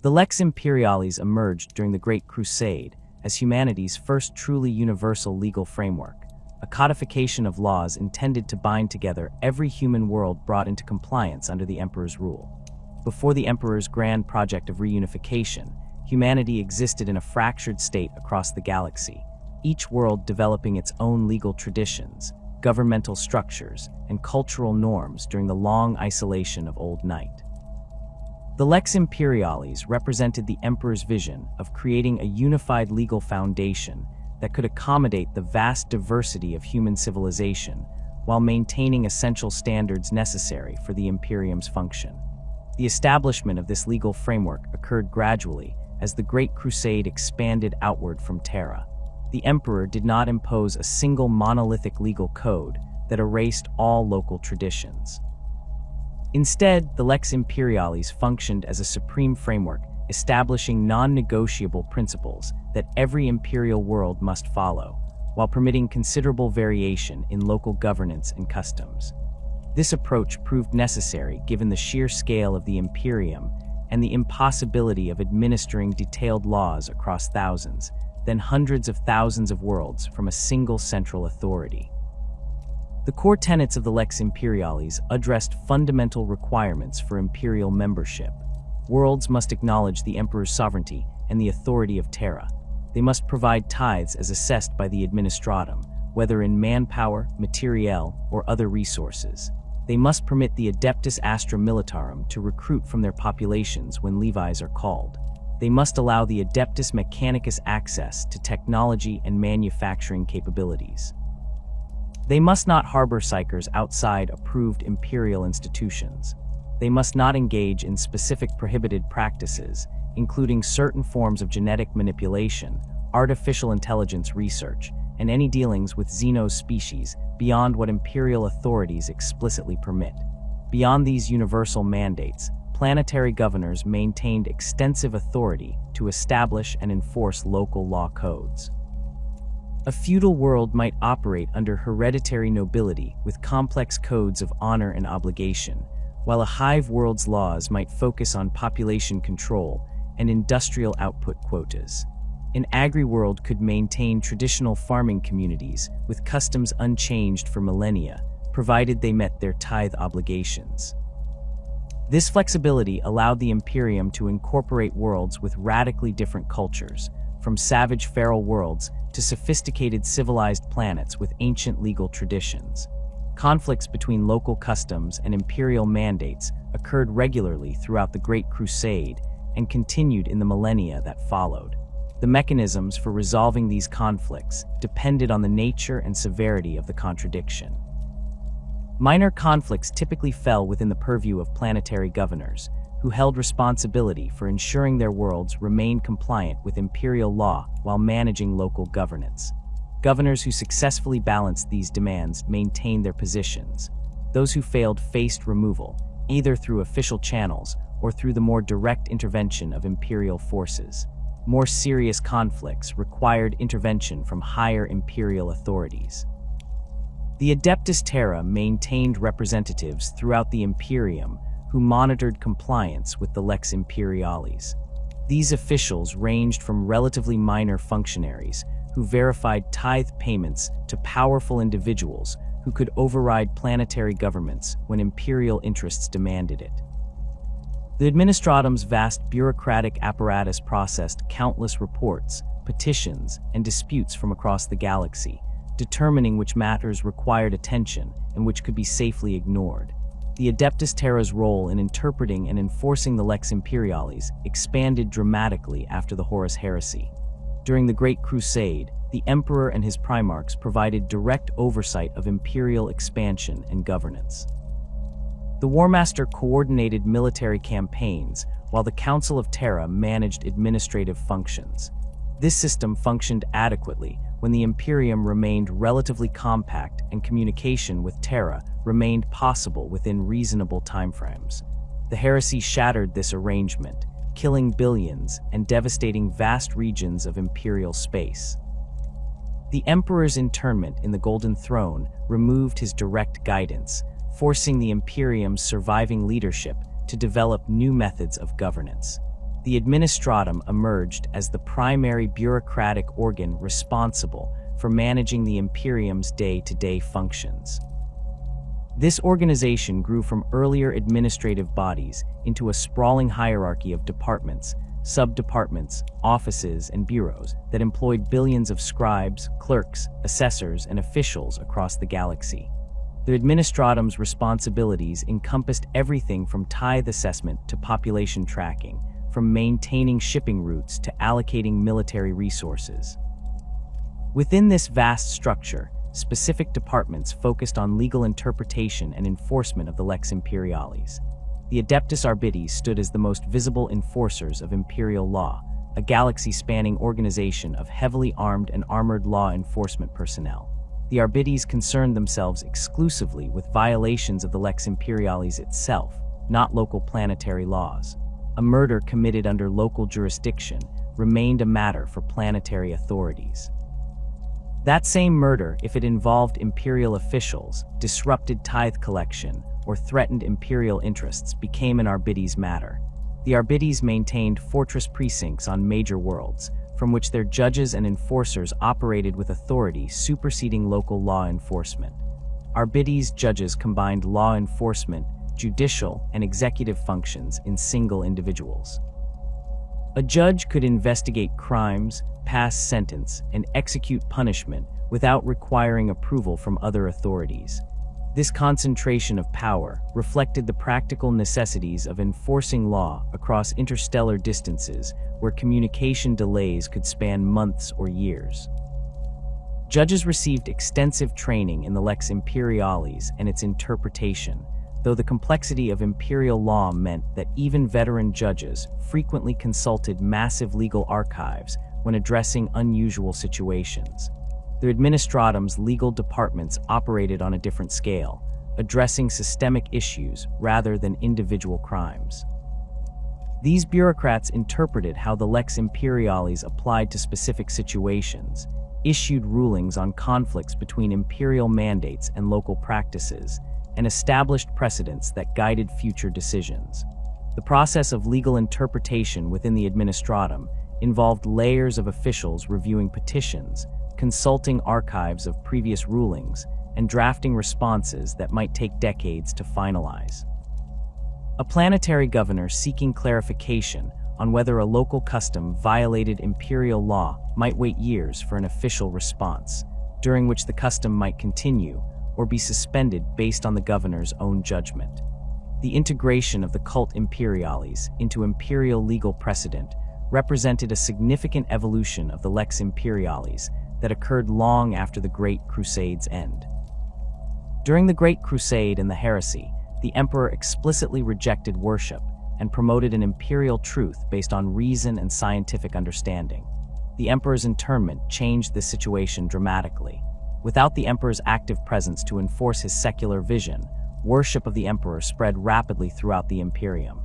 The Lex Imperialis emerged during the Great Crusade as humanity's first truly universal legal framework, a codification of laws intended to bind together every human world brought into compliance under the Emperor's rule. Before the Emperor's grand project of reunification, humanity existed in a fractured state across the galaxy, each world developing its own legal traditions, governmental structures, and cultural norms during the long isolation of Old Night. The Lex Imperialis represented the Emperor's vision of creating a unified legal foundation that could accommodate the vast diversity of human civilization while maintaining essential standards necessary for the Imperium's function. The establishment of this legal framework occurred gradually as the Great Crusade expanded outward from Terra. The Emperor did not impose a single monolithic legal code that erased all local traditions. Instead, the Lex Imperialis functioned as a supreme framework, establishing non-negotiable principles that every imperial world must follow, while permitting considerable variation in local governance and customs. This approach proved necessary given the sheer scale of the Imperium and the impossibility of administering detailed laws across thousands, then hundreds of thousands of worlds from a single central authority. The core tenets of the Lex Imperialis addressed fundamental requirements for imperial membership. Worlds must acknowledge the Emperor's sovereignty and the authority of Terra. They must provide tithes as assessed by the Administratum, whether in manpower, materiel, or other resources. They must permit the Adeptus Astra Militarum to recruit from their populations when levies are called. They must allow the Adeptus Mechanicus access to technology and manufacturing capabilities. They must not harbor psychers outside approved imperial institutions. They must not engage in specific prohibited practices, including certain forms of genetic manipulation, artificial intelligence research, and any dealings with xenospecies beyond what imperial authorities explicitly permit. Beyond these universal mandates, planetary governors maintained extensive authority to establish and enforce local law codes. A feudal world might operate under hereditary nobility with complex codes of honor and obligation, while a hive world's laws might focus on population control and industrial output quotas. An agri-world could maintain traditional farming communities with customs unchanged for millennia, provided they met their tithe obligations. This flexibility allowed the Imperium to incorporate worlds with radically different cultures, from savage feral worlds to sophisticated civilized planets with ancient legal traditions. Conflicts between local customs and imperial mandates occurred regularly throughout the Great Crusade and continued in the millennia that followed. The mechanisms for resolving these conflicts depended on the nature and severity of the contradiction. Minor conflicts typically fell within the purview of planetary governors, who held responsibility for ensuring their worlds remained compliant with imperial law while managing local governance. Governors who successfully balanced these demands maintained their positions. Those who failed faced removal, either through official channels or through the more direct intervention of imperial forces. More serious conflicts required intervention from higher imperial authorities. The Adeptus Terra maintained representatives throughout the Imperium who monitored compliance with the Lex Imperialis. These officials ranged from relatively minor functionaries who verified tithe payments to powerful individuals who could override planetary governments when imperial interests demanded it. The Administratum's vast bureaucratic apparatus processed countless reports, petitions, and disputes from across the galaxy, determining which matters required attention and which could be safely ignored. The Adeptus Terra's role in interpreting and enforcing the Lex Imperialis expanded dramatically after the Horus Heresy. During the Great Crusade, the Emperor and his Primarchs provided direct oversight of imperial expansion and governance. The Warmaster coordinated military campaigns, while the Council of Terra managed administrative functions. This system functioned adequately when the Imperium remained relatively compact and communication with Terra remained possible within reasonable timeframes. The heresy shattered this arrangement, killing billions and devastating vast regions of imperial space. The Emperor's internment in the Golden Throne removed his direct guidance, forcing the Imperium's surviving leadership to develop new methods of governance. the Administratum emerged as the primary bureaucratic organ responsible for managing the Imperium's day-to-day functions. This organization grew from earlier administrative bodies into a sprawling hierarchy of departments, sub-departments, offices, and bureaus that employed billions of scribes, clerks, assessors, and officials across the galaxy. The Administratum's responsibilities encompassed everything from tithe assessment to population tracking, from maintaining shipping routes to allocating military resources. Within this vast structure, specific departments focused on legal interpretation and enforcement of the Lex Imperialis. The Adeptus Archives stood as the most visible enforcers of imperial law, a galaxy-spanning organization of heavily armed and armored law enforcement personnel. The Archives concerned themselves exclusively with violations of the Lex Imperialis itself, not local planetary laws. A murder committed under local jurisdiction remained a matter for planetary authorities. That same murder, if it involved imperial officials, disrupted tithe collection, or threatened imperial interests, became an Archives matter. The Archives maintained fortress precincts on major worlds, from which their judges and enforcers operated with authority superseding local law enforcement. Archives judges combined law enforcement, judicial, and executive functions in single individuals. A judge could investigate crimes, pass sentence, and execute punishment without requiring approval from other authorities. This concentration of power reflected the practical necessities of enforcing law across interstellar distances where communication delays could span months or years. Judges received extensive training in the Lex Imperialis and its interpretation, though the complexity of imperial law meant that even veteran judges frequently consulted massive legal archives when addressing unusual situations. The Administratum's legal departments operated on a different scale, addressing systemic issues rather than individual crimes. These bureaucrats interpreted how the Lex Imperialis applied to specific situations, issued rulings on conflicts between imperial mandates and local practices, and established precedents that guided future decisions. The process of legal interpretation within the Administratum involved layers of officials reviewing petitions, consulting archives of previous rulings, and drafting responses that might take decades to finalize. A planetary governor seeking clarification on whether a local custom violated imperial law might wait years for an official response, during which the custom might continue or be suspended based on the governor's own judgment. The integration of the cult Imperialis into imperial legal precedent represented a significant evolution of the Lex Imperialis that occurred long after the Great Crusade's end. During the Great Crusade and the heresy, the emperor explicitly rejected worship and promoted an imperial truth based on reason and scientific understanding. The emperor's internment changed this situation dramatically. Without the emperor's active presence to enforce his secular vision, worship of the emperor spread rapidly throughout the Imperium.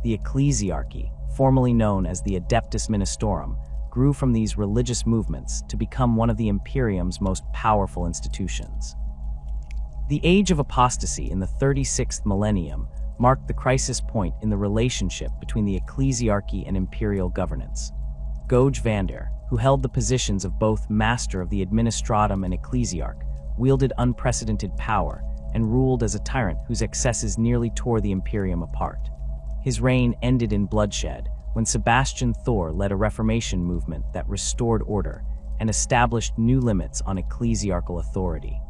The ecclesiarchy, formerly known as the Adeptus Ministorum, grew from these religious movements to become one of the Imperium's most powerful institutions. The age of apostasy in the 36th millennium marked the crisis point in the relationship between the ecclesiarchy and imperial governance. Goj Vander, who held the positions of both Master of the Administratum and Ecclesiarch, wielded unprecedented power and ruled as a tyrant whose excesses nearly tore the Imperium apart. His reign ended in bloodshed when Sebastian Thor led a Reformation movement that restored order and established new limits on ecclesiarchal authority.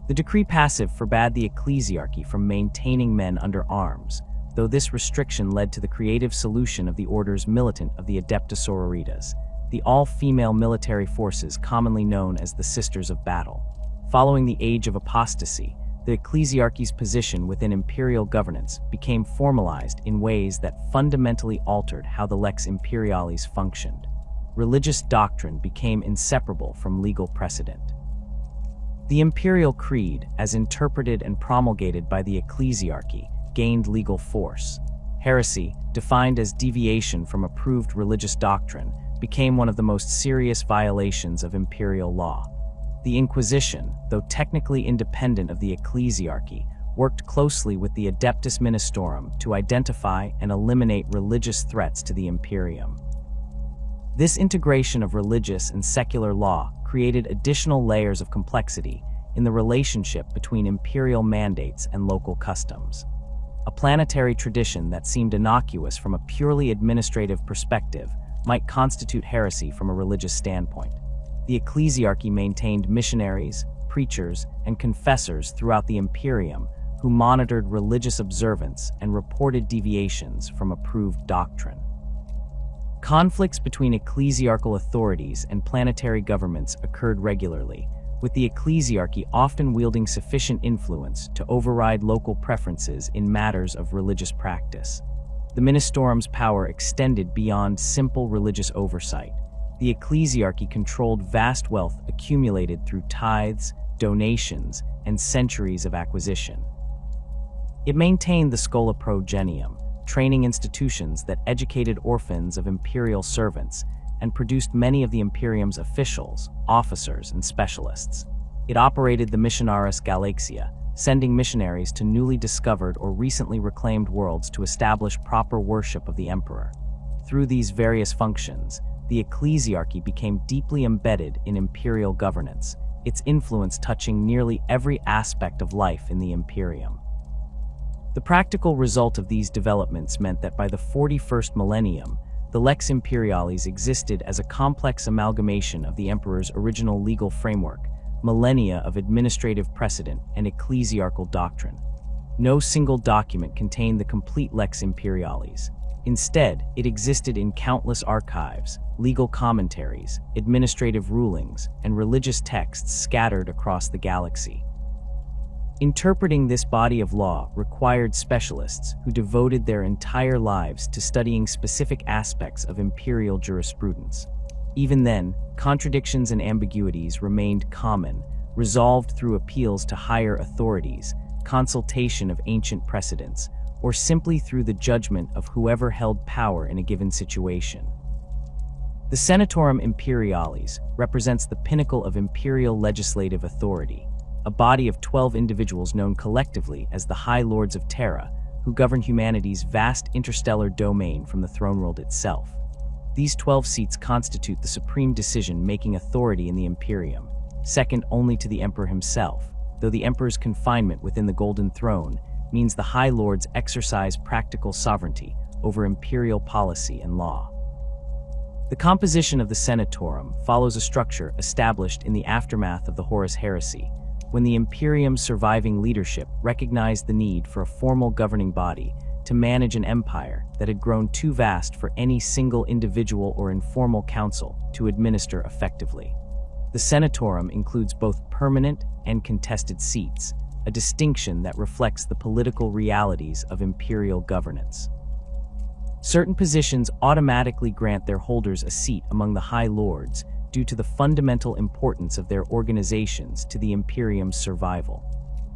The decree passive forbade the ecclesiarchy from maintaining men under arms, though this restriction led to the creative solution of the order's militant of the Adeptus Sororitas, the all-female military forces commonly known as the Sisters of Battle. Following the age of apostasy, the ecclesiarchy's position within imperial governance became formalized in ways that fundamentally altered how the Lex Imperialis functioned. Religious doctrine became inseparable from legal precedent. The imperial creed, as interpreted and promulgated by the ecclesiarchy, gained legal force. Heresy, defined as deviation from approved religious doctrine, became one of the most serious violations of imperial law. The Inquisition, though technically independent of the ecclesiarchy, worked closely with the Adeptus Ministorum to identify and eliminate religious threats to the Imperium. This integration of religious and secular law created additional layers of complexity in the relationship between imperial mandates and local customs. A planetary tradition that seemed innocuous from a purely administrative perspective might constitute heresy from a religious standpoint. The ecclesiarchy maintained missionaries, preachers, and confessors throughout the Imperium who monitored religious observance and reported deviations from approved doctrine. Conflicts between ecclesiarchal authorities and planetary governments occurred regularly, with the ecclesiarchy often wielding sufficient influence to override local preferences in matters of religious practice. The Ministorum's power extended beyond simple religious oversight. The ecclesiarchy controlled vast wealth accumulated through tithes, donations, and centuries of acquisition. It maintained the Schola Progenium, training institutions that educated orphans of imperial servants and produced many of the Imperium's officials, officers, and specialists. It operated the Missionaris Galaxia, sending missionaries to newly discovered or recently reclaimed worlds to establish proper worship of the Emperor. Through these various functions, the ecclesiarchy became deeply embedded in imperial governance, its influence touching nearly every aspect of life in the Imperium. The practical result of these developments meant that by the 41st millennium, the Lex Imperialis existed as a complex amalgamation of the Emperor's original legal framework, millennia of administrative precedent and ecclesiarchal doctrine. No single document contained the complete Lex Imperialis. Instead, it existed in countless archives, legal commentaries, administrative rulings, and religious texts scattered across the galaxy. Interpreting this body of law required specialists who devoted their entire lives to studying specific aspects of imperial jurisprudence. Even then, contradictions and ambiguities remained common, resolved through appeals to higher authorities, consultation of ancient precedents, or simply through the judgment of whoever held power in a given situation. The Senatorum Imperialis represents the pinnacle of imperial legislative authority, a body of 12 individuals known collectively as the High Lords of Terra, who govern humanity's vast interstellar domain from the throne world itself. These 12 seats constitute the supreme decision-making authority in the Imperium, second only to the Emperor himself, though the Emperor's confinement within the Golden Throne means the High Lords exercise practical sovereignty over imperial policy and law. The composition of the Senatorum follows a structure established in the aftermath of the Horus Heresy, when the Imperium's surviving leadership recognized the need for a formal governing body to manage an empire that had grown too vast for any single individual or informal council to administer effectively. The Senatorum includes both permanent and contested seats, a distinction that reflects the political realities of imperial governance. Certain positions automatically grant their holders a seat among the High Lords due to the fundamental importance of their organizations to the Imperium's survival.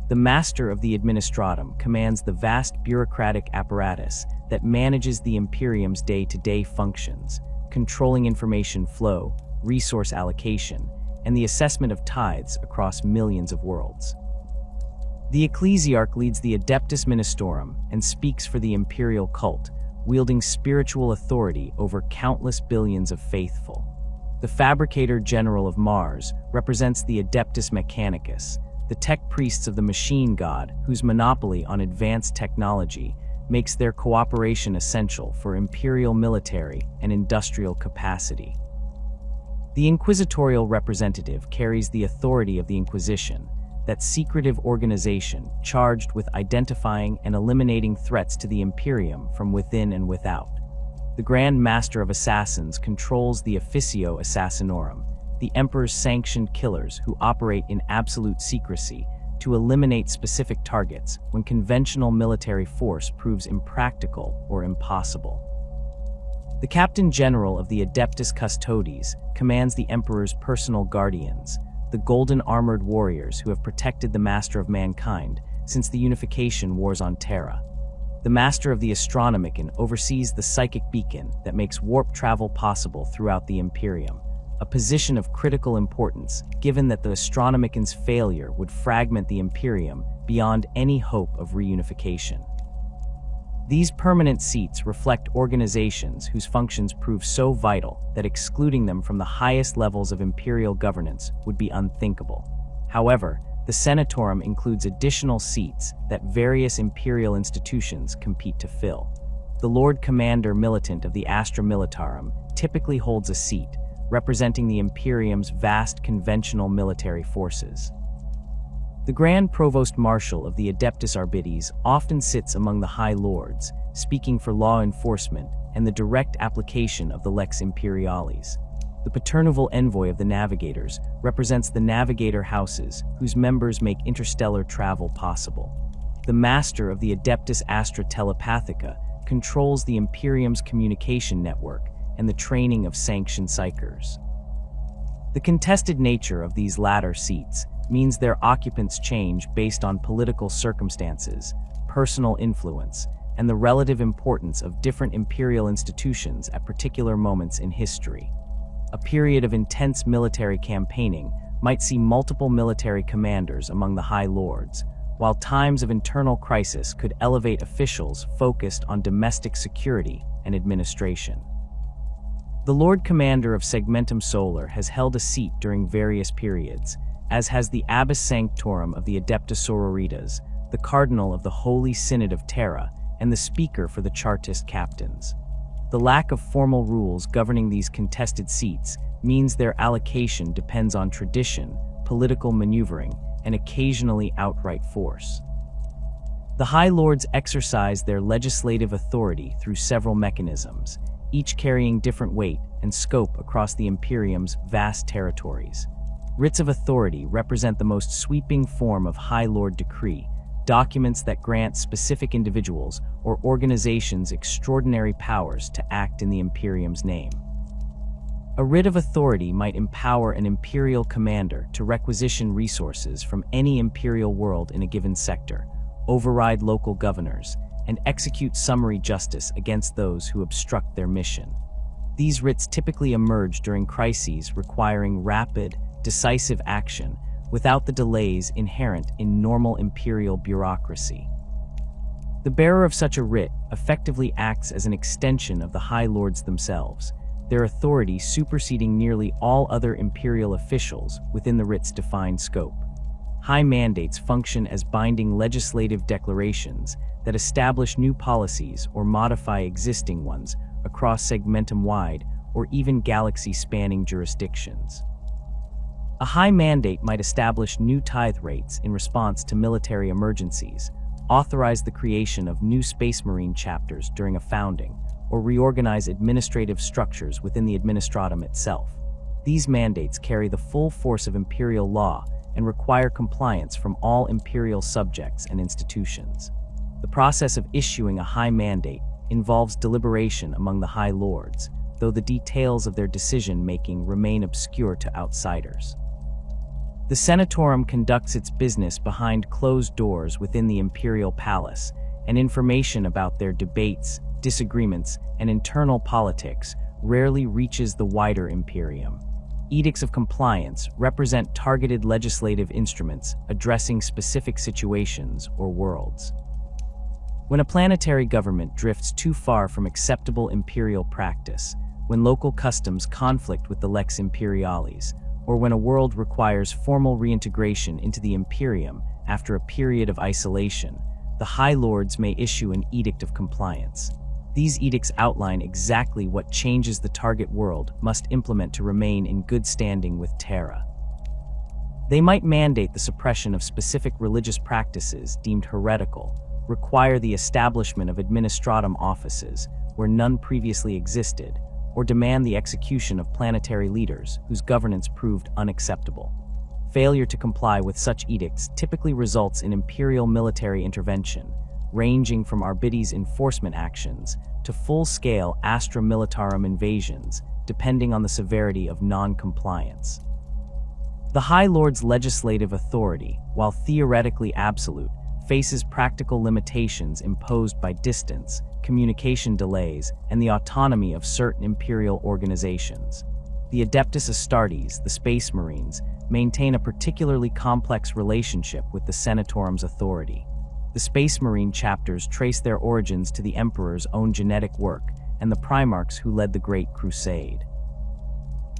The Master of the Administratum commands the vast bureaucratic apparatus that manages the Imperium's day-to-day functions, controlling information flow, resource allocation, and the assessment of tithes across millions of worlds. The Ecclesiarch leads the Adeptus Ministorum and speaks for the imperial cult, wielding spiritual authority over countless billions of faithful. The Fabricator General of Mars represents the Adeptus Mechanicus, the tech priests of the machine god whose monopoly on advanced technology makes their cooperation essential for imperial military and industrial capacity. The Inquisitorial Representative carries the authority of the Inquisition, that secretive organization charged with identifying and eliminating threats to the Imperium from within and without. The Grand Master of Assassins controls the Officio Assassinorum, the Emperor's sanctioned killers who operate in absolute secrecy to eliminate specific targets when conventional military force proves impractical or impossible. The Captain General of the Adeptus Custodes commands the Emperor's personal guardians, the golden armored warriors who have protected the Master of Mankind since the unification wars on Terra. The Master of the Astronomicon oversees the psychic beacon that makes warp travel possible throughout the Imperium, a position of critical importance given that the Astronomicon's failure would fragment the Imperium beyond any hope of reunification. These permanent seats reflect organizations whose functions prove so vital that excluding them from the highest levels of imperial governance would be unthinkable. However, the Senatorum includes additional seats that various imperial institutions compete to fill. The Lord Commander Militant of the Astra Militarum typically holds a seat, representing the Imperium's vast conventional military forces. The Grand Provost Marshal of the Adeptus Archives often sits among the High Lords, speaking for law enforcement and the direct application of the Lex Imperialis. The Paternoval Envoy of the Navigators represents the Navigator houses, whose members make interstellar travel possible. The Master of the Adeptus Astra Telepathica controls the Imperium's communication network and the training of sanctioned psychers. The contested nature of these latter seats means their occupants change based on political circumstances, personal influence, and the relative importance of different imperial institutions at particular moments in history. A period of intense military campaigning might see multiple military commanders among the High Lords, while times of internal crisis could elevate officials focused on domestic security and administration. The Lord Commander of Segmentum Solar has held a seat during various periods, as has the Abbess Sanctorum of the Adeptus Sororitas, the Cardinal of the Holy Synod of Terra, and the Speaker for the Chartist Captains. The lack of formal rules governing these contested seats means their allocation depends on tradition, political maneuvering, and occasionally outright force. The High Lords exercise their legislative authority through several mechanisms, each carrying different weight and scope across the Imperium's vast territories. Writs of authority represent the most sweeping form of High Lord decree, documents that grant specific individuals or organizations extraordinary powers to act in the Imperium's name. A writ of authority might empower an imperial commander to requisition resources from any imperial world in a given sector, override local governors, and execute summary justice against those who obstruct their mission. These writs typically emerge during crises requiring rapid, decisive action without the delays inherent in normal imperial bureaucracy. The bearer of such a writ effectively acts as an extension of the High Lords themselves, their authority superseding nearly all other imperial officials within the writ's defined scope. High mandates function as binding legislative declarations that establish new policies or modify existing ones across segmentum-wide or even galaxy-spanning jurisdictions. A high mandate might establish new tithe rates in response to military emergencies, authorize the creation of new Space Marine chapters during a founding, or reorganize administrative structures within the Administratum itself. These mandates carry the full force of imperial law and require compliance from all imperial subjects and institutions. The process of issuing a high mandate involves deliberation among the High Lords, though the details of their decision-making remain obscure to outsiders. The Senatorum conducts its business behind closed doors within the imperial palace, and information about their debates, disagreements, and internal politics rarely reaches the wider Imperium. Edicts of compliance represent targeted legislative instruments addressing specific situations or worlds. When a planetary government drifts too far from acceptable imperial practice, when local customs conflict with the Lex Imperialis, or when a world requires formal reintegration into the Imperium after a period of isolation, the High Lords may issue an Edict of Compliance. These edicts outline exactly what changes the target world must implement to remain in good standing with Terra. They might mandate the suppression of specific religious practices deemed heretical, require the establishment of administratum offices where none previously existed, or demand the execution of planetary leaders whose governance proved unacceptable. Failure to comply with such edicts typically results in imperial military intervention, ranging from Arbites enforcement actions to full-scale Astra Militarum invasions, depending on the severity of non-compliance. The High Lord's legislative authority, while theoretically absolute, faces practical limitations imposed by distance, communication delays, and the autonomy of certain imperial organizations. The Adeptus Astartes, the Space Marines, maintain a particularly complex relationship with the Senatorum's authority. The Space Marine chapters trace their origins to the Emperor's own genetic work and the Primarchs who led the Great Crusade.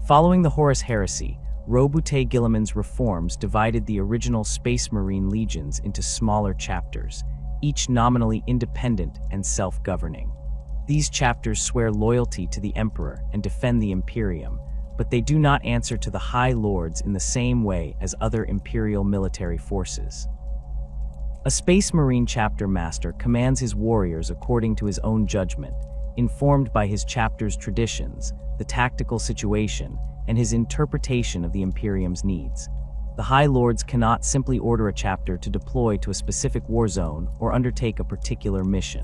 Following the Horus Heresy, Robute Guilliman's reforms divided the original Space Marine legions into smaller chapters, each nominally independent and self-governing. These chapters swear loyalty to the Emperor and defend the Imperium, but they do not answer to the High Lords in the same way as other Imperial military forces. A Space Marine chapter master commands his warriors according to his own judgment, informed by his chapter's traditions, the tactical situation, and his interpretation of the Imperium's needs. The High Lords cannot simply order a chapter to deploy to a specific war zone or undertake a particular mission.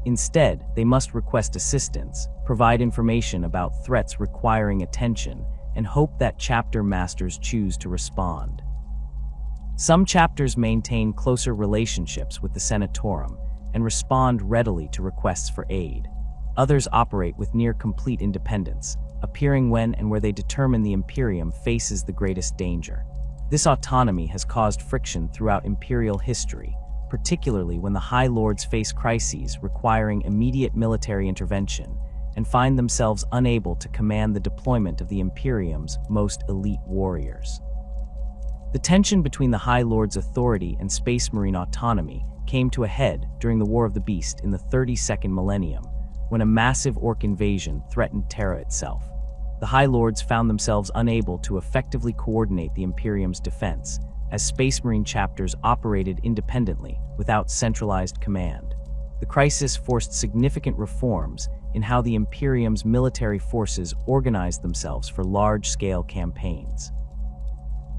Instead, they must request assistance, provide information about threats requiring attention, and hope that chapter masters choose to respond. Some chapters maintain closer relationships with the Senatorum and respond readily to requests for aid. Others operate with near-complete independence, appearing when and where they determine the Imperium faces the greatest danger. This autonomy has caused friction throughout Imperial history, particularly when the High Lords face crises requiring immediate military intervention and find themselves unable to command the deployment of the Imperium's most elite warriors. The tension between the High Lords' authority and Space Marine autonomy came to a head during the War of the Beast in the 32nd Millennium, when a massive Orc invasion threatened Terra itself. The High Lords found themselves unable to effectively coordinate the Imperium's defense, as Space Marine chapters operated independently, without centralized command. The crisis forced significant reforms in how the Imperium's military forces organized themselves for large-scale campaigns.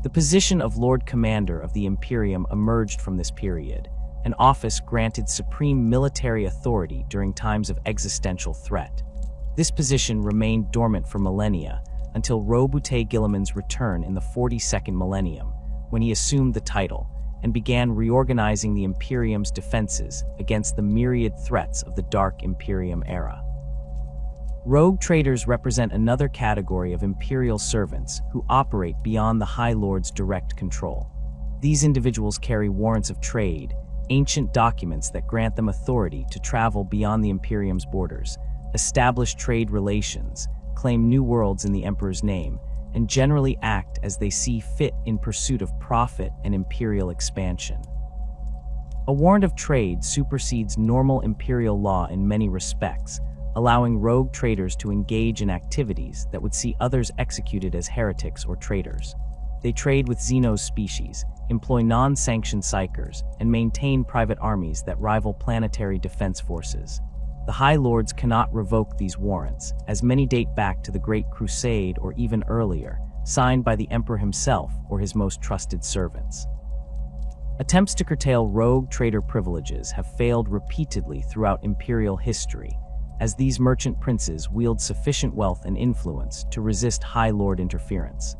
The position of Lord Commander of the Imperium emerged from this period, an office granted supreme military authority during times of existential threat. This position remained dormant for millennia until Robute Guilliman's return in the 42nd Millennium, when he assumed the title and began reorganizing the Imperium's defenses against the myriad threats of the Dark Imperium era. Rogue traders represent another category of Imperial servants who operate beyond the High Lord's direct control. These individuals carry warrants of trade, ancient documents that grant them authority to travel beyond the Imperium's borders, establish trade relations, claim new worlds in the Emperor's name, and generally act as they see fit in pursuit of profit and Imperial expansion. A warrant of trade supersedes normal Imperial law in many respects, allowing rogue traders to engage in activities that would see others executed as heretics or traitors. They trade with Xenos species, employ non-sanctioned psychers, and maintain private armies that rival planetary defense forces. The High Lords cannot revoke these warrants, as many date back to the Great Crusade or even earlier, signed by the Emperor himself or his most trusted servants. Attempts to curtail rogue trader privileges have failed repeatedly throughout Imperial history, as these merchant princes wield sufficient wealth and influence to resist High Lord interference.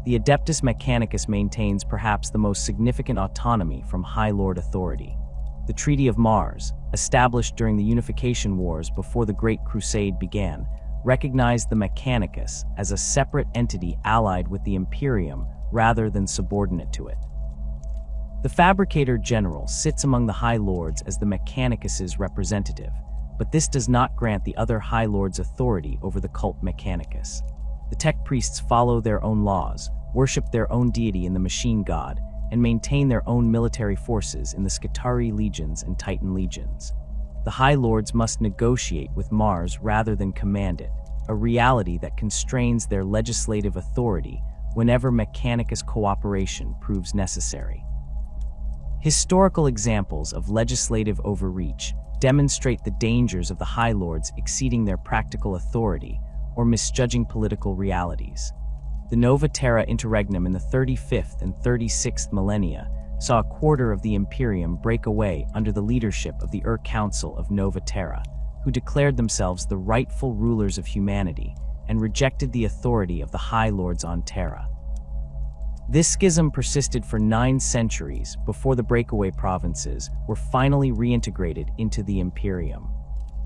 The Adeptus Mechanicus maintains perhaps the most significant autonomy from High Lord authority. The Treaty of Mars, established during the Unification Wars before the Great Crusade began, recognized the Mechanicus as a separate entity allied with the Imperium rather than subordinate to it. The Fabricator General sits among the High Lords as the Mechanicus's representative, but this does not grant the other High Lords authority over the cult Mechanicus. The Tech Priests follow their own laws, worship their own deity in the Machine God, and maintain their own military forces in the Skitarii Legions and Titan Legions. The High Lords must negotiate with Mars rather than command it, a reality that constrains their legislative authority whenever Mechanicus cooperation proves necessary. Historical examples of legislative overreach demonstrate the dangers of the High Lords exceeding their practical authority or misjudging political realities. The Nova Terra interregnum in the 35th and 36th millennia saw a quarter of the Imperium break away under the leadership of the Council of Nova Terra, who declared themselves the rightful rulers of humanity and rejected the authority of the High Lords on Terra. This schism persisted for 9 centuries before the breakaway provinces were finally reintegrated into the Imperium.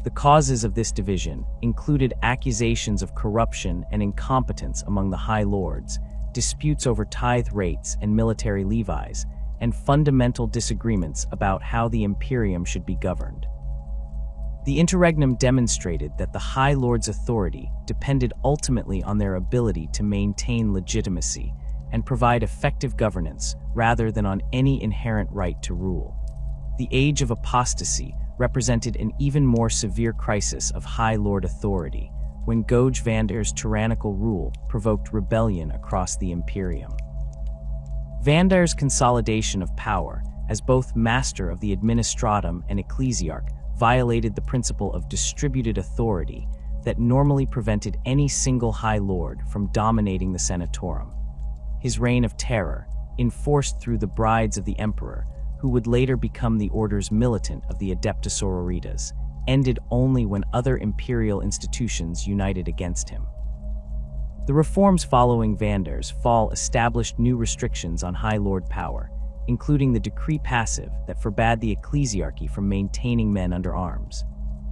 The causes of this division included accusations of corruption and incompetence among the High Lords, disputes over tithe rates and military levies, and fundamental disagreements about how the Imperium should be governed. The interregnum demonstrated that the High Lords' authority depended ultimately on their ability to maintain legitimacy and provide effective governance rather than on any inherent right to rule. The Age of Apostasy represented an even more severe crisis of High Lord authority, when Goge Vander's tyrannical rule provoked rebellion across the Imperium. Vander's consolidation of power as both master of the Administratum and Ecclesiarch violated the principle of distributed authority that normally prevented any single High Lord from dominating the Senatorum. His reign of terror, enforced through the brides of the Emperor, who would later become the Order's militant of the Adeptus Sororitas, ended only when other imperial institutions united against him. The reforms following Vander's fall established new restrictions on High Lord power, including the decree passive that forbade the ecclesiarchy from maintaining men under arms.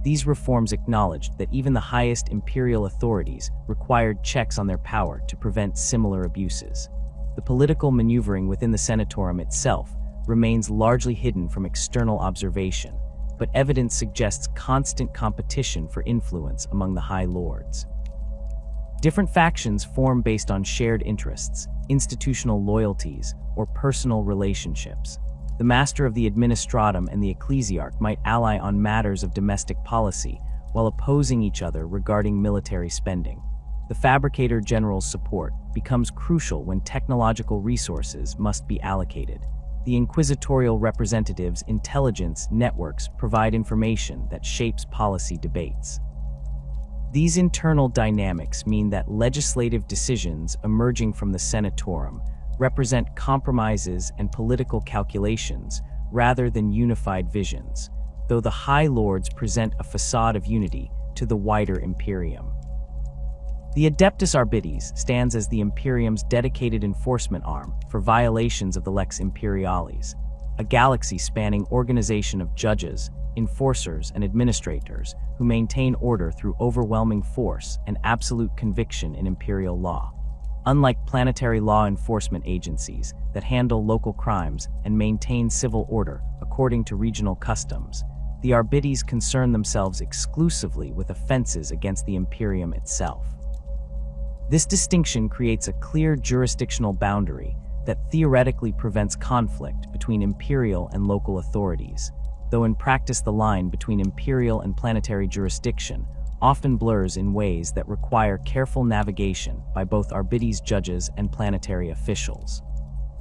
These reforms acknowledged that even the highest imperial authorities required checks on their power to prevent similar abuses. The political maneuvering within the Senatorum itself remains largely hidden from external observation, but evidence suggests constant competition for influence among the High Lords. Different factions form based on shared interests, institutional loyalties, or personal relationships. The Master of the Administratum and the Ecclesiarch might ally on matters of domestic policy, while opposing each other regarding military spending. The Fabricator General's support becomes crucial when technological resources must be allocated. The inquisitorial representatives' intelligence networks provide information that shapes policy debates. These internal dynamics mean that legislative decisions emerging from the Senatorum represent compromises and political calculations rather than unified visions, though the High Lords present a facade of unity to the wider Imperium. The Adeptus Archives stands as the Imperium's dedicated enforcement arm for violations of the Lex Imperialis, a galaxy-spanning organization of judges, enforcers, and administrators who maintain order through overwhelming force and absolute conviction in imperial law. Unlike planetary law enforcement agencies that handle local crimes and maintain civil order according to regional customs, the Archives concern themselves exclusively with offenses against the Imperium itself. This distinction creates a clear jurisdictional boundary that theoretically prevents conflict between imperial and local authorities, though in practice the line between imperial and planetary jurisdiction often blurs in ways that require careful navigation by both Archives judges and planetary officials.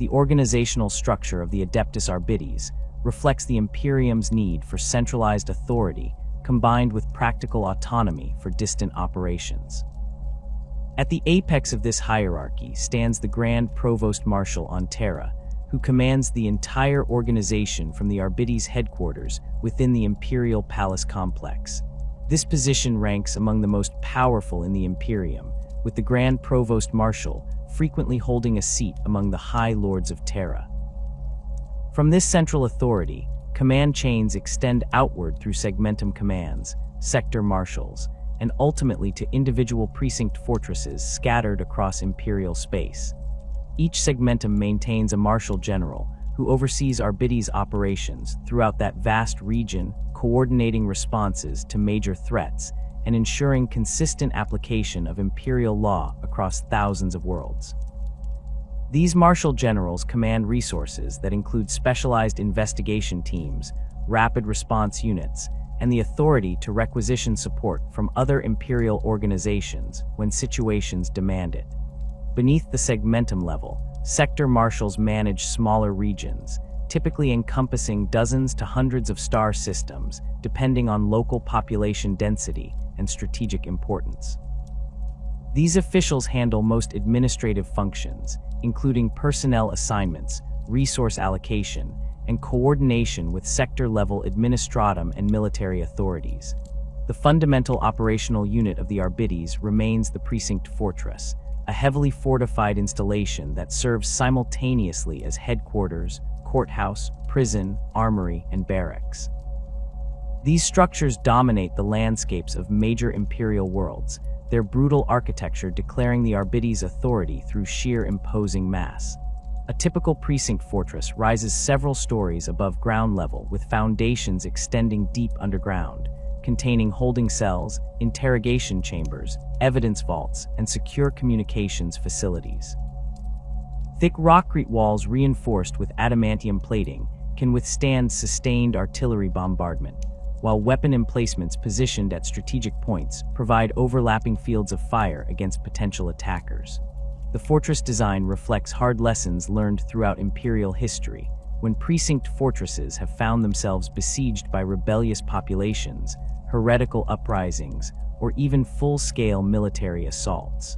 The organizational structure of the Adeptus Archives reflects the Imperium's need for centralized authority combined with practical autonomy for distant operations. At the apex of this hierarchy stands the Grand Provost Marshal on Terra, who commands the entire organization from the Archives headquarters within the Imperial Palace complex. This position ranks among the most powerful in the Imperium, with the Grand Provost Marshal frequently holding a seat among the High Lords of Terra. From this central authority, command chains extend outward through segmentum commands, sector marshals, and ultimately to individual precinct fortresses scattered across Imperial space. Each segmentum maintains a Marshal General who oversees Archives operations throughout that vast region, coordinating responses to major threats and ensuring consistent application of Imperial law across thousands of worlds. These Marshal Generals command resources that include specialized investigation teams, rapid response units, and the authority to requisition support from other Imperial organizations when situations demand it. Beneath the segmentum level, sector marshals manage smaller regions, typically encompassing dozens to hundreds of star systems, depending on local population density and strategic importance. These officials handle most administrative functions, including personnel assignments, resource allocation, and coordination with sector-level administratum and military authorities. The fundamental operational unit of the Archives remains the Precinct Fortress, a heavily fortified installation that serves simultaneously as headquarters, courthouse, prison, armory, and barracks. These structures dominate the landscapes of major imperial worlds, their brutal architecture declaring the Arbites' authority through sheer imposing mass. A typical precinct fortress rises several stories above ground level with foundations extending deep underground, containing holding cells, interrogation chambers, evidence vaults, and secure communications facilities. Thick rockcrete walls reinforced with adamantium plating can withstand sustained artillery bombardment, while weapon emplacements positioned at strategic points provide overlapping fields of fire against potential attackers. The fortress design reflects hard lessons learned throughout imperial history, when precinct fortresses have found themselves besieged by rebellious populations, heretical uprisings, or even full-scale military assaults.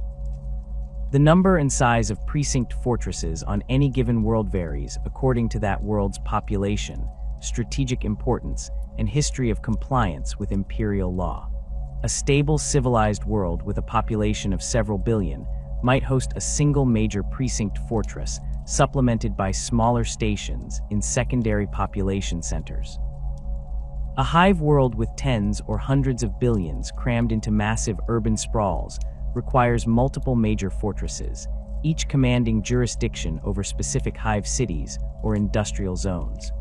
The number and size of precinct fortresses on any given world varies according to that world's population, strategic importance, and history of compliance with imperial law. A stable, civilized world with a population of several billion might host a single major precinct fortress, supplemented by smaller stations in secondary population centers. A hive world with tens or hundreds of billions crammed into massive urban sprawls requires multiple major fortresses, each commanding jurisdiction over specific hive cities or industrial zones.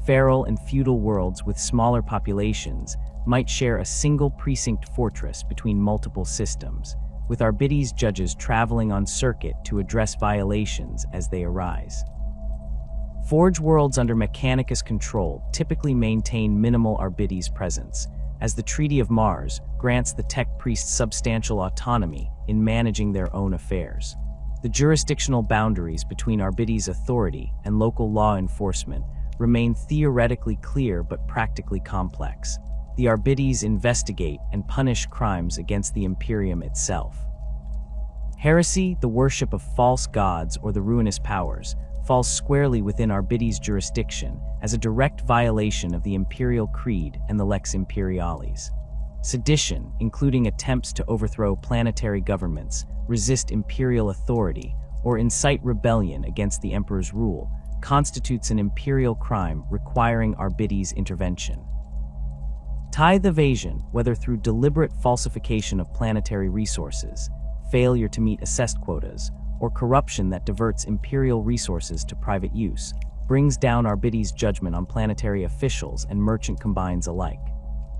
Feral and feudal worlds with smaller populations might share a single precinct fortress between multiple systems, with Arbites judges traveling on circuit to address violations as they arise. Forge worlds under Mechanicus control typically maintain minimal Arbites presence, as the Treaty of Mars grants the tech priests substantial autonomy in managing their own affairs. The jurisdictional boundaries between Arbites' authority and local law enforcement remain theoretically clear but practically complex. The Arbites investigate and punish crimes against the Imperium itself. Heresy, the worship of false gods or the ruinous powers, falls squarely within Arbites' jurisdiction as a direct violation of the Imperial Creed and the Lex Imperialis. Sedition, including attempts to overthrow planetary governments, resist imperial authority, or incite rebellion against the Emperor's rule, constitutes an imperial crime requiring Arbites' intervention. Tithe evasion, whether through deliberate falsification of planetary resources, failure to meet assessed quotas, or corruption that diverts imperial resources to private use, brings down Arbites' judgment on planetary officials and merchant combines alike.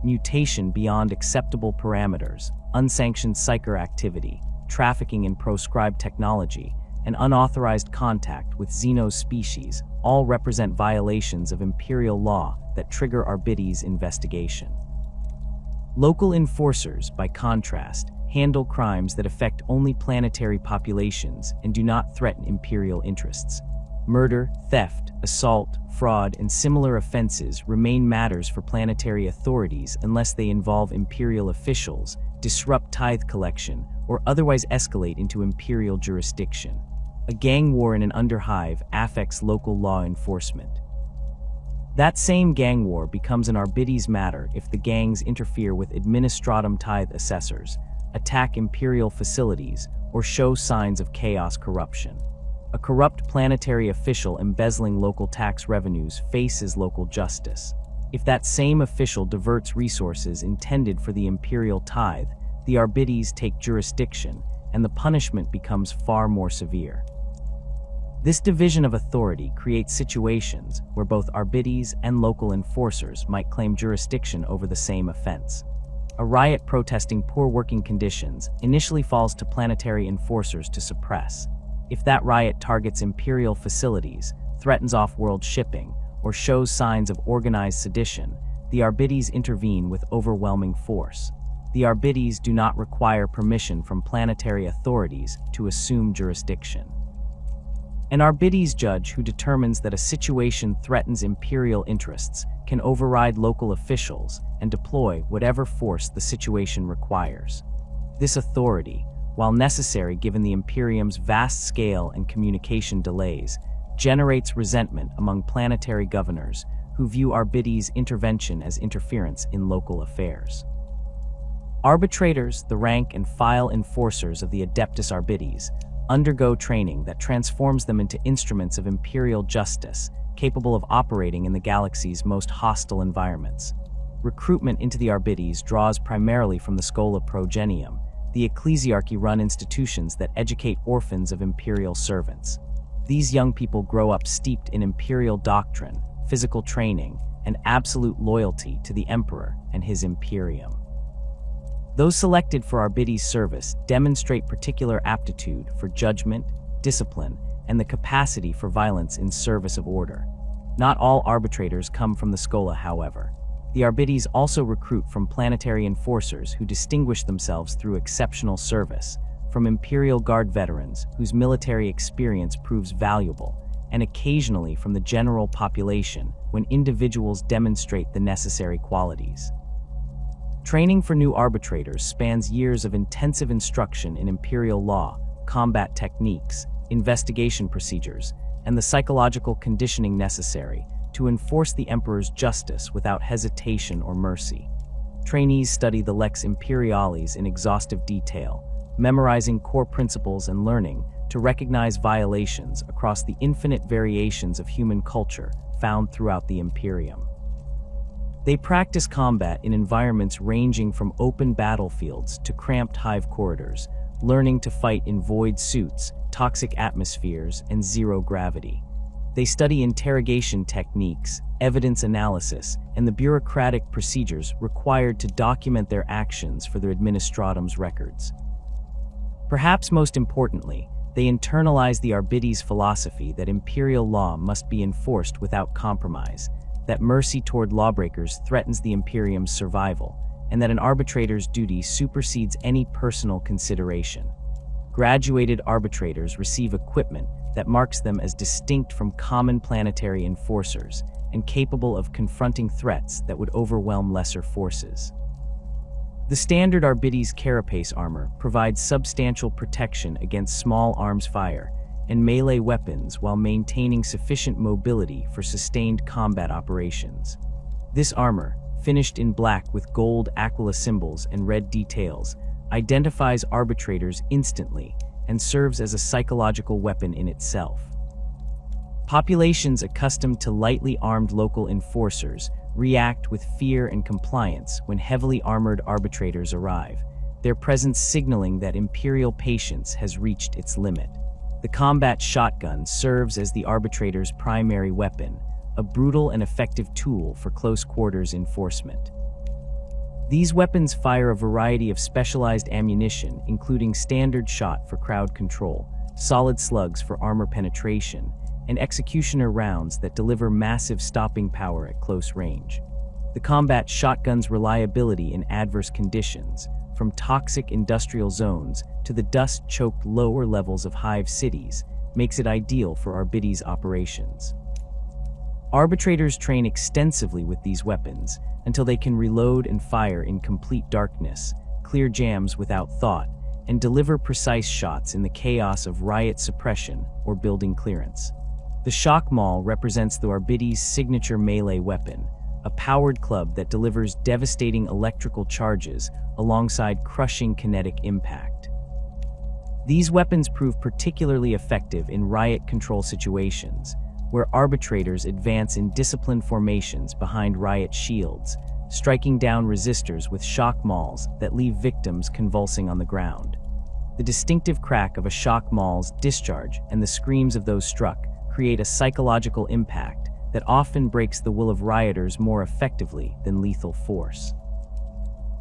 Mutation beyond acceptable parameters, unsanctioned psyker activity, trafficking in proscribed technology, and unauthorized contact with Xenos species all represent violations of imperial law that trigger Arbites' investigation. Local enforcers, by contrast, handle crimes that affect only planetary populations and do not threaten imperial interests. Murder, theft, assault, fraud, and similar offenses remain matters for planetary authorities unless they involve imperial officials, disrupt tithe collection, or otherwise escalate into imperial jurisdiction. A gang war in an underhive affects local law enforcement. That same gang war becomes an Arbites matter if the gangs interfere with administratum tithe assessors, attack imperial facilities, or show signs of chaos corruption. A corrupt planetary official embezzling local tax revenues faces local justice. If that same official diverts resources intended for the imperial tithe, the Arbites take jurisdiction, and the punishment becomes far more severe. This division of authority creates situations where both Arbites and local enforcers might claim jurisdiction over the same offense. A riot protesting poor working conditions initially falls to planetary enforcers to suppress. If that riot targets imperial facilities, threatens off-world shipping, or shows signs of organized sedition, the Arbites intervene with overwhelming force. The Arbites do not require permission from planetary authorities to assume jurisdiction. An Arbites judge who determines that a situation threatens imperial interests can override local officials and deploy whatever force the situation requires. This authority, while necessary given the Imperium's vast scale and communication delays, generates resentment among planetary governors who view Arbites' intervention as interference in local affairs. Arbitrators, the rank and file enforcers of the Adeptus Archives, undergo training that transforms them into instruments of imperial justice, capable of operating in the galaxy's most hostile environments. recruitment into the Arbites draws primarily from the Schola Progenium, the ecclesiarchy-run institutions that educate orphans of imperial servants. These young people grow up steeped in imperial doctrine, physical training, and absolute loyalty to the emperor and his imperium. Those selected for Arbites service demonstrate particular aptitude for judgment, discipline, and the capacity for violence in service of order. Not all arbitrators come from the Schola, however. The Arbites also recruit from planetary enforcers who distinguish themselves through exceptional service, from Imperial Guard veterans whose military experience proves valuable, and occasionally from the general population when individuals demonstrate the necessary qualities. Training for new arbitrators spans years of intensive instruction in imperial law, combat techniques, investigation procedures, and the psychological conditioning necessary to enforce the emperor's justice without hesitation or mercy. Trainees study the Lex Imperialis in exhaustive detail, memorizing core principles and learning to recognize violations across the infinite variations of human culture found throughout the Imperium. They practice combat in environments ranging from open battlefields to cramped hive corridors, learning to fight in void suits, toxic atmospheres, and zero gravity. They study interrogation techniques, evidence analysis, and the bureaucratic procedures required to document their actions for their administratum's records. Perhaps most importantly, they internalize the Arbites' philosophy that imperial law must be enforced without compromise, that mercy toward lawbreakers threatens the Imperium's survival, and that an arbitrator's duty supersedes any personal consideration. Graduated arbitrators receive equipment that marks them as distinct from common planetary enforcers and capable of confronting threats that would overwhelm lesser forces. The standard Arbites carapace armor provides substantial protection against small arms fire and melee weapons while maintaining sufficient mobility for sustained combat operations. This armor, finished in black with gold aquila symbols and red details, identifies arbitrators instantly and serves as a psychological weapon in itself. Populations accustomed to lightly armed local enforcers react with fear and compliance when heavily armored arbitrators arrive, their presence signaling that imperial patience has reached its limit. The combat shotgun serves as the arbitrator's primary weapon, a brutal and effective tool for close-quarters enforcement. These weapons fire a variety of specialized ammunition, including standard shot for crowd control, solid slugs for armor penetration, and executioner rounds that deliver massive stopping power at close range. The combat shotgun's reliability in adverse conditions, from toxic industrial zones to the dust-choked lower levels of hive cities, makes it ideal for Arbites operations. Arbitrators train extensively with these weapons until they can reload and fire in complete darkness, clear jams without thought, and deliver precise shots in the chaos of riot suppression or building clearance. The shock maul represents the Arbites' signature melee weapon, a powered club that delivers devastating electrical charges alongside crushing kinetic impact. These weapons prove particularly effective in riot control situations, where arbitrators advance in disciplined formations behind riot shields, striking down resistors with shock mauls that leave victims convulsing on the ground. The distinctive crack of a shock maul's discharge and the screams of those struck create a psychological impact that often breaks the will of rioters more effectively than lethal force.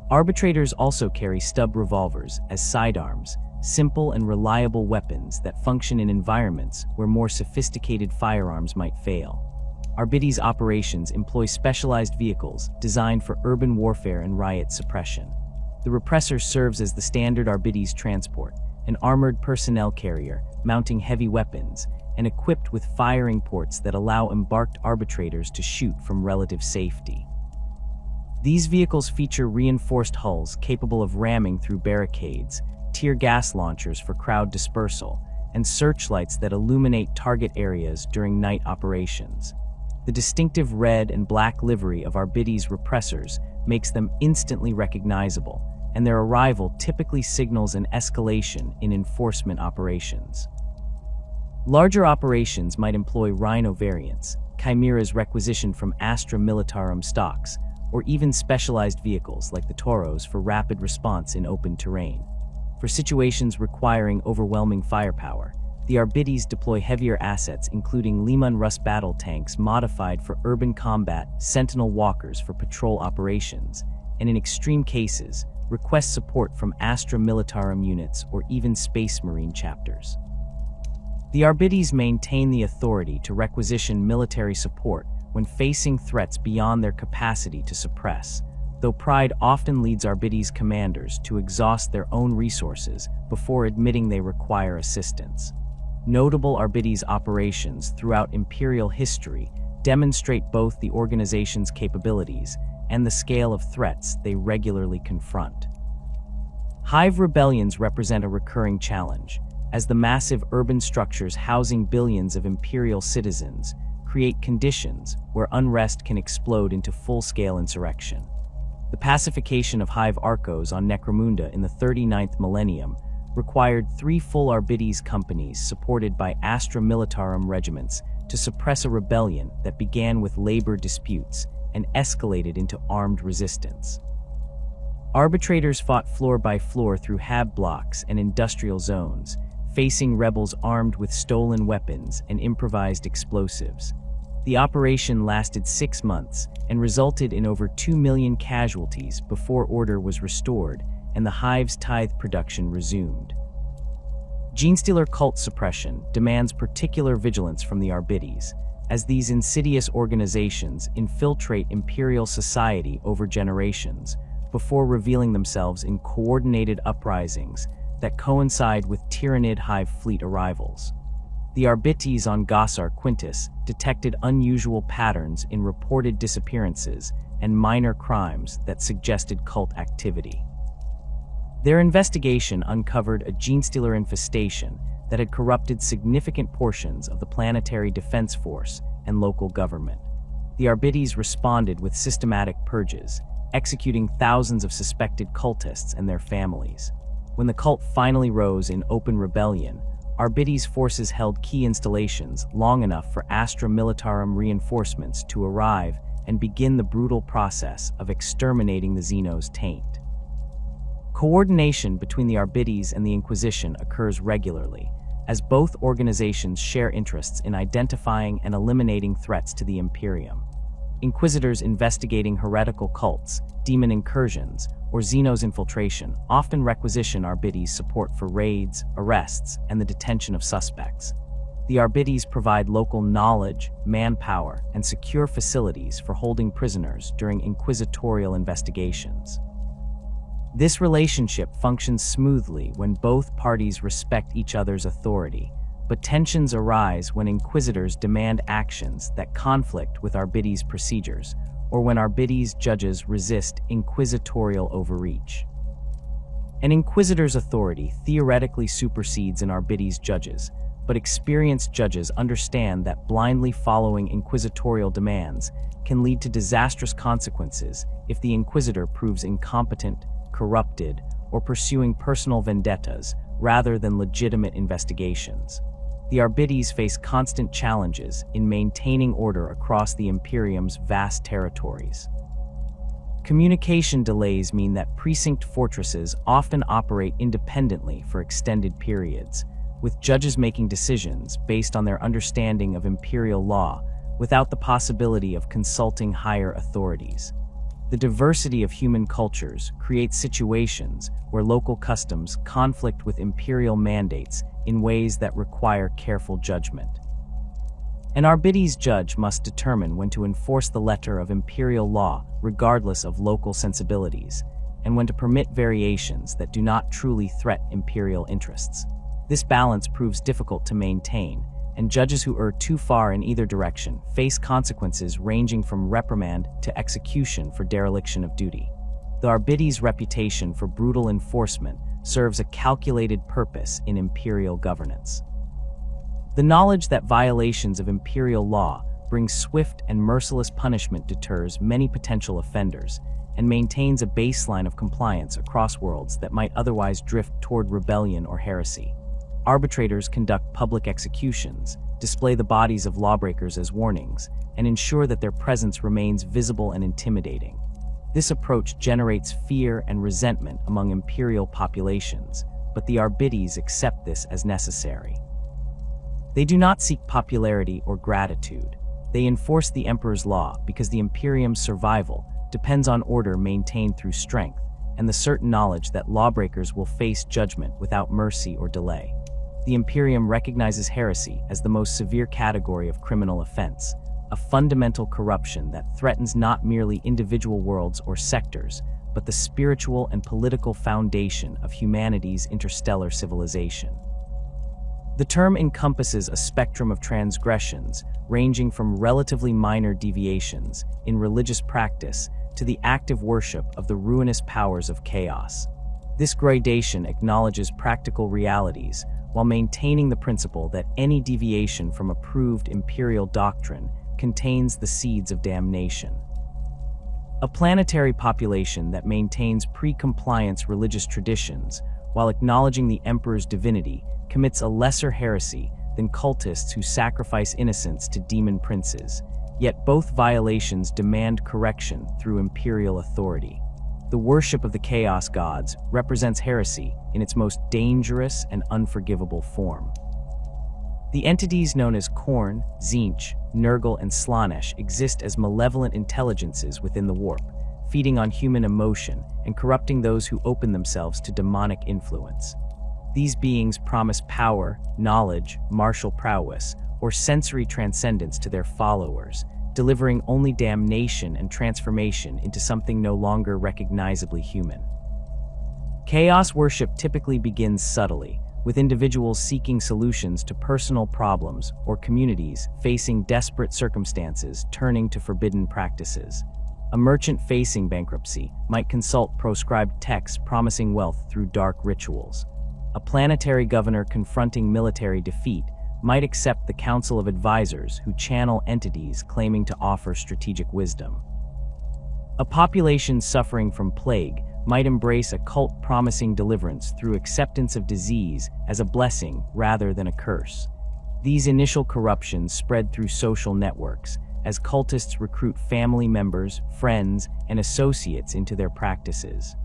Arbitrators also carry stub revolvers as sidearms, simple and reliable weapons that function in environments where more sophisticated firearms might fail. Arbites operations employ specialized vehicles designed for urban warfare and riot suppression. The repressor serves as the standard Arbites transport, an armored personnel carrier mounting heavy weapons and equipped with firing ports that allow embarked arbitrators to shoot from relative safety. These vehicles feature reinforced hulls capable of ramming through barricades, tear gas launchers for crowd dispersal, and searchlights that illuminate target areas during night operations. The distinctive red and black livery of Arbites repressors makes them instantly recognizable, and their arrival typically signals an escalation in enforcement operations. Larger operations might employ Rhino variants, chimeras requisitioned from Astra Militarum stocks, or even specialized vehicles like the Tauros for rapid response in open terrain. For situations requiring overwhelming firepower, the Arbites deploy heavier assets including Leman Russ battle tanks modified for urban combat, sentinel walkers for patrol operations, and in extreme cases, request support from Astra Militarum units or even Space Marine chapters. The Arbites maintain the authority to requisition military support when facing threats beyond their capacity to suppress, though pride often leads Arbites commanders to exhaust their own resources before admitting they require assistance. Notable Arbites operations throughout Imperial history demonstrate both the organization's capabilities and the scale of threats they regularly confront. Hive rebellions represent a recurring challenge, as the massive urban structures housing billions of Imperial citizens create conditions where unrest can explode into full-scale insurrection. The pacification of Hive Arcos on Necromunda in the 39th Millennium required 3 full Arbites companies supported by Astra Militarum regiments to suppress a rebellion that began with labor disputes and escalated into armed resistance. Arbitrators fought floor by floor through hab blocks and industrial zones, facing rebels armed with stolen weapons and improvised explosives. The operation lasted 6 months and resulted in over 2 million casualties before order was restored and the Hive's tithe production resumed. Genestealer cult suppression demands particular vigilance from the Arbites, as these insidious organizations infiltrate Imperial society over generations before revealing themselves in coordinated uprisings that coincide with Tyrannid Hive fleet arrivals. The Arbites on Gossar Quintus detected unusual patterns in reported disappearances and minor crimes that suggested cult activity. Their investigation uncovered a genestealer infestation that had corrupted significant portions of the planetary defense force and local government. The Arbites responded with systematic purges, executing thousands of suspected cultists and their families. When the cult finally rose in open rebellion, Arbites forces held key installations long enough for Astra Militarum reinforcements to arrive and begin the brutal process of exterminating the Xenos taint. Coordination between the Arbites and the Inquisition occurs regularly, as both organizations share interests in identifying and eliminating threats to the Imperium. Inquisitors investigating heretical cults, demon incursions, or Xenos infiltration often requisition Arbites support for raids, arrests, and the detention of suspects. The Arbites provide local knowledge, manpower, and secure facilities for holding prisoners during inquisitorial investigations. This relationship functions smoothly when both parties respect each other's authority, but tensions arise when Inquisitors demand actions that conflict with Arbites procedures, or when Arbites judges resist inquisitorial overreach. An Inquisitor's authority theoretically supersedes an Arbites judges, but experienced judges understand that blindly following inquisitorial demands can lead to disastrous consequences if the Inquisitor proves incompetent, corrupted, or pursuing personal vendettas rather than legitimate investigations. The Arbites face constant challenges in maintaining order across the Imperium's vast territories. Communication delays mean that precinct fortresses often operate independently for extended periods, with judges making decisions based on their understanding of Imperial law without the possibility of consulting higher authorities. The diversity of human cultures creates situations where local customs conflict with Imperial mandates in ways that require careful judgment. An Arbites judge must determine when to enforce the letter of Imperial law regardless of local sensibilities, and when to permit variations that do not truly threaten Imperial interests. This balance proves difficult to maintain, and judges who err too far in either direction face consequences ranging from reprimand to execution for dereliction of duty. The Arbites' reputation for brutal enforcement serves a calculated purpose in Imperial governance. The knowledge that violations of Imperial law bring swift and merciless punishment deters many potential offenders and maintains a baseline of compliance across worlds that might otherwise drift toward rebellion or heresy. Arbitrators conduct public executions, display the bodies of lawbreakers as warnings, and ensure that their presence remains visible and intimidating. This approach generates fear and resentment among imperial populations, but the Arbites accept this as necessary. They do not seek popularity or gratitude. They enforce the Emperor's law because the Imperium's survival depends on order maintained through strength and the certain knowledge that lawbreakers will face judgment without mercy or delay. The Imperium recognizes heresy as the most severe category of criminal offense, a fundamental corruption that threatens not merely individual worlds or sectors, but the spiritual and political foundation of humanity's interstellar civilization. The term encompasses a spectrum of transgressions, ranging from relatively minor deviations in religious practice to the active worship of the ruinous powers of chaos. This gradation acknowledges practical realities while maintaining the principle that any deviation from approved imperial doctrine contains the seeds of damnation. A planetary population that maintains pre-compliance religious traditions while acknowledging the Emperor's divinity commits a lesser heresy than cultists who sacrifice innocents to demon princes, yet both violations demand correction through imperial authority. The worship of the chaos gods represents heresy in its most dangerous and unforgivable form. The entities known as Khorne, Tzeentch, Nurgle, and Slaanesh exist as malevolent intelligences within the warp, feeding on human emotion and corrupting those who open themselves to demonic influence. These beings promise power, knowledge, martial prowess, or sensory transcendence to their followers, delivering only damnation and transformation into something no longer recognizably human. Chaos worship typically begins subtly, with individuals seeking solutions to personal problems or communities facing desperate circumstances turning to forbidden practices. A merchant facing bankruptcy might consult proscribed texts promising wealth through dark rituals. A planetary governor confronting military defeat might accept the council of advisors who channel entities claiming to offer strategic wisdom. A population suffering from plague might embrace a cult promising deliverance through acceptance of disease as a blessing rather than a curse. These initial corruptions spread through social networks as cultists recruit family members, friends, and associates into their practices.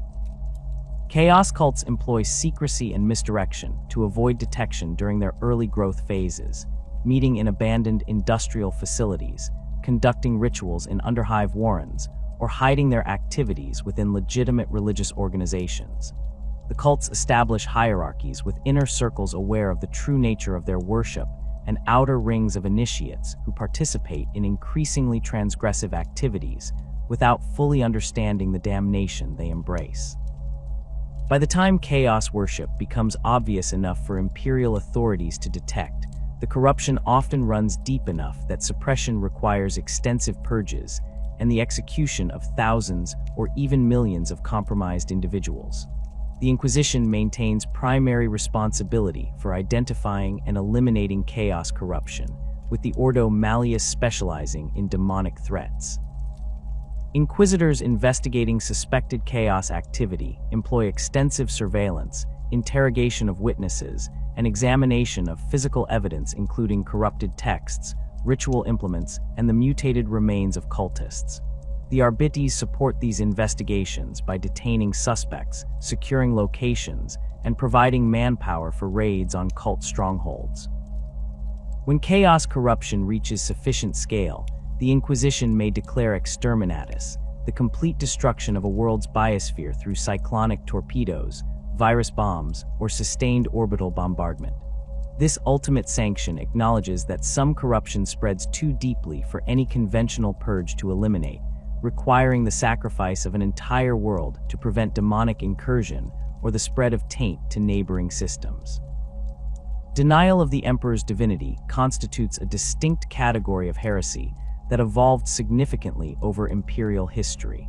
Chaos cults employ secrecy and misdirection to avoid detection during their early growth phases, meeting in abandoned industrial facilities, conducting rituals in underhive warrens, or hiding their activities within legitimate religious organizations. The cults establish hierarchies with inner circles aware of the true nature of their worship and outer rings of initiates who participate in increasingly transgressive activities without fully understanding the damnation they embrace. By the time chaos worship becomes obvious enough for imperial authorities to detect, the corruption often runs deep enough that suppression requires extensive purges and the execution of thousands or even millions of compromised individuals. The Inquisition maintains primary responsibility for identifying and eliminating chaos corruption, with the Ordo Malleus specializing in demonic threats. Inquisitors investigating suspected chaos activity employ extensive surveillance, interrogation of witnesses, and examination of physical evidence including corrupted texts, ritual implements, and the mutated remains of cultists. The Arbites support these investigations by detaining suspects, securing locations, and providing manpower for raids on cult strongholds. When chaos corruption reaches sufficient scale, the Inquisition may declare exterminatus, the complete destruction of a world's biosphere through cyclonic torpedoes, virus bombs, or sustained orbital bombardment. This ultimate sanction acknowledges that some corruption spreads too deeply for any conventional purge to eliminate, requiring the sacrifice of an entire world to prevent demonic incursion or the spread of taint to neighboring systems. Denial of the Emperor's divinity constitutes a distinct category of heresy that evolved significantly over imperial history.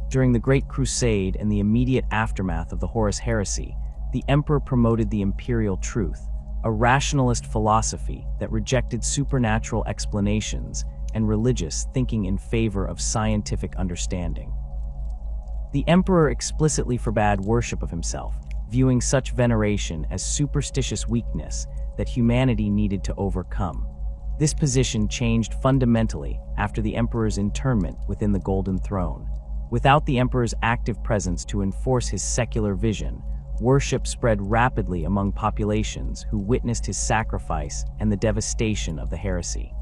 During the Great Crusade and the immediate aftermath of the Horus Heresy, the Emperor promoted the imperial truth, a rationalist philosophy that rejected supernatural explanations and religious thinking in favor of scientific understanding. The Emperor explicitly forbade worship of himself, viewing such veneration as superstitious weakness that humanity needed to overcome. This position changed fundamentally after the Emperor's internment within the Golden Throne. Without the emperor's active presence to enforce his secular vision, worship spread rapidly among populations who witnessed his sacrifice and the devastation of the heresy.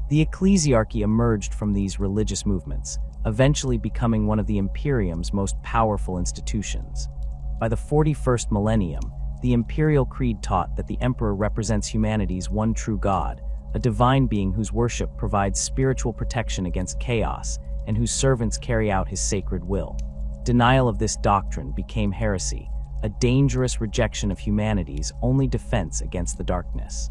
The ecclesiarchy emerged from these religious movements, eventually becoming one of the Imperium's most powerful institutions. By the 41st millennium, the imperial creed taught that the emperor represents humanity's one true God, a divine being whose worship provides spiritual protection against chaos and whose servants carry out his sacred will. Denial of this doctrine became heresy, a dangerous rejection of humanity's only defense against the darkness.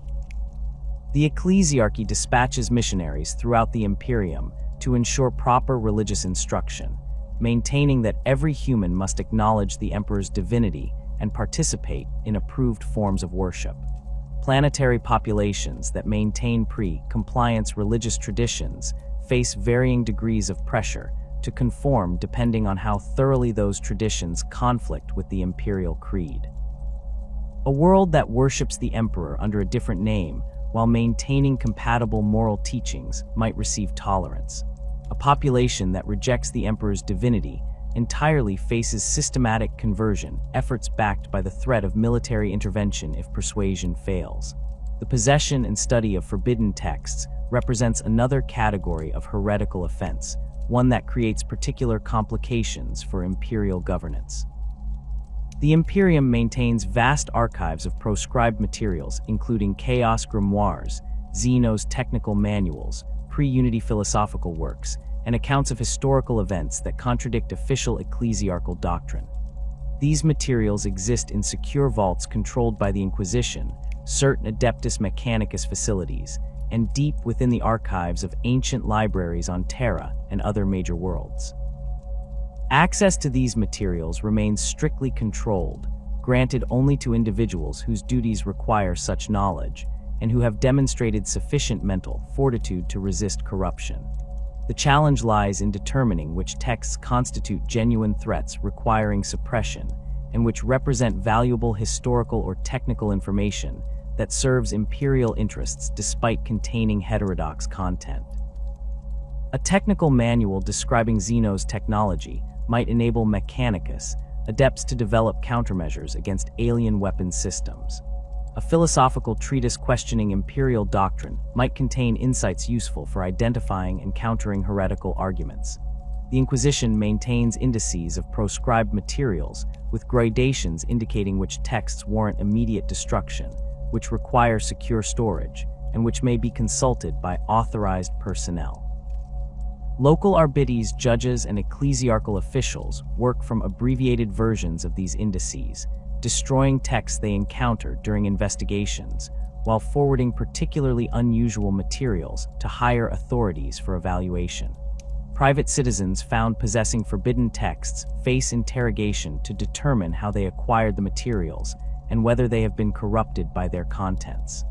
The ecclesiarchy dispatches missionaries throughout the Imperium to ensure proper religious instruction, maintaining that every human must acknowledge the emperor's divinity and participate in approved forms of worship. Planetary populations that maintain pre-compliance religious traditions face varying degrees of pressure to conform depending on how thoroughly those traditions conflict with the imperial creed. A world that worships the emperor under a different name while maintaining compatible moral teachings might receive tolerance. A population that rejects the emperor's divinity entirely faces systematic conversion, efforts backed by the threat of military intervention if persuasion fails. The possession and study of forbidden texts represents another category of heretical offense, one that creates particular complications for imperial governance. The Imperium maintains vast archives of proscribed materials, including chaos grimoires, Zeno's technical manuals, pre-Unity philosophical works, and accounts of historical events that contradict official ecclesiarchal doctrine. These materials exist in secure vaults controlled by the Inquisition, certain Adeptus Mechanicus facilities, and deep within the archives of ancient libraries on Terra and other major worlds. Access to these materials remains strictly controlled, granted only to individuals whose duties require such knowledge, and who have demonstrated sufficient mental fortitude to resist corruption. The challenge lies in determining which texts constitute genuine threats requiring suppression, and which represent valuable historical or technical information that serves imperial interests despite containing heterodox content. A technical manual describing Zeno's technology might enable Mechanicus, adepts to develop countermeasures against alien weapons systems. A philosophical treatise questioning imperial doctrine might contain insights useful for identifying and countering heretical arguments. The Inquisition maintains indices of proscribed materials, with gradations indicating which texts warrant immediate destruction, which require secure storage, and which may be consulted by authorized personnel. Local arbites, judges, and ecclesiarchal officials work from abbreviated versions of these indices, destroying texts they encounter during investigations, while forwarding particularly unusual materials to higher authorities for evaluation. Private citizens found possessing forbidden texts face interrogation to determine how they acquired the materials and whether they have been corrupted by their contents.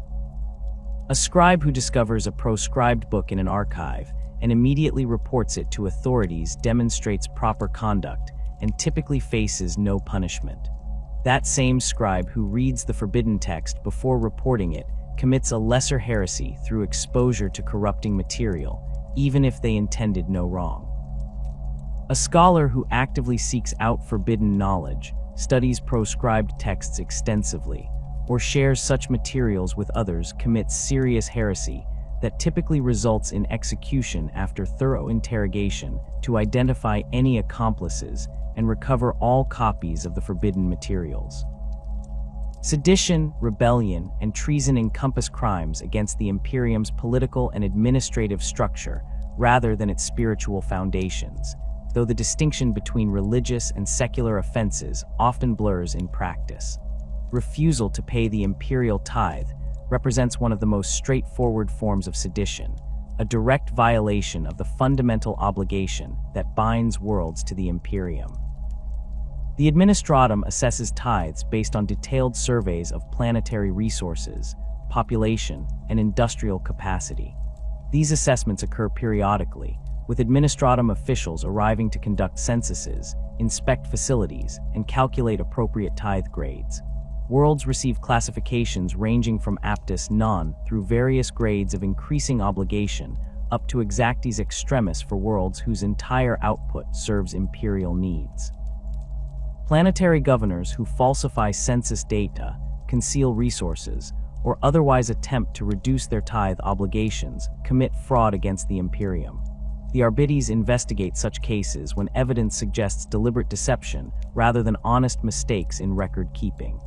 A scribe who discovers a proscribed book in an archive and immediately reports it to authorities demonstrates proper conduct and typically faces no punishment. That same scribe who reads the forbidden text before reporting it commits a lesser heresy through exposure to corrupting material, even if they intended no wrong. A scholar who actively seeks out forbidden knowledge, studies proscribed texts extensively, or shares such materials with others commits serious heresy that typically results in execution after thorough interrogation to identify any accomplices and recover all copies of the forbidden materials. Sedition, rebellion, and treason encompass crimes against the Imperium's political and administrative structure rather than its spiritual foundations, though the distinction between religious and secular offenses often blurs in practice. Refusal to pay the imperial tithe represents one of the most straightforward forms of sedition, a direct violation of the fundamental obligation that binds worlds to the Imperium. The Administratum assesses tithes based on detailed surveys of planetary resources, population, and industrial capacity. These assessments occur periodically, with Administratum officials arriving to conduct censuses, inspect facilities, and calculate appropriate tithe grades. Worlds receive classifications ranging from aptus non through various grades of increasing obligation, up to exactis extremis for worlds whose entire output serves imperial needs. Planetary governors who falsify census data, conceal resources, or otherwise attempt to reduce their tithe obligations commit fraud against the Imperium. The Arbites investigate such cases when evidence suggests deliberate deception rather than honest mistakes in record keeping.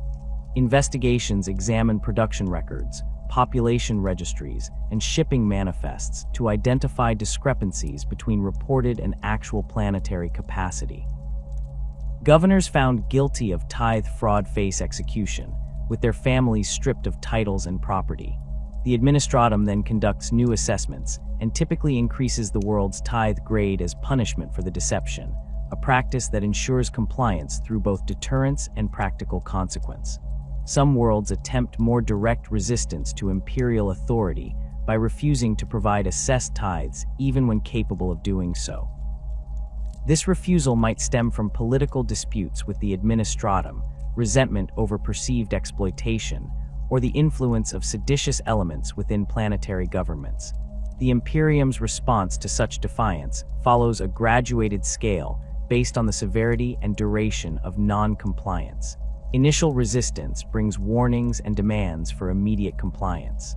Investigations examine production records, population registries, and shipping manifests to identify discrepancies between reported and actual planetary capacity. Governors found guilty of tithe fraud face execution, with their families stripped of titles and property. The Administratum then conducts new assessments and typically increases the world's tithe grade as punishment for the deception, a practice that ensures compliance through both deterrence and practical consequence. Some worlds attempt more direct resistance to imperial authority by refusing to provide assessed tithes even when capable of doing so. This refusal might stem from political disputes with the Administratum, resentment over perceived exploitation, or the influence of seditious elements within planetary governments. The Imperium's response to such defiance follows a graduated scale based on the severity and duration of non-compliance. Initial resistance brings warnings and demands for immediate compliance.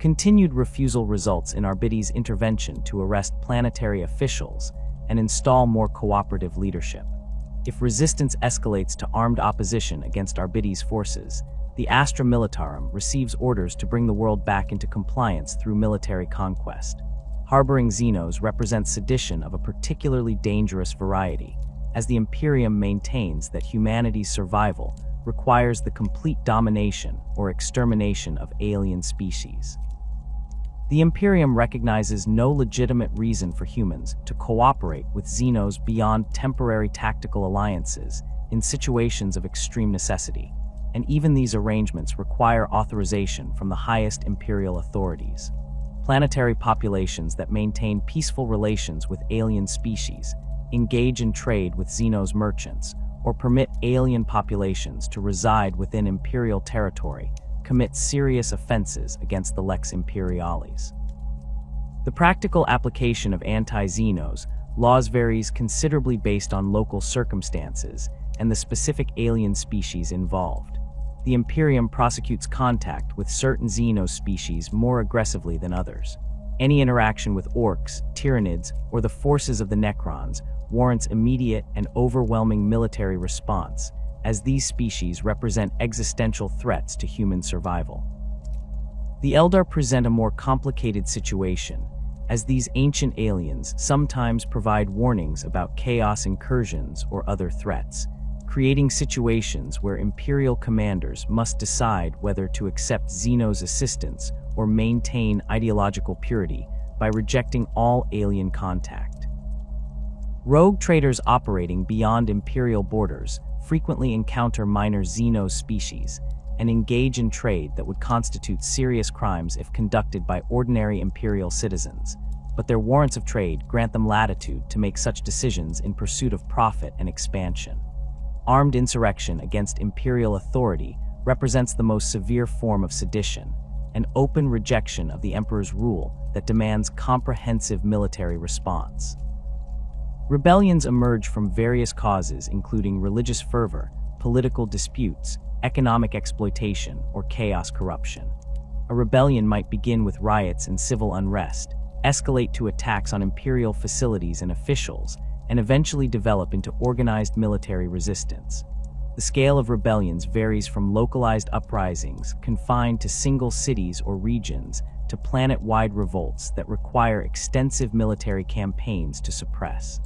Continued refusal results in Arbites' intervention to arrest planetary officials and install more cooperative leadership. If resistance escalates to armed opposition against Arbites' forces, the Astra Militarum receives orders to bring the world back into compliance through military conquest. Harboring Xenos represents sedition of a particularly dangerous variety, as the Imperium maintains that humanity's survival requires the complete domination or extermination of alien species. The Imperium recognizes no legitimate reason for humans to cooperate with Xenos beyond temporary tactical alliances in situations of extreme necessity, and even these arrangements require authorization from the highest imperial authorities. Planetary populations that maintain peaceful relations with alien species, engage in trade with Xenos merchants, or permit alien populations to reside within imperial territory commit serious offenses against the Lex Imperialis. The practical application of anti-Xenos laws varies considerably based on local circumstances and the specific alien species involved. The Imperium prosecutes contact with certain Xenos species more aggressively than others. Any interaction with orcs, tyrannids, or the forces of the Necrons warrants immediate and overwhelming military response, as these species represent existential threats to human survival. The Eldar present a more complicated situation, as these ancient aliens sometimes provide warnings about chaos incursions or other threats, creating situations where Imperial commanders must decide whether to accept Xenos' assistance or maintain ideological purity by rejecting all alien contact. Rogue traders operating beyond Imperial borders frequently encounter minor Xenos species and engage in trade that would constitute serious crimes if conducted by ordinary Imperial citizens, but their warrants of trade grant them latitude to make such decisions in pursuit of profit and expansion. Armed insurrection against Imperial authority represents the most severe form of sedition, an open rejection of the Emperor's rule that demands comprehensive military response. Rebellions emerge from various causes including religious fervor, political disputes, economic exploitation, or chaos corruption. A rebellion might begin with riots and civil unrest, escalate to attacks on Imperial facilities and officials, and eventually develop into organized military resistance. The scale of rebellions varies from localized uprisings confined to single cities or regions to planet-wide revolts that require extensive military campaigns to suppress.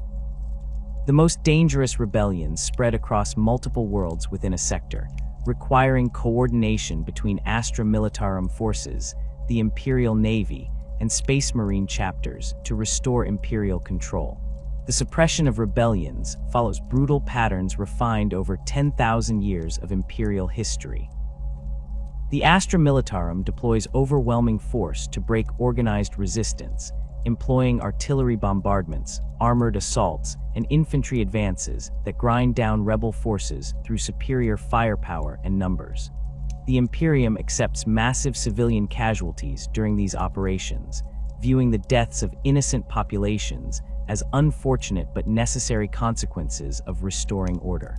The most dangerous rebellions spread across multiple worlds within a sector, requiring coordination between Astra Militarum forces, the Imperial Navy, and Space Marine chapters to restore Imperial control. The suppression of rebellions follows brutal patterns refined over 10,000 years of Imperial history. The Astra Militarum deploys overwhelming force to break organized resistance, employing artillery bombardments, armored assaults, and infantry advances that grind down rebel forces through superior firepower and numbers. The Imperium accepts massive civilian casualties during these operations, viewing the deaths of innocent populations as unfortunate but necessary consequences of restoring order.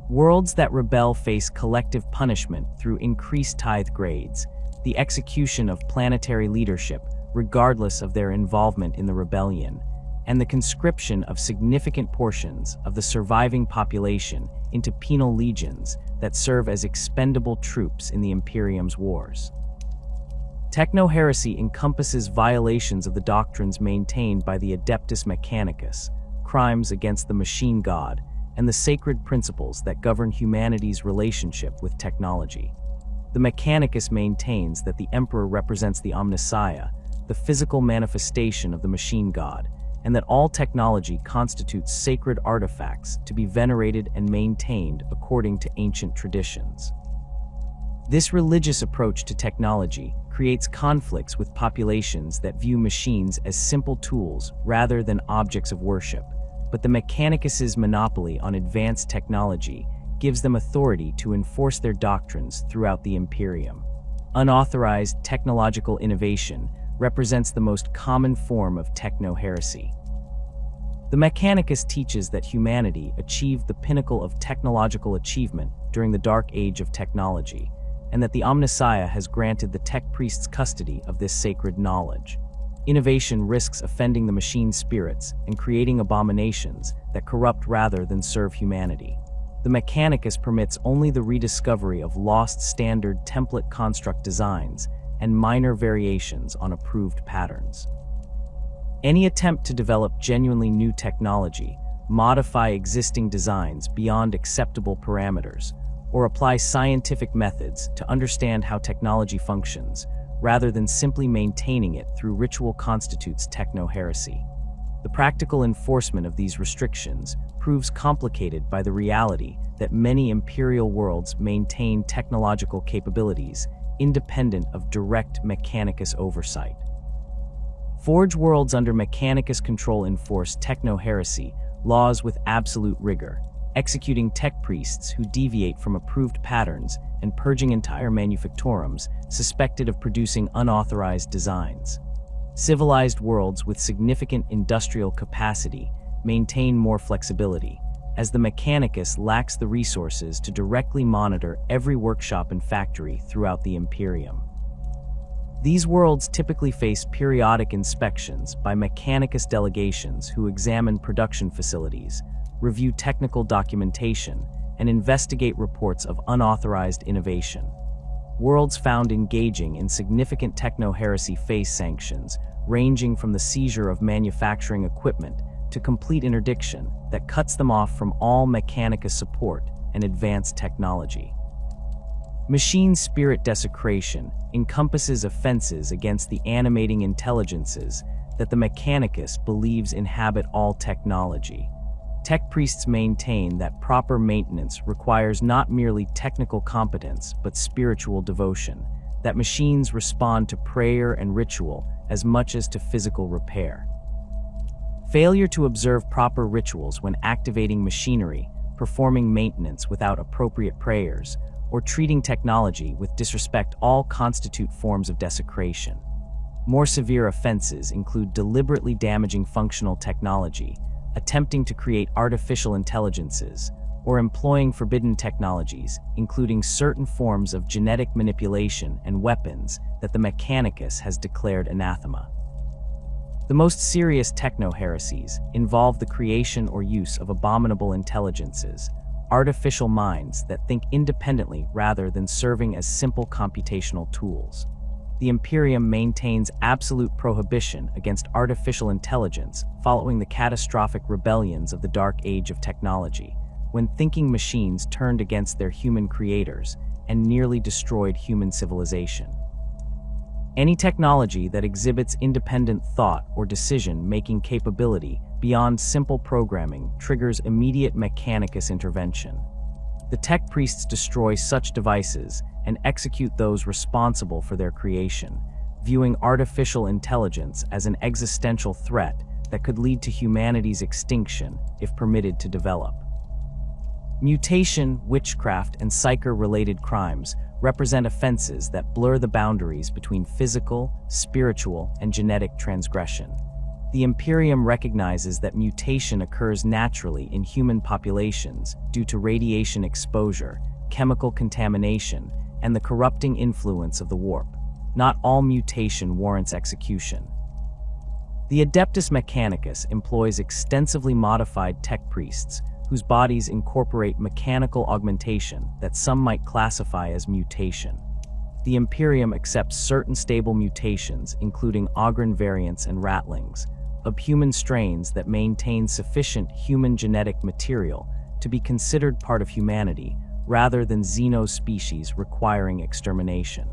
Worlds that rebel face collective punishment through increased tithe grades, the execution of planetary leadership regardless of their involvement in the rebellion, and the conscription of significant portions of the surviving population into penal legions that serve as expendable troops in the Imperium's wars. Techno-heresy encompasses violations of the doctrines maintained by the Adeptus Mechanicus, crimes against the machine god, and the sacred principles that govern humanity's relationship with technology. The Mechanicus maintains that the Emperor represents the Omnissiah, the physical manifestation of the machine god, and that all technology constitutes sacred artifacts to be venerated and maintained according to ancient traditions. This religious approach to technology creates conflicts with populations that view machines as simple tools rather than objects of worship, but the Mechanicus' monopoly on advanced technology gives them authority to enforce their doctrines throughout the Imperium. Unauthorized technological innovation represents the most common form of techno-heresy. The Mechanicus teaches that humanity achieved the pinnacle of technological achievement during the Dark Age of technology, and that the Omnissiah has granted the tech priests custody of this sacred knowledge. Innovation risks offending the machine spirits and creating abominations that corrupt rather than serve humanity. The Mechanicus permits only the rediscovery of lost standard template construct designs and minor variations on approved patterns. Any attempt to develop genuinely new technology, modify existing designs beyond acceptable parameters, or apply scientific methods to understand how technology functions, rather than simply maintaining it through ritual constitutes techno-heresy. The practical enforcement of these restrictions proves complicated by the reality that many imperial worlds maintain technological capabilities independent of direct Mechanicus oversight. Forge worlds under Mechanicus control enforce techno-heresy laws with absolute rigor, executing tech priests who deviate from approved patterns and purging entire manufactorums suspected of producing unauthorized designs. Civilized worlds with significant industrial capacity maintain more flexibility, as the Mechanicus lacks the resources to directly monitor every workshop and factory throughout the Imperium. These worlds typically face periodic inspections by Mechanicus delegations who examine production facilities, review technical documentation, and investigate reports of unauthorized innovation. Worlds found engaging in significant techno-heresy face sanctions, ranging from the seizure of manufacturing equipment to complete interdiction that cuts them off from all Mechanicus support and advanced technology. Machine spirit desecration encompasses offenses against the animating intelligences that the Mechanicus believes inhabit all technology. Tech priests maintain that proper maintenance requires not merely technical competence but spiritual devotion, that machines respond to prayer and ritual as much as to physical repair. Failure to observe proper rituals when activating machinery, performing maintenance without appropriate prayers, or treating technology with disrespect all constitute forms of desecration. More severe offenses include deliberately damaging functional technology, attempting to create artificial intelligences, or employing forbidden technologies, including certain forms of genetic manipulation and weapons that the Mechanicus has declared anathema. The most serious techno-heresies involve the creation or use of abominable intelligences, artificial minds that think independently rather than serving as simple computational tools. The Imperium maintains absolute prohibition against artificial intelligence following the catastrophic rebellions of the Dark Age of technology, when thinking machines turned against their human creators and nearly destroyed human civilization. Any technology that exhibits independent thought or decision-making capability beyond simple programming triggers immediate Mechanicus intervention. The tech priests destroy such devices and execute those responsible for their creation, viewing artificial intelligence as an existential threat that could lead to humanity's extinction if permitted to develop. Mutation, witchcraft, and psyker-related crimes represent offenses that blur the boundaries between physical, spiritual, and genetic transgression. The Imperium recognizes that mutation occurs naturally in human populations due to radiation exposure, chemical contamination, and the corrupting influence of the warp. Not all mutation warrants execution. The Adeptus Mechanicus employs extensively modified tech priests whose bodies incorporate mechanical augmentation that some might classify as mutation. The Imperium accepts certain stable mutations, including Ogren variants and ratlings, of human strains that maintain sufficient human genetic material to be considered part of humanity, rather than xenospecies requiring extermination.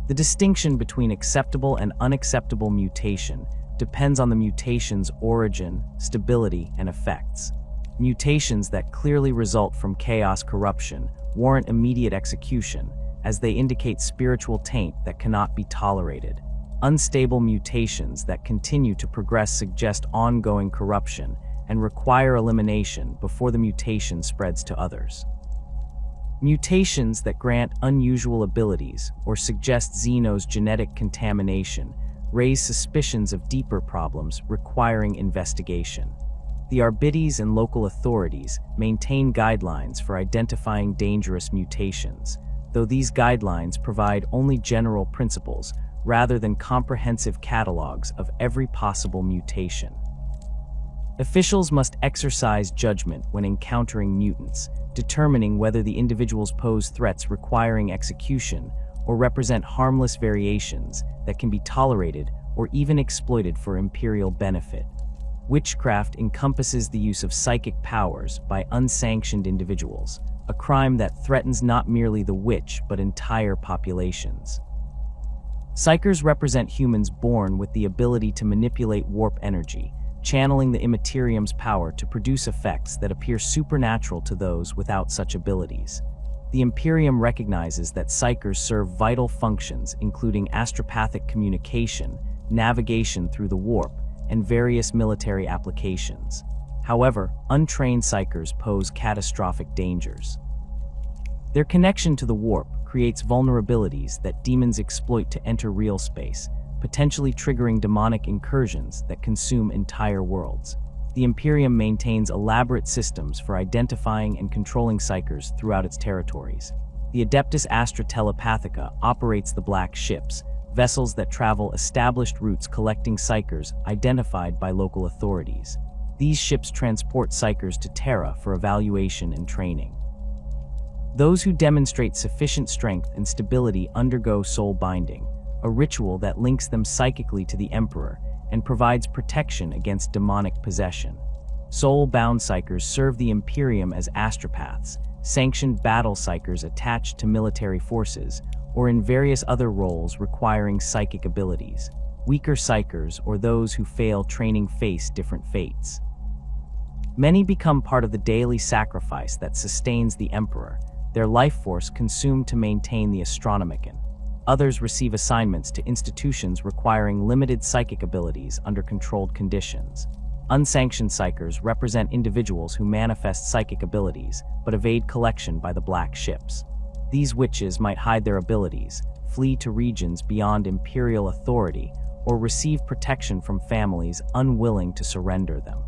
The distinction between acceptable and unacceptable mutation depends on the mutation's origin, stability, and effects. Mutations that clearly result from chaos corruption warrant immediate execution, as they indicate spiritual taint that cannot be tolerated. Unstable mutations that continue to progress suggest ongoing corruption and require elimination before the mutation spreads to others. Mutations that grant unusual abilities or suggest Xeno's genetic contamination raise suspicions of deeper problems requiring investigation. The Arbites and local authorities maintain guidelines for identifying dangerous mutations, though these guidelines provide only general principles rather than comprehensive catalogs of every possible mutation. Officials must exercise judgment when encountering mutants, determining whether the individuals pose threats requiring execution or represent harmless variations that can be tolerated or even exploited for imperial benefit. Witchcraft encompasses the use of psychic powers by unsanctioned individuals, a crime that threatens not merely the witch but entire populations. Psykers represent humans born with the ability to manipulate warp energy, channeling the Immaterium's power to produce effects that appear supernatural to those without such abilities. The Imperium recognizes that psykers serve vital functions including astropathic communication, navigation through the warp, and various military applications. However, untrained psykers pose catastrophic dangers. Their connection to the warp creates vulnerabilities that demons exploit to enter real space, potentially triggering demonic incursions that consume entire worlds. The Imperium maintains elaborate systems for identifying and controlling psykers throughout its territories. The Adeptus Astra Telepathica operates the Black Ships, vessels that travel established routes collecting psykers identified by local authorities. These ships transport psykers to Terra for evaluation and training. Those who demonstrate sufficient strength and stability undergo soul binding, a ritual that links them psychically to the Emperor and provides protection against demonic possession. Soul-bound psykers serve the Imperium as astropaths, sanctioned battle psykers attached to military forces, or in various other roles requiring psychic abilities. Weaker psykers, or those who fail training, face different fates. Many become part of the daily sacrifice that sustains the Emperor, their life force consumed to maintain the Astronomicon. Others receive assignments to institutions requiring limited psychic abilities under controlled conditions. Unsanctioned psykers represent individuals who manifest psychic abilities but evade collection by the Black Ships. These witches might hide their abilities, flee to regions beyond imperial authority, or receive protection from families unwilling to surrender them.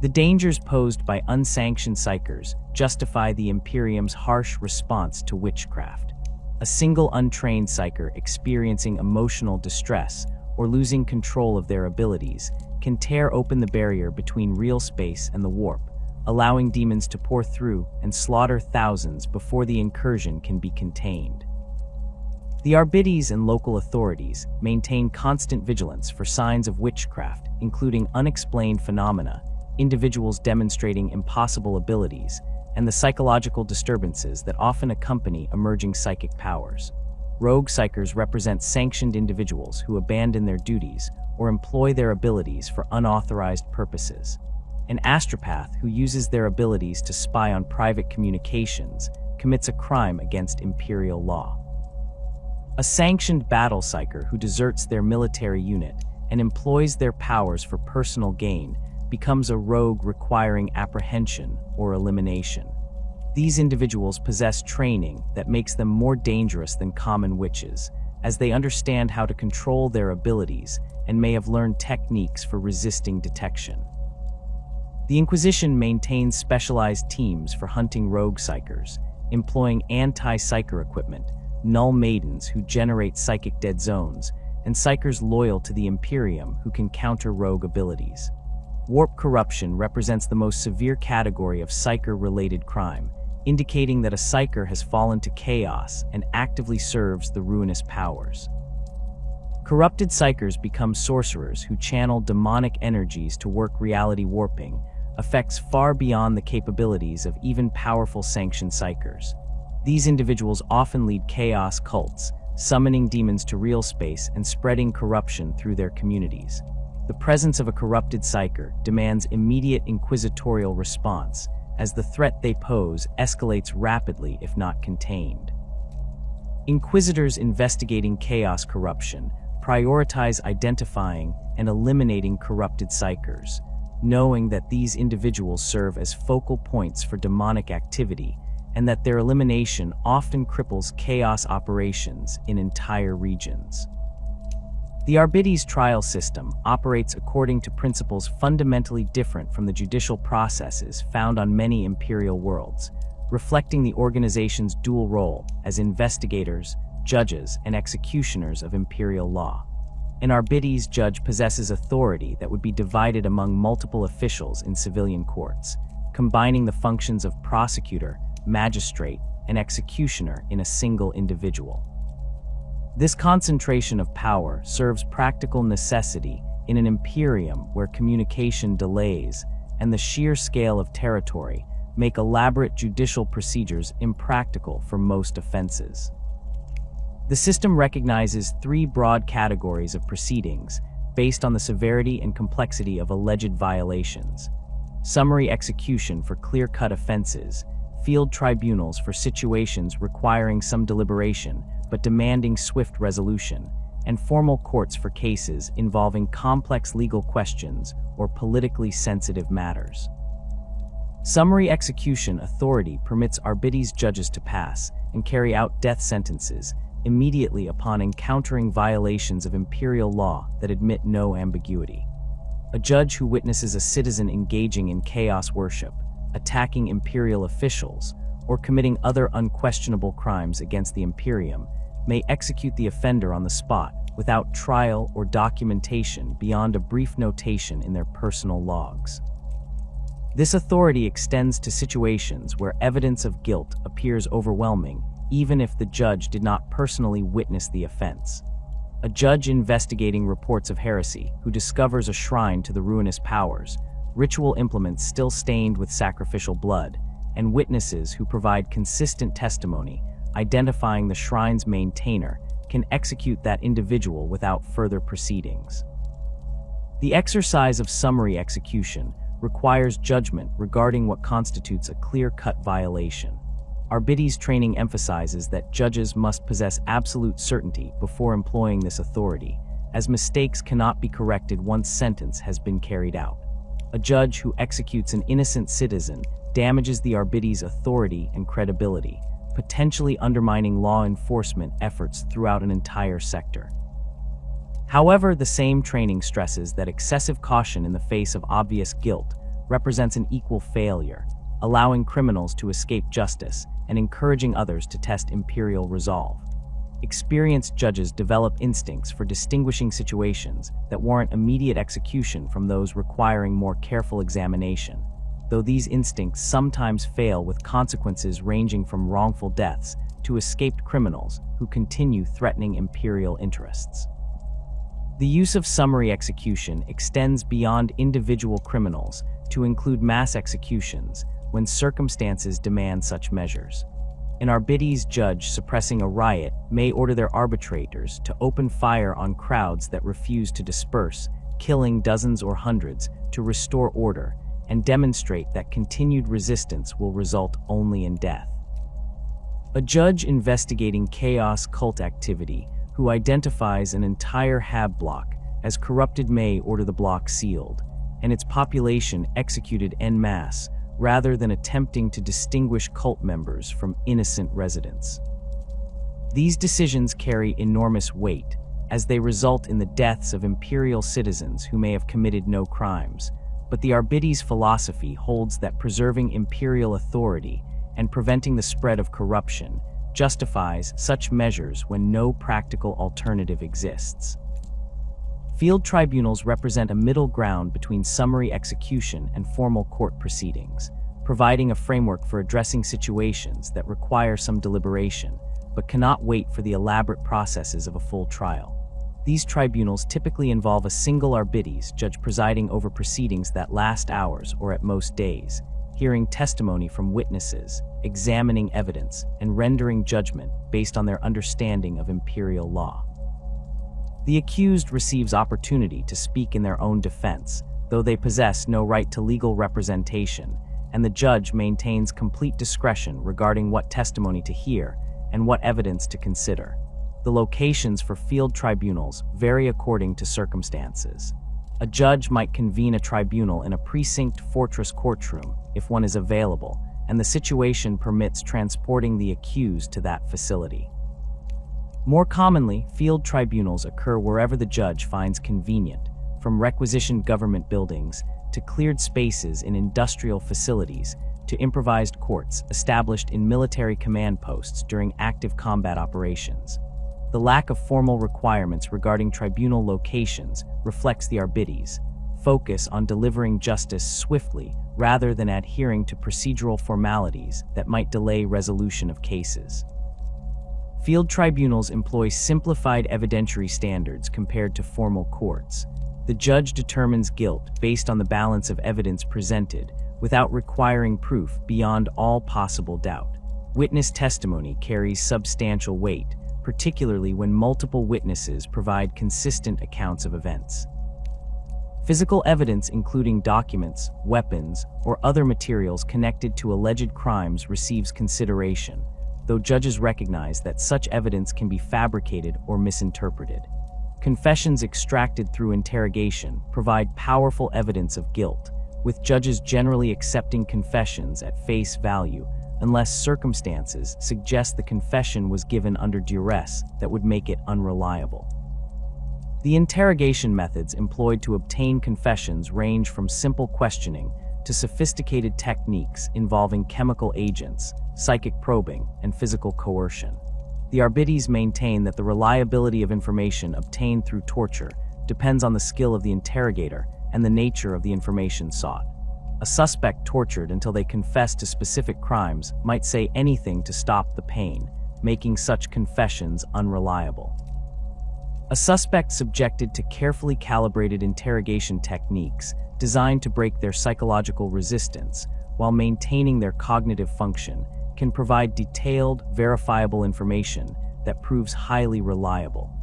The dangers posed by unsanctioned psykers justify the Imperium's harsh response to witchcraft. A single untrained psyker experiencing emotional distress or losing control of their abilities can tear open the barrier between real space and the warp, allowing demons to pour through and slaughter thousands before the incursion can be contained. The Arbites and local authorities maintain constant vigilance for signs of witchcraft, including unexplained phenomena, individuals demonstrating impossible abilities, and the psychological disturbances that often accompany emerging psychic powers. Rogue psykers represent sanctioned individuals who abandon their duties or employ their abilities for unauthorized purposes. An astropath who uses their abilities to spy on private communications commits a crime against imperial law. A sanctioned battle psyker who deserts their military unit and employs their powers for personal gain becomes a rogue requiring apprehension or elimination. These individuals possess training that makes them more dangerous than common witches, as they understand how to control their abilities and may have learned techniques for resisting detection. The Inquisition maintains specialized teams for hunting rogue psychers, employing anti-psyker equipment, null maidens who generate psychic dead zones, and psychers loyal to the Imperium who can counter rogue abilities. Warp corruption represents the most severe category of psyker-related crime, indicating that a psyker has fallen to chaos and actively serves the ruinous powers. Corrupted psychers become sorcerers who channel demonic energies to work reality warping, effects far beyond the capabilities of even powerful sanctioned psychers. These individuals often lead chaos cults, summoning demons to real space and spreading corruption through their communities. The presence of a corrupted psyker demands immediate inquisitorial response, as the threat they pose escalates rapidly if not contained. Inquisitors investigating chaos corruption prioritize identifying and eliminating corrupted psychers, knowing that these individuals serve as focal points for demonic activity and that their elimination often cripples chaos operations in entire regions. The Arbites trial system operates according to principles fundamentally different from the judicial processes found on many imperial worlds, reflecting the organization's dual role as investigators, judges, and executioners of imperial law. An Arbites judge possesses authority that would be divided among multiple officials in civilian courts, combining the functions of prosecutor, magistrate, and executioner in a single individual. This concentration of power serves practical necessity in an imperium where communication delays and the sheer scale of territory make elaborate judicial procedures impractical for most offenses. The system recognizes three broad categories of proceedings based on the severity and complexity of alleged violations: summary execution for clear-cut offenses, field tribunals for situations requiring some deliberation but demanding swift resolution, and formal courts for cases involving complex legal questions or politically sensitive matters. Summary execution authority permits Arbites judges to pass and carry out death sentences immediately upon encountering violations of imperial law that admit no ambiguity. A judge who witnesses a citizen engaging in chaos worship, attacking imperial officials, or committing other unquestionable crimes against the Imperium may execute the offender on the spot without trial or documentation beyond a brief notation in their personal logs. This authority extends to situations where evidence of guilt appears overwhelming, even if the judge did not personally witness the offense. A judge investigating reports of heresy who discovers a shrine to the ruinous powers, ritual implements still stained with sacrificial blood, and witnesses who provide consistent testimony identifying the shrine's maintainer can execute that individual without further proceedings. The exercise of summary execution requires judgment regarding what constitutes a clear-cut violation. Arbites training emphasizes that judges must possess absolute certainty before employing this authority, as mistakes cannot be corrected once sentence has been carried out. A judge who executes an innocent citizen damages the Arbites' authority and credibility, potentially undermining law enforcement efforts throughout an entire sector. However, the same training stresses that excessive caution in the face of obvious guilt represents an equal failure, allowing criminals to escape justice and encouraging others to test imperial resolve. Experienced judges develop instincts for distinguishing situations that warrant immediate execution from those requiring more careful examination, though these instincts sometimes fail, with consequences ranging from wrongful deaths to escaped criminals who continue threatening imperial interests. The use of summary execution extends beyond individual criminals to include mass executions when circumstances demand such measures. An Arbites judge suppressing a riot may order their arbitrators to open fire on crowds that refuse to disperse, killing dozens or hundreds to restore order, and demonstrate that continued resistance will result only in death. A judge investigating chaos cult activity who identifies an entire hab block as corrupted may order the block sealed, and its population executed en masse, rather than attempting to distinguish cult members from innocent residents. These decisions carry enormous weight, as they result in the deaths of imperial citizens who may have committed no crimes, but the Arbites philosophy holds that preserving imperial authority and preventing the spread of corruption justifies such measures when no practical alternative exists. Field tribunals represent a middle ground between summary execution and formal court proceedings, providing a framework for addressing situations that require some deliberation, but cannot wait for the elaborate processes of a full trial. These tribunals typically involve a single Arbites judge presiding over proceedings that last hours or at most days, hearing testimony from witnesses, examining evidence, and rendering judgment based on their understanding of imperial law. The accused receives opportunity to speak in their own defense, though they possess no right to legal representation, and the judge maintains complete discretion regarding what testimony to hear and what evidence to consider. The locations for field tribunals vary according to circumstances. A judge might convene a tribunal in a precinct fortress courtroom if one is available, and the situation permits transporting the accused to that facility. More commonly, field tribunals occur wherever the judge finds convenient, from requisitioned government buildings to cleared spaces in industrial facilities to improvised courts established in military command posts during active combat operations. The lack of formal requirements regarding tribunal locations reflects the Arbites' focus on delivering justice swiftly rather than adhering to procedural formalities that might delay resolution of cases. Field tribunals employ simplified evidentiary standards compared to formal courts. The judge determines guilt based on the balance of evidence presented, without requiring proof beyond all possible doubt. Witness testimony carries substantial weight, particularly when multiple witnesses provide consistent accounts of events. Physical evidence, including documents, weapons, or other materials connected to alleged crimes, receives consideration, though judges recognize that such evidence can be fabricated or misinterpreted. Confessions extracted through interrogation provide powerful evidence of guilt, with judges generally accepting confessions at face value unless circumstances suggest the confession was given under duress that would make it unreliable. The interrogation methods employed to obtain confessions range from simple questioning to sophisticated techniques involving chemical agents, psychic probing, and physical coercion. The Arbites maintain that the reliability of information obtained through torture depends on the skill of the interrogator and the nature of the information sought. A suspect tortured until they confess to specific crimes might say anything to stop the pain, making such confessions unreliable. A suspect subjected to carefully calibrated interrogation techniques designed to break their psychological resistance while maintaining their cognitive function can provide detailed, verifiable information that proves highly reliable.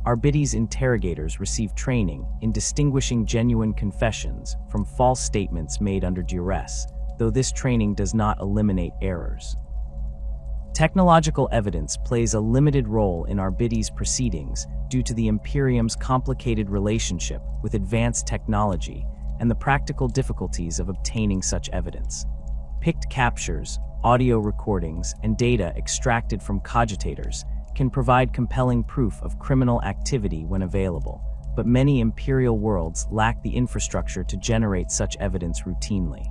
Arbites interrogators receive training in distinguishing genuine confessions from false statements made under duress, though this training does not eliminate errors. Technological evidence plays a limited role in Arbites proceedings due to the Imperium's complicated relationship with advanced technology and the practical difficulties of obtaining such evidence. Picked captures, audio recordings, and data extracted from cogitators can provide compelling proof of criminal activity when available, but many imperial worlds lack the infrastructure to generate such evidence routinely.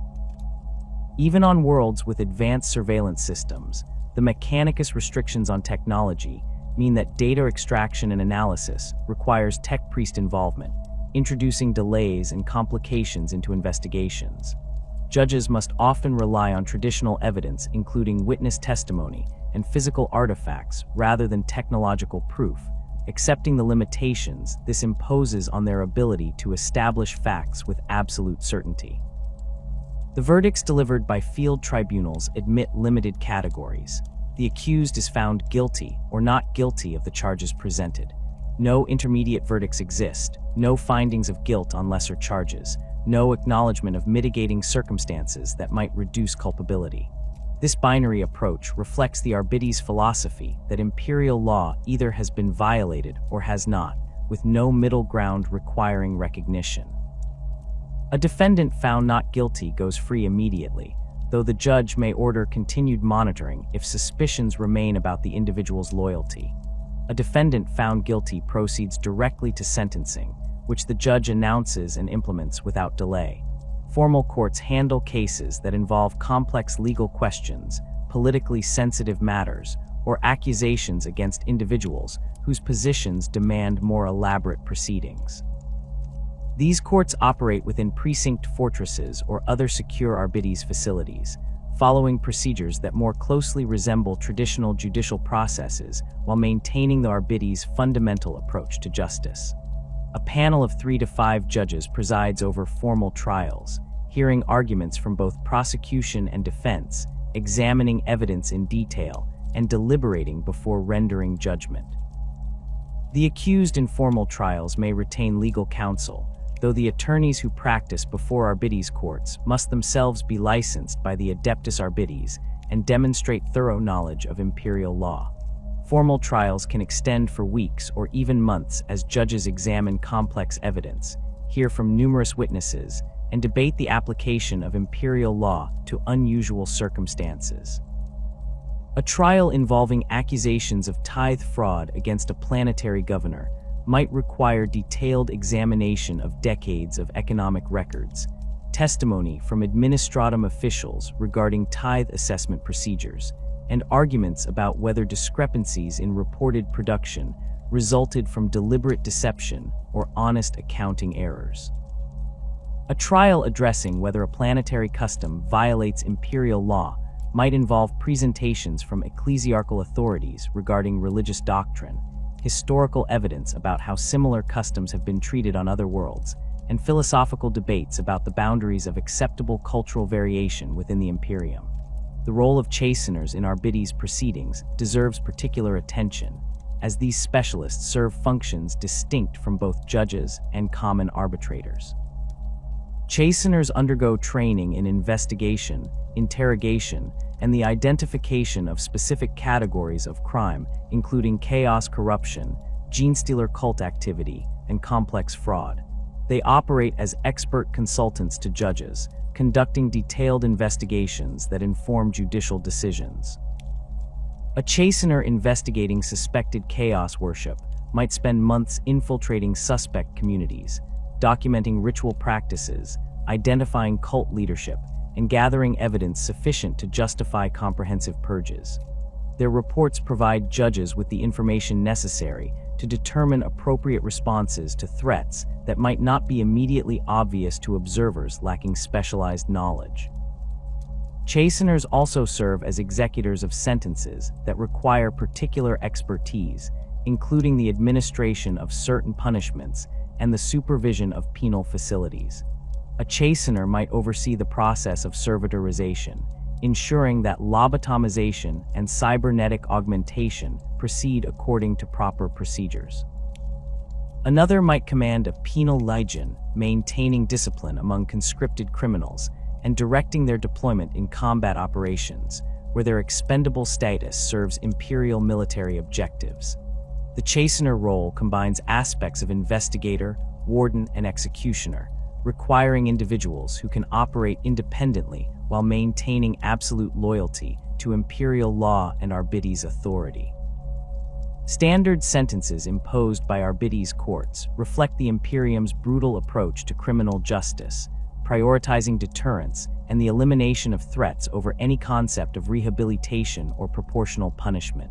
Even on worlds with advanced surveillance systems, the Mechanicus restrictions on technology mean that data extraction and analysis requires tech priest involvement, introducing delays and complications into investigations. Judges must often rely on traditional evidence, including witness testimony and physical artifacts, rather than technological proof. Accepting the limitations this imposes on their ability to establish facts with absolute certainty. The verdicts delivered by field tribunals admit limited categories. The accused is found guilty or not guilty of the charges presented. No intermediate verdicts exist, no findings of guilt on lesser charges, no acknowledgement of mitigating circumstances that might reduce culpability. This binary approach reflects the Arbites' philosophy that imperial law either has been violated or has not, with no middle ground requiring recognition. A defendant found not guilty goes free immediately, though the judge may order continued monitoring if suspicions remain about the individual's loyalty. A defendant found guilty proceeds directly to sentencing, which the judge announces and implements without delay. Formal courts handle cases that involve complex legal questions, politically sensitive matters, or accusations against individuals whose positions demand more elaborate proceedings. These courts operate within precinct fortresses or other secure Arbites facilities, following procedures that more closely resemble traditional judicial processes while maintaining the Arbites' fundamental approach to justice. A panel of 3 to 5 judges presides over formal trials, hearing arguments from both prosecution and defense, examining evidence in detail, and deliberating before rendering judgment. The accused in formal trials may retain legal counsel, though the attorneys who practice before Arbites courts must themselves be licensed by the Adeptus Archives and demonstrate thorough knowledge of imperial law. Formal trials can extend for weeks or even months as judges examine complex evidence, hear from numerous witnesses, and debate the application of imperial law to unusual circumstances. A trial involving accusations of tithe fraud against a planetary governor might require detailed examination of decades of economic records, testimony from administratum officials regarding tithe assessment procedures, and arguments about whether discrepancies in reported production resulted from deliberate deception or honest accounting errors. A trial addressing whether a planetary custom violates imperial law might involve presentations from ecclesiarchal authorities regarding religious doctrine, historical evidence about how similar customs have been treated on other worlds, and philosophical debates about the boundaries of acceptable cultural variation within the Imperium. The role of chasteners in Arbites proceedings deserves particular attention, as these specialists serve functions distinct from both judges and common arbitrators. Chasteners undergo training in investigation, interrogation, and the identification of specific categories of crime, including chaos corruption, genestealer cult activity, and complex fraud. They operate as expert consultants to judges, conducting detailed investigations that inform judicial decisions. A chastener investigating suspected chaos worship might spend months infiltrating suspect communities, documenting ritual practices, identifying cult leadership, and gathering evidence sufficient to justify comprehensive purges. Their reports provide judges with the information necessary to determine appropriate responses to threats that might not be immediately obvious to observers lacking specialized knowledge. Chasteners also serve as executors of sentences that require particular expertise, including the administration of certain punishments and the supervision of penal facilities. A chastener might oversee the process of servitorization, ensuring that lobotomization and cybernetic augmentation proceed according to proper procedures. Another might command a penal legion, maintaining discipline among conscripted criminals and directing their deployment in combat operations, where their expendable status serves imperial military objectives. The chastener role combines aspects of investigator, warden, and executioner, requiring individuals who can operate independently while maintaining absolute loyalty to imperial law and Arbites authority. Standard sentences imposed by Arbites courts reflect the Imperium's brutal approach to criminal justice, prioritizing deterrence and the elimination of threats over any concept of rehabilitation or proportional punishment.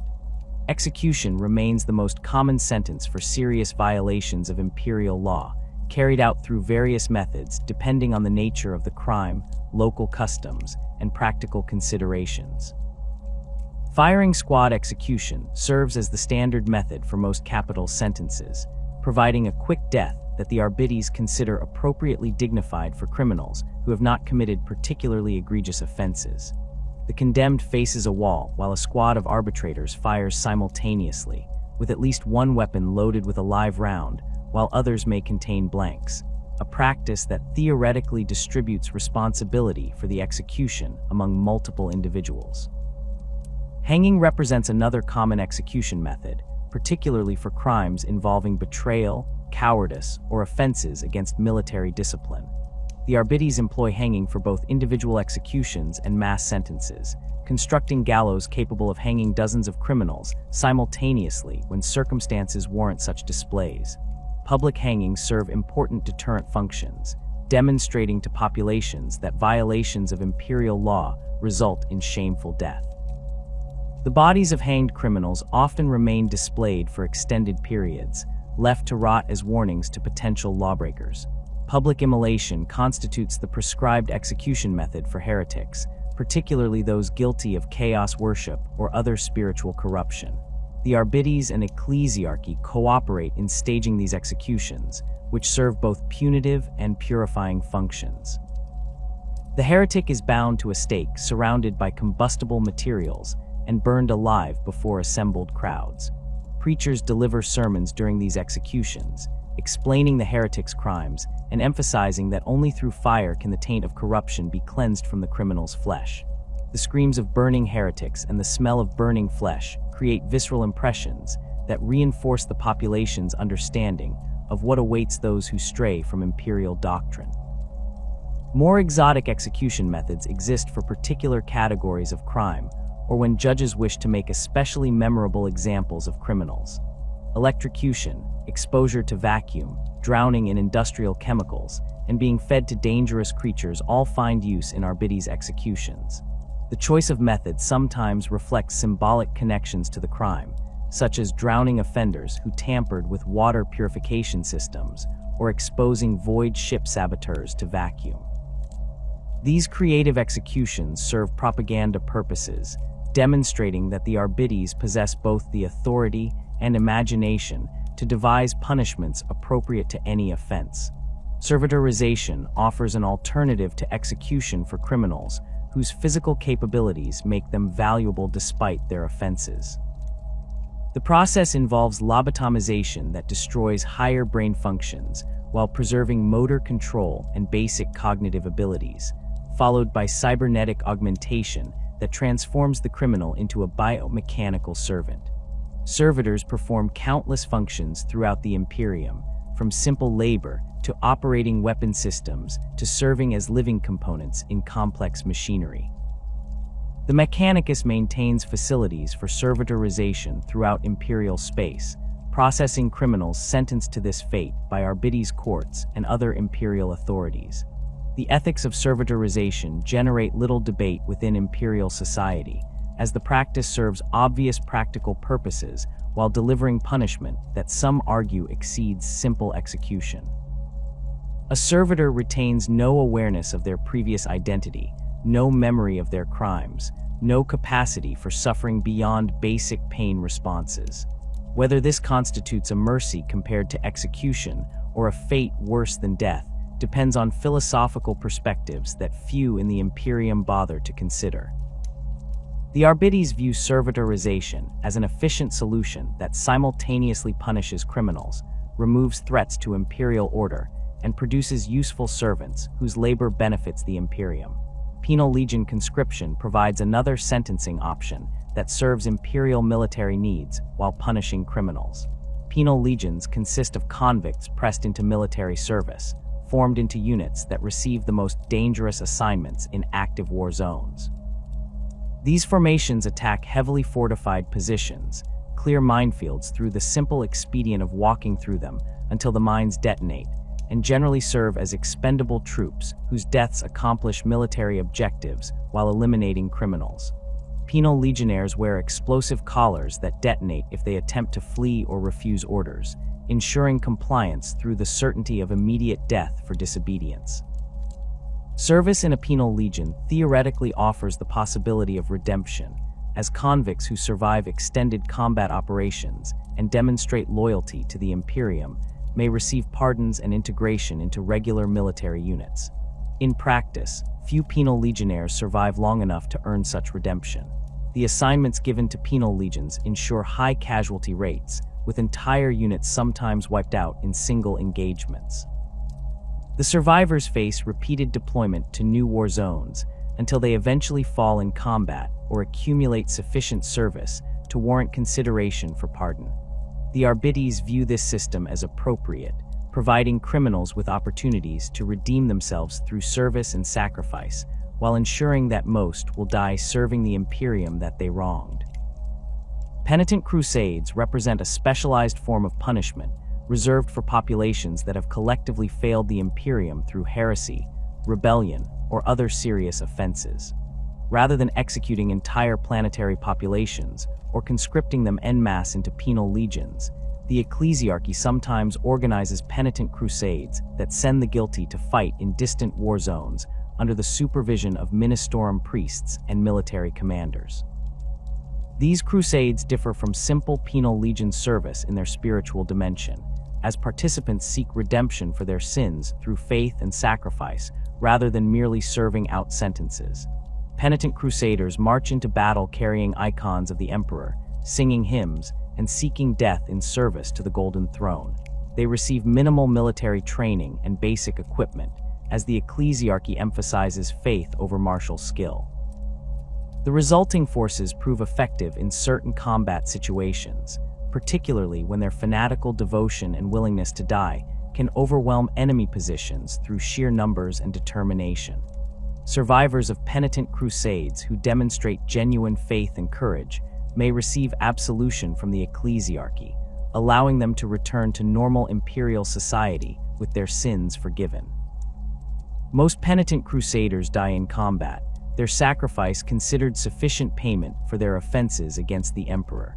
Execution remains the most common sentence for serious violations of imperial law, carried out through various methods depending on the nature of the crime, local customs, and practical considerations. Firing squad execution serves as the standard method for most capital sentences, providing a quick death that the Arbites consider appropriately dignified for criminals who have not committed particularly egregious offenses. The condemned faces a wall while a squad of arbitrators fires simultaneously, with at least one weapon loaded with a live round, while others may contain blanks, a practice that theoretically distributes responsibility for the execution among multiple individuals. Hanging represents another common execution method, particularly for crimes involving betrayal, cowardice, or offenses against military discipline. The Arbites employ hanging for both individual executions and mass sentences, constructing gallows capable of hanging dozens of criminals simultaneously when circumstances warrant such displays. Public hangings serve important deterrent functions, demonstrating to populations that violations of imperial law result in shameful death. The bodies of hanged criminals often remain displayed for extended periods, left to rot as warnings to potential lawbreakers. Public immolation constitutes the prescribed execution method for heretics, particularly those guilty of chaos worship or other spiritual corruption. The Arbites and ecclesiarchy cooperate in staging these executions, which serve both punitive and purifying functions. The heretic is bound to a stake surrounded by combustible materials and burned alive before assembled crowds. Preachers deliver sermons during these executions, explaining the heretic's crimes and emphasizing that only through fire can the taint of corruption be cleansed from the criminal's flesh. The screams of burning heretics and the smell of burning flesh create visceral impressions that reinforce the population's understanding of what awaits those who stray from imperial doctrine. More exotic execution methods exist for particular categories of crime, or when judges wish to make especially memorable examples of criminals. Electrocution, exposure to vacuum, drowning in industrial chemicals, and being fed to dangerous creatures all find use in Arbites executions. The choice of methods sometimes reflects symbolic connections to the crime, such as drowning offenders who tampered with water purification systems or exposing void ship saboteurs to vacuum. These creative executions serve propaganda purposes, demonstrating that the Arbites possess both the authority and imagination to devise punishments appropriate to any offense. Servitorization offers an alternative to execution for criminals whose physical capabilities make them valuable despite their offenses. The process involves lobotomization that destroys higher brain functions while preserving motor control and basic cognitive abilities, followed by cybernetic augmentation that transforms the criminal into a biomechanical servant. Servitors perform countless functions throughout the Imperium, from simple labor to operating weapon systems to serving as living components in complex machinery. The Mechanicus maintains facilities for servitorization throughout Imperial space, processing criminals sentenced to this fate by Arbites courts and other Imperial authorities. The ethics of servitorization generate little debate within Imperial society, as the practice serves obvious practical purposes while delivering punishment that some argue exceeds simple execution. A servitor retains no awareness of their previous identity, no memory of their crimes, no capacity for suffering beyond basic pain responses. Whether this constitutes a mercy compared to execution or a fate worse than death depends on philosophical perspectives that few in the Imperium bother to consider. The Arbites view servitorization as an efficient solution that simultaneously punishes criminals, removes threats to imperial order, and produces useful servants whose labor benefits the Imperium. Penal legion conscription provides another sentencing option that serves imperial military needs while punishing criminals. Penal legions consist of convicts pressed into military service, formed into units that receive the most dangerous assignments in active war zones. These formations attack heavily fortified positions, clear minefields through the simple expedient of walking through them until the mines detonate, and generally serve as expendable troops whose deaths accomplish military objectives while eliminating criminals. Penal legionnaires wear explosive collars that detonate if they attempt to flee or refuse orders, ensuring compliance through the certainty of immediate death for disobedience. Service in a penal legion theoretically offers the possibility of redemption, as convicts who survive extended combat operations and demonstrate loyalty to the Imperium may receive pardons and integration into regular military units. In practice, few penal legionnaires survive long enough to earn such redemption. The assignments given to penal legions ensure high casualty rates, with entire units sometimes wiped out in single engagements. The survivors face repeated deployment to new war zones until they eventually fall in combat or accumulate sufficient service to warrant consideration for pardon. The Arbites view this system as appropriate, providing criminals with opportunities to redeem themselves through service and sacrifice, while ensuring that most will die serving the Imperium that they wronged. Penitent crusades represent a specialized form of punishment reserved for populations that have collectively failed the Imperium through heresy, rebellion, or other serious offenses. Rather than executing entire planetary populations or conscripting them en masse into penal legions, the ecclesiarchy sometimes organizes penitent crusades that send the guilty to fight in distant war zones under the supervision of ministorum priests and military commanders. These crusades differ from simple penal legion service in their spiritual dimension, as participants seek redemption for their sins through faith and sacrifice rather than merely serving out sentences. Penitent crusaders march into battle carrying icons of the Emperor, singing hymns, and seeking death in service to the Golden Throne. They receive minimal military training and basic equipment, as the ecclesiarchy emphasizes faith over martial skill. The resulting forces prove effective in certain combat situations, particularly when their fanatical devotion and willingness to die can overwhelm enemy positions through sheer numbers and determination. Survivors of penitent crusades who demonstrate genuine faith and courage may receive absolution from the ecclesiarchy, allowing them to return to normal imperial society with their sins forgiven. Most penitent crusaders die in combat, their sacrifice considered sufficient payment for their offenses against the Emperor.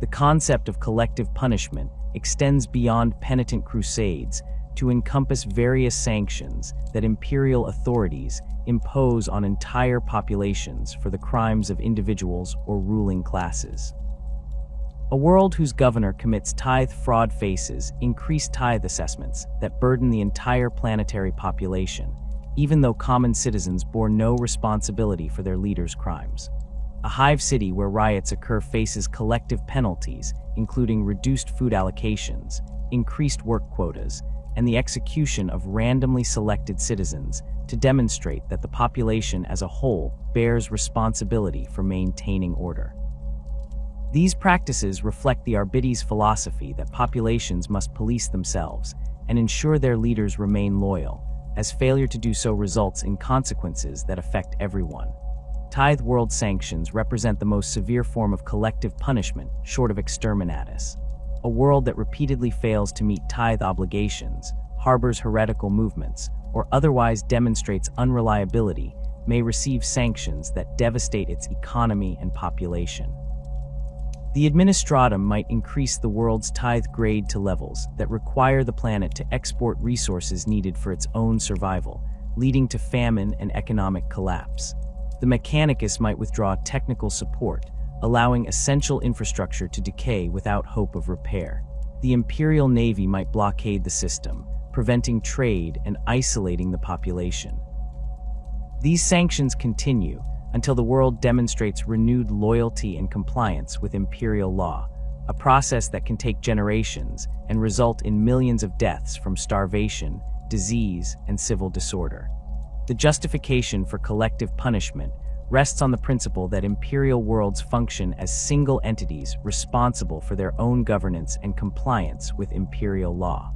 The concept of collective punishment extends beyond penitent crusades to encompass various sanctions that imperial authorities impose on entire populations for the crimes of individuals or ruling classes. A world whose governor commits tithe fraud faces increased tithe assessments that burden the entire planetary population, even though common citizens bore no responsibility for their leaders' crimes. A hive city where riots occur faces collective penalties, including reduced food allocations, increased work quotas, and the execution of randomly selected citizens to demonstrate that the population as a whole bears responsibility for maintaining order. These practices reflect the Arbites philosophy that populations must police themselves and ensure their leaders remain loyal, as failure to do so results in consequences that affect everyone. Tithe world sanctions represent the most severe form of collective punishment short of exterminatus. A world that repeatedly fails to meet tithe obligations, harbors heretical movements, or otherwise demonstrates unreliability may receive sanctions that devastate its economy and population. The Administratum might increase the world's tithe grade to levels that require the planet to export resources needed for its own survival, leading to famine and economic collapse. The Mechanicus might withdraw technical support, allowing essential infrastructure to decay without hope of repair. The Imperial Navy might blockade the system, preventing trade and isolating the population. These sanctions continue until the world demonstrates renewed loyalty and compliance with imperial law, a process that can take generations and result in millions of deaths from starvation, disease, and civil disorder. The justification for collective punishment rests on the principle that imperial worlds function as single entities responsible for their own governance and compliance with imperial law.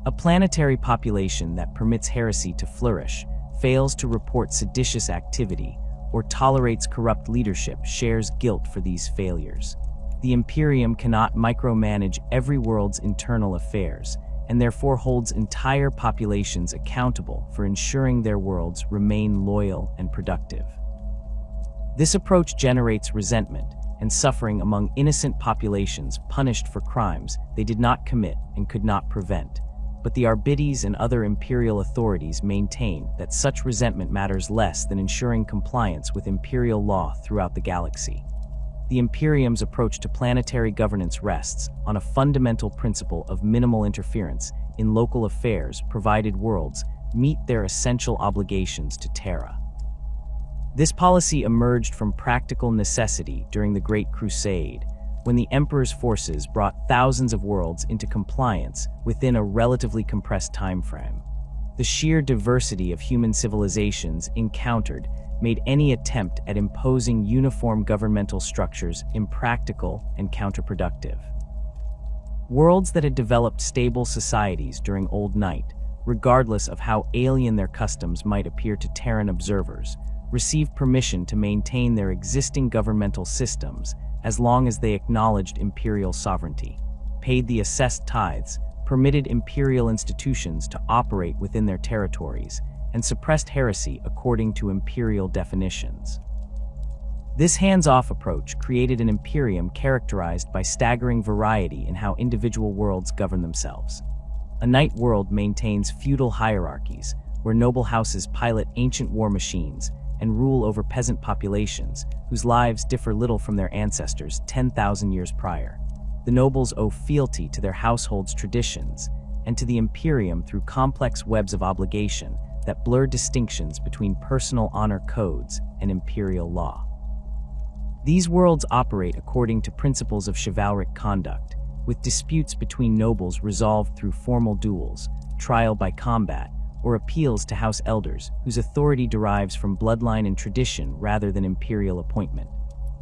A planetary population that permits heresy to flourish, fails to report seditious activity, or tolerates corrupt leadership shares guilt for these failures. The Imperium cannot micromanage every world's internal affairs, and therefore holds entire populations accountable for ensuring their worlds remain loyal and productive. This approach generates resentment and suffering among innocent populations punished for crimes they did not commit and could not prevent. But the Arbites and other imperial authorities maintain that such resentment matters less than ensuring compliance with imperial law throughout the galaxy. The Imperium's approach to planetary governance rests on a fundamental principle of minimal interference in local affairs provided worlds meet their essential obligations to Terra. This policy emerged from practical necessity during the Great Crusade, when the Emperor's forces brought thousands of worlds into compliance within a relatively compressed time frame. The sheer diversity of human civilizations encountered made any attempt at imposing uniform governmental structures impractical and counterproductive. Worlds that had developed stable societies during Old Night, regardless of how alien their customs might appear to Terran observers, received permission to maintain their existing governmental systems as long as they acknowledged imperial sovereignty, paid the assessed tithes, permitted imperial institutions to operate within their territories, and suppressed heresy according to imperial definitions. This hands-off approach created an imperium characterized by staggering variety in how individual worlds govern themselves. A night world maintains feudal hierarchies, where noble houses pilot ancient war machines and rule over peasant populations whose lives differ little from their ancestors 10,000 years prior. The nobles owe fealty to their household's traditions and to the imperium through complex webs of obligation that blur distinctions between personal honor codes and imperial law. These worlds operate according to principles of chivalric conduct, with disputes between nobles resolved through formal duels, trial by combat, or appeals to house elders whose authority derives from bloodline and tradition rather than imperial appointment.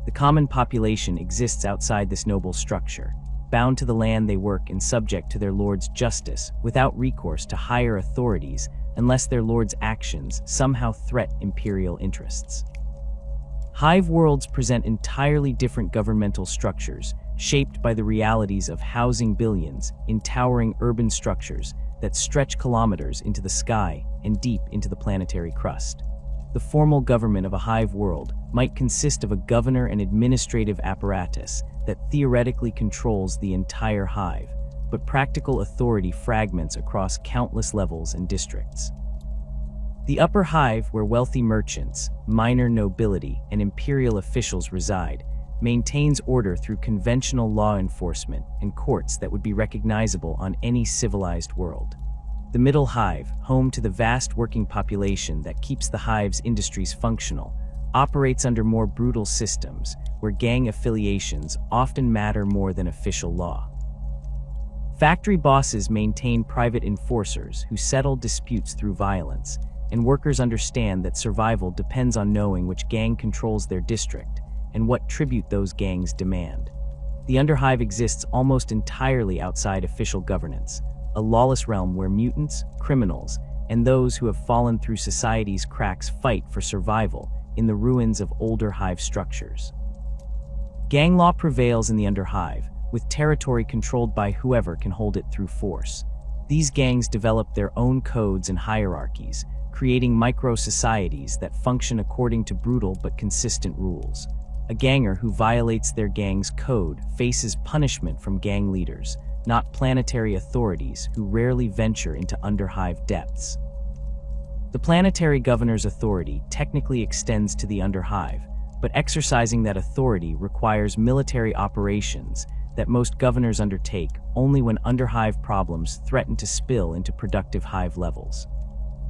The common population exists outside this noble structure, bound to the land they work and subject to their lord's justice without recourse to higher authorities unless their lord's actions somehow threat imperial interests. Hive worlds present entirely different governmental structures, shaped by the realities of housing billions in towering urban structures that stretch kilometers into the sky and deep into the planetary crust. The formal government of a hive world might consist of a governor and administrative apparatus that theoretically controls the entire hive, but practical authority fragments across countless levels and districts. The upper hive, where wealthy merchants, minor nobility, and imperial officials reside, maintains order through conventional law enforcement and courts that would be recognizable on any civilized world. The middle hive, home to the vast working population that keeps the hive's industries functional, operates under more brutal systems where gang affiliations often matter more than official law. Factory bosses maintain private enforcers who settle disputes through violence, and workers understand that survival depends on knowing which gang controls their district and what tribute those gangs demand. The Underhive exists almost entirely outside official governance, a lawless realm where mutants, criminals, and those who have fallen through society's cracks fight for survival in the ruins of older hive structures. Gang law prevails in the Underhive, with territory controlled by whoever can hold it through force. These gangs develop their own codes and hierarchies, creating micro-societies that function according to brutal but consistent rules. A ganger who violates their gang's code faces punishment from gang leaders, not planetary authorities who rarely venture into Underhive depths. The planetary governor's authority technically extends to the Underhive, but exercising that authority requires military operations that most governors undertake only when Underhive problems threaten to spill into productive hive levels.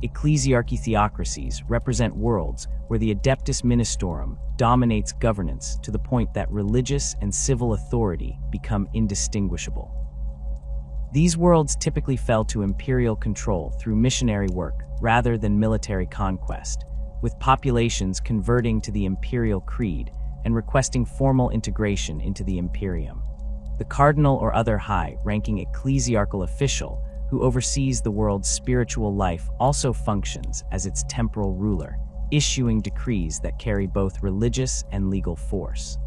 Ecclesiarchy theocracies represent worlds where the Adeptus Ministorum dominates governance to the point that religious and civil authority become indistinguishable. These worlds typically fell to imperial control through missionary work rather than military conquest, with populations converting to the imperial creed and requesting formal integration into the Imperium. The cardinal or other high-ranking ecclesiarchal official who oversees the world's spiritual life also functions as its temporal ruler, issuing decrees that carry both religious and legal force.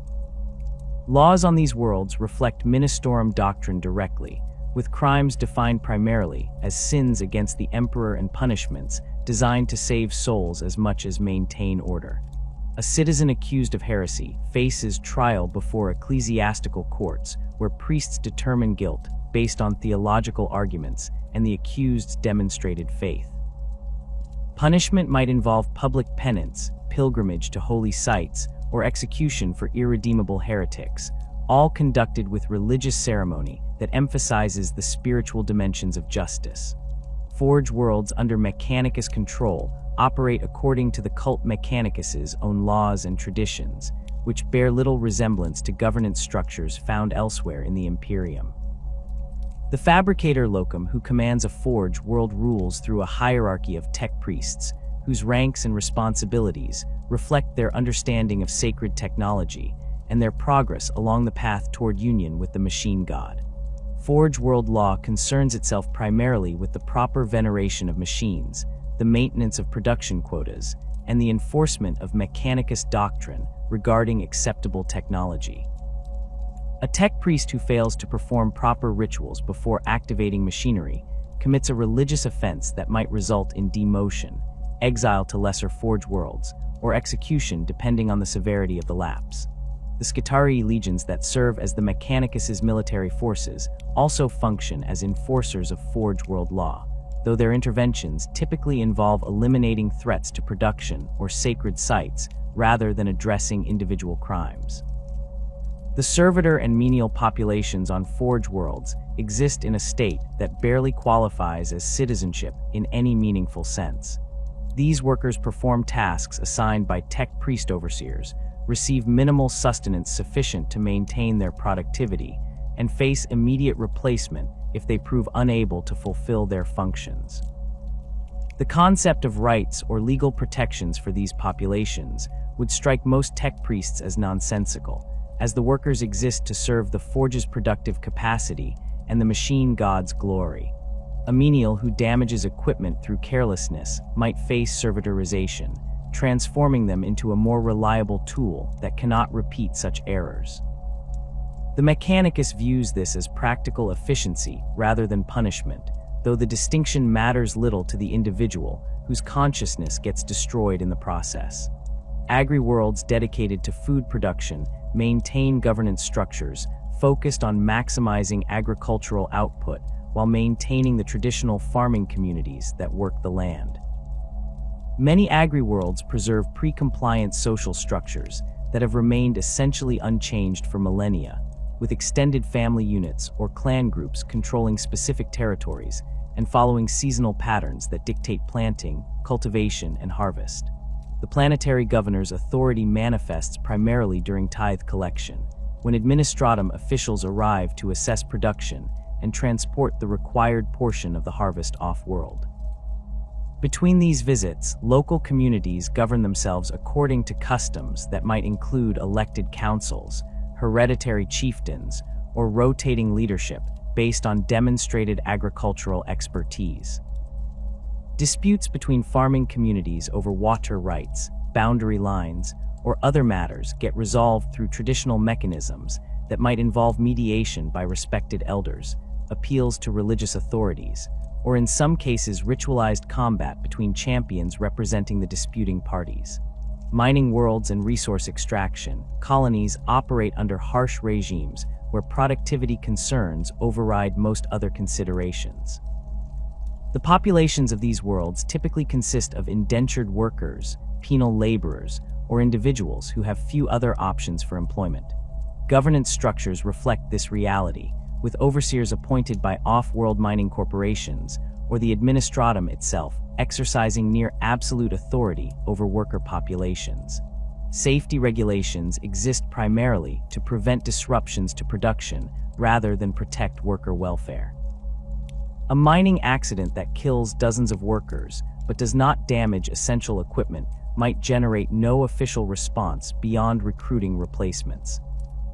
Laws on these worlds reflect Ministorum doctrine directly, with crimes defined primarily as sins against the emperor and punishments designed to save souls as much as maintain order. A citizen accused of heresy faces trial before ecclesiastical courts where priests determine guilt based on theological arguments and the accused's demonstrated faith. Punishment might involve public penance, pilgrimage to holy sites, or execution for irredeemable heretics, all conducted with religious ceremony that emphasizes the spiritual dimensions of justice. Forge worlds under Mechanicus control operate according to the cult Mechanicus's own laws and traditions, which bear little resemblance to governance structures found elsewhere in the Imperium. The Fabricator Locum who commands a forge world rules through a hierarchy of tech priests, whose ranks and responsibilities reflect their understanding of sacred technology and their progress along the path toward union with the machine god. Forge world law concerns itself primarily with the proper veneration of machines, the maintenance of production quotas, and the enforcement of mechanicus doctrine regarding acceptable technology. A tech priest who fails to perform proper rituals before activating machinery commits a religious offense that might result in demotion, exile to lesser forge worlds, or execution depending on the severity of the lapse. The Skitarii legions that serve as the Mechanicus's military forces also function as enforcers of Forge world law, though their interventions typically involve eliminating threats to production or sacred sites rather than addressing individual crimes. The servitor and menial populations on Forge worlds exist in a state that barely qualifies as citizenship in any meaningful sense. These workers perform tasks assigned by tech priest overseers, receive minimal sustenance sufficient to maintain their productivity, and face immediate replacement if they prove unable to fulfill their functions. The concept of rights or legal protections for these populations would strike most tech priests as nonsensical, as the workers exist to serve the Forge's productive capacity and the machine god's glory. A menial who damages equipment through carelessness might face servitorization, transforming them into a more reliable tool that cannot repeat such errors. The Mechanicus views this as practical efficiency rather than punishment, though the distinction matters little to the individual whose consciousness gets destroyed in the process. Agri-worlds dedicated to food production maintain governance structures focused on maximizing agricultural output while maintaining the traditional farming communities that work the land. Many agri-worlds preserve pre-compliant social structures that have remained essentially unchanged for millennia, with extended family units or clan groups controlling specific territories and following seasonal patterns that dictate planting, cultivation, and harvest. The planetary governor's authority manifests primarily during tithe collection, when administratum officials arrive to assess production and transport the required portion of the harvest off-world. Between these visits, local communities govern themselves according to customs that might include elected councils, hereditary chieftains, or rotating leadership based on demonstrated agricultural expertise. Disputes between farming communities over water rights, boundary lines, or other matters get resolved through traditional mechanisms that might involve mediation by respected elders, appeals to religious authorities, or in some cases ritualized combat between champions representing the disputing parties. Mining worlds and resource extraction, colonies operate under harsh regimes where productivity concerns override most other considerations. The populations of these worlds typically consist of indentured workers, penal laborers, or individuals who have few other options for employment. Governance structures reflect this reality, with overseers appointed by off-world mining corporations or the administratum itself exercising near absolute authority over worker populations. Safety regulations exist primarily to prevent disruptions to production rather than protect worker welfare. A mining accident that kills dozens of workers but does not damage essential equipment might generate no official response beyond recruiting replacements.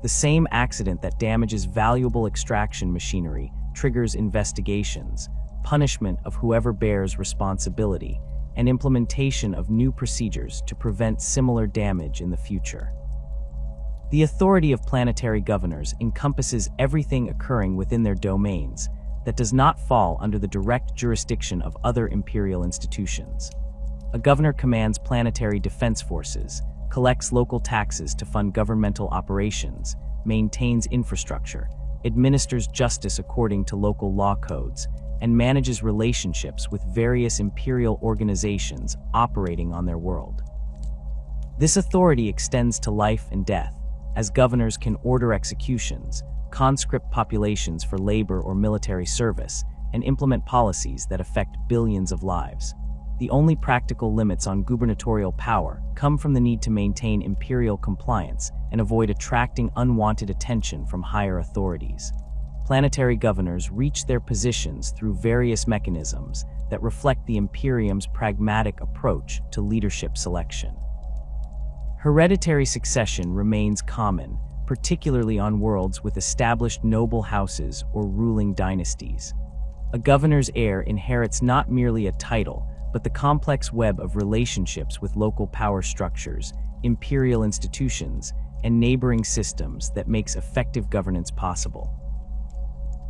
The same accident that damages valuable extraction machinery triggers investigations, punishment of whoever bears responsibility, and implementation of new procedures to prevent similar damage in the future. The authority of planetary governors encompasses everything occurring within their domains that does not fall under the direct jurisdiction of other imperial institutions. A governor commands planetary defense forces, collects local taxes to fund governmental operations, maintains infrastructure, administers justice according to local law codes, and manages relationships with various imperial organizations operating on their world. This authority extends to life and death, as governors can order executions, conscript populations for labor or military service, and implement policies that affect billions of lives. The only practical limits on gubernatorial power come from the need to maintain imperial compliance and avoid attracting unwanted attention from higher authorities. Planetary governors reach their positions through various mechanisms that reflect the Imperium's pragmatic approach to leadership selection. Hereditary succession remains common, particularly on worlds with established noble houses or ruling dynasties. A governor's heir inherits not merely a title, but the complex web of relationships with local power structures, imperial institutions, and neighboring systems that makes effective governance possible.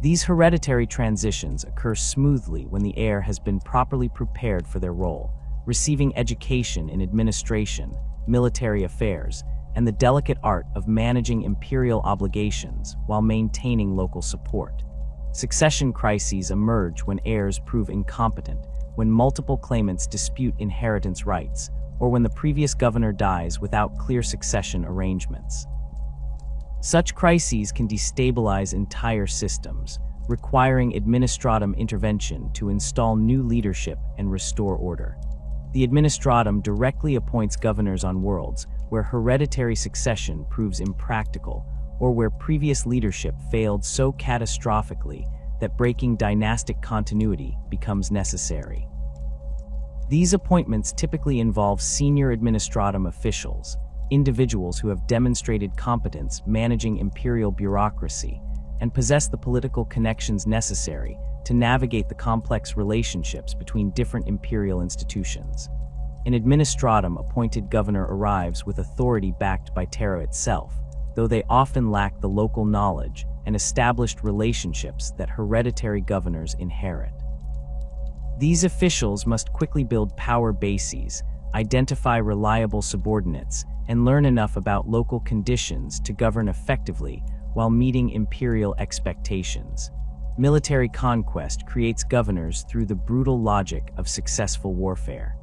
These hereditary transitions occur smoothly when the heir has been properly prepared for their role, receiving education in administration, military affairs, and the delicate art of managing imperial obligations while maintaining local support. Succession crises emerge when heirs prove incompetent, when multiple claimants dispute inheritance rights, or when the previous governor dies without clear succession arrangements. Such crises can destabilize entire systems, requiring administratum intervention to install new leadership and restore order. The administratum directly appoints governors on worlds where hereditary succession proves impractical, or where previous leadership failed so catastrophically that breaking dynastic continuity becomes necessary. These appointments typically involve senior administratum officials, individuals who have demonstrated competence managing imperial bureaucracy and possess the political connections necessary to navigate the complex relationships between different imperial institutions. An administratum-appointed governor arrives with authority backed by Terra itself, though they often lack the local knowledge and established relationships that hereditary governors inherit. These officials must quickly build power bases, identify reliable subordinates, and learn enough about local conditions to govern effectively while meeting imperial expectations. Military conquest creates governors through the brutal logic of successful warfare.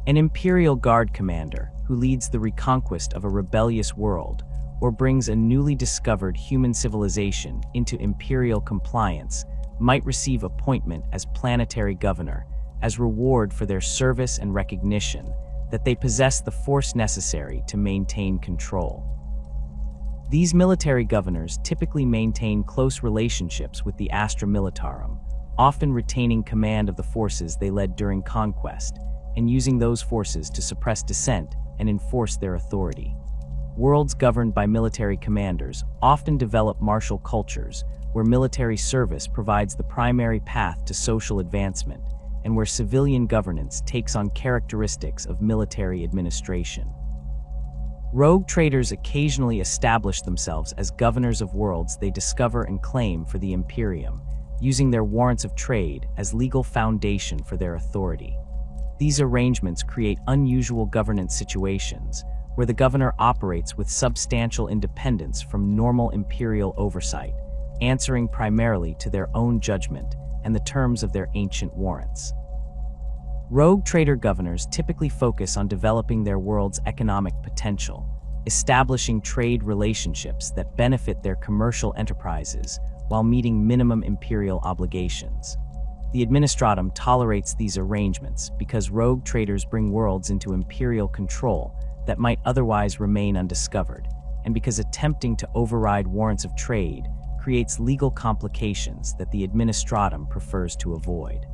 An imperial guard commander who leads the reconquest of a rebellious world or brings a newly discovered human civilization into imperial compliance might receive appointment as planetary governor as reward for their service and recognition that they possess the force necessary to maintain control. These military governors typically maintain close relationships with the Astra Militarum, often retaining command of the forces they led during conquest, and using those forces to suppress dissent and enforce their authority. Worlds governed by military commanders often develop martial cultures where military service provides the primary path to social advancement, and where civilian governance takes on characteristics of military administration. Rogue traders occasionally establish themselves as governors of worlds they discover and claim for the Imperium, using their warrants of trade as legal foundation for their authority. These arrangements create unusual governance situations, where the governor operates with substantial independence from normal imperial oversight, answering primarily to their own judgment and the terms of their ancient warrants. Rogue trader governors typically focus on developing their world's economic potential, establishing trade relationships that benefit their commercial enterprises while meeting minimum imperial obligations. The administratum tolerates these arrangements because rogue traders bring worlds into imperial control that might otherwise remain undiscovered, and because attempting to override warrants of trade creates legal complications that the administratum prefers to avoid.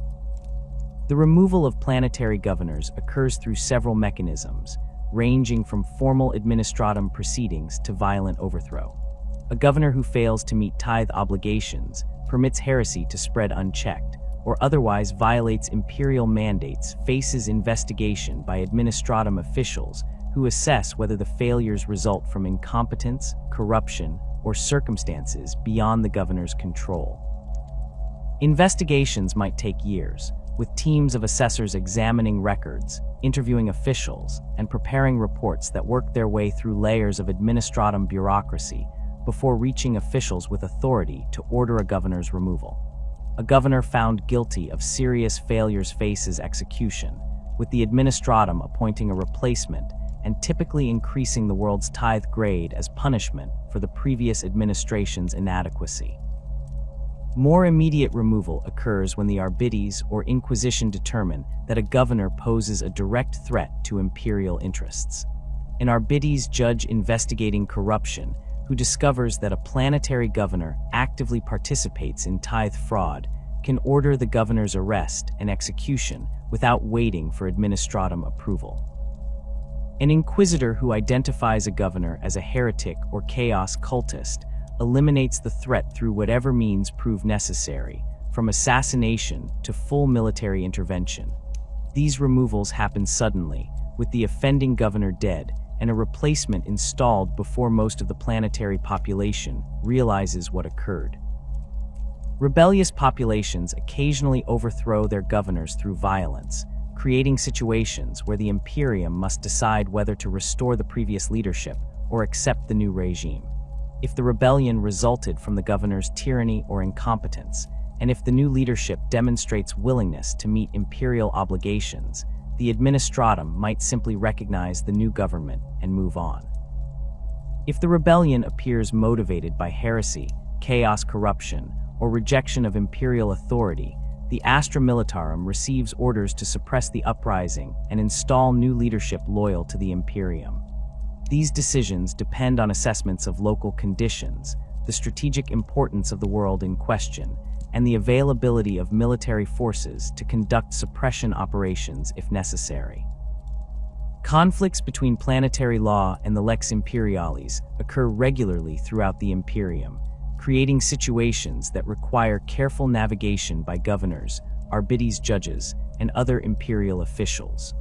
The removal of planetary governors occurs through several mechanisms, ranging from formal administratum proceedings to violent overthrow. A governor who fails to meet tithe obligations, permits heresy to spread unchecked, or otherwise violates imperial mandates faces investigation by administratum officials who assess whether the failures result from incompetence, corruption, or circumstances beyond the governor's control. Investigations might take years, with teams of assessors examining records, interviewing officials, and preparing reports that work their way through layers of administratum bureaucracy before reaching officials with authority to order a governor's removal. A governor found guilty of serious failures faces execution, with the administratum appointing a replacement and typically increasing the world's tithe grade as punishment for the previous administration's inadequacy. More immediate removal occurs when the Arbites or Inquisition determine that a governor poses a direct threat to imperial interests. An Arbites judge investigating corruption who discovers that a planetary governor actively participates in tithe fraud can order the governor's arrest and execution without waiting for administratum approval. An inquisitor who identifies a governor as a heretic or chaos cultist eliminates the threat through whatever means prove necessary, from assassination to full military intervention. These removals happen suddenly, with the offending governor dead and a replacement installed before most of the planetary population realizes what occurred. Rebellious populations occasionally overthrow their governors through violence, creating situations where the Imperium must decide whether to restore the previous leadership or accept the new regime. If the rebellion resulted from the governor's tyranny or incompetence, and if the new leadership demonstrates willingness to meet imperial obligations, the Administratum might simply recognize the new government and move on. If the rebellion appears motivated by heresy, chaos corruption, or rejection of imperial authority, the Astra Militarum receives orders to suppress the uprising and install new leadership loyal to the Imperium. These decisions depend on assessments of local conditions, the strategic importance of the world in question, and the availability of military forces to conduct suppression operations if necessary. Conflicts between planetary law and the Lex Imperialis occur regularly throughout the Imperium, creating situations that require careful navigation by governors, arbites judges, and other imperial officials.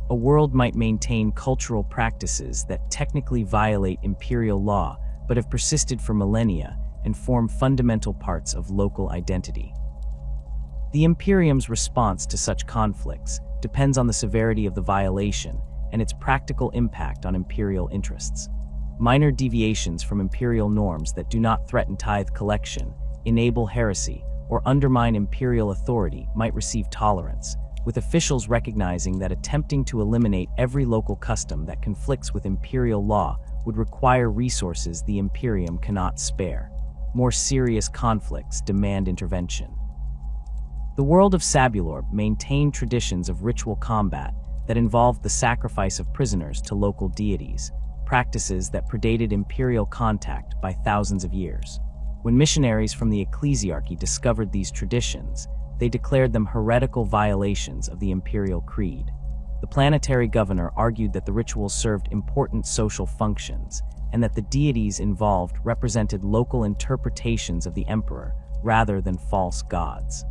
A world might maintain cultural practices that technically violate imperial law but have persisted for millennia and form fundamental parts of local identity. The Imperium's response to such conflicts depends on the severity of the violation and its practical impact on imperial interests. Minor deviations from imperial norms that do not threaten tithe collection, enable heresy, or undermine imperial authority might receive tolerance, with officials recognizing that attempting to eliminate every local custom that conflicts with imperial law would require resources the Imperium cannot spare. More serious conflicts demand intervention. The world of Sabulor maintained traditions of ritual combat that involved the sacrifice of prisoners to local deities, practices that predated imperial contact by thousands of years. When missionaries from the ecclesiarchy discovered these traditions, they declared them heretical violations of the imperial creed. The planetary governor argued that the rituals served important social functions, and that the deities involved represented local interpretations of the emperor rather than false gods.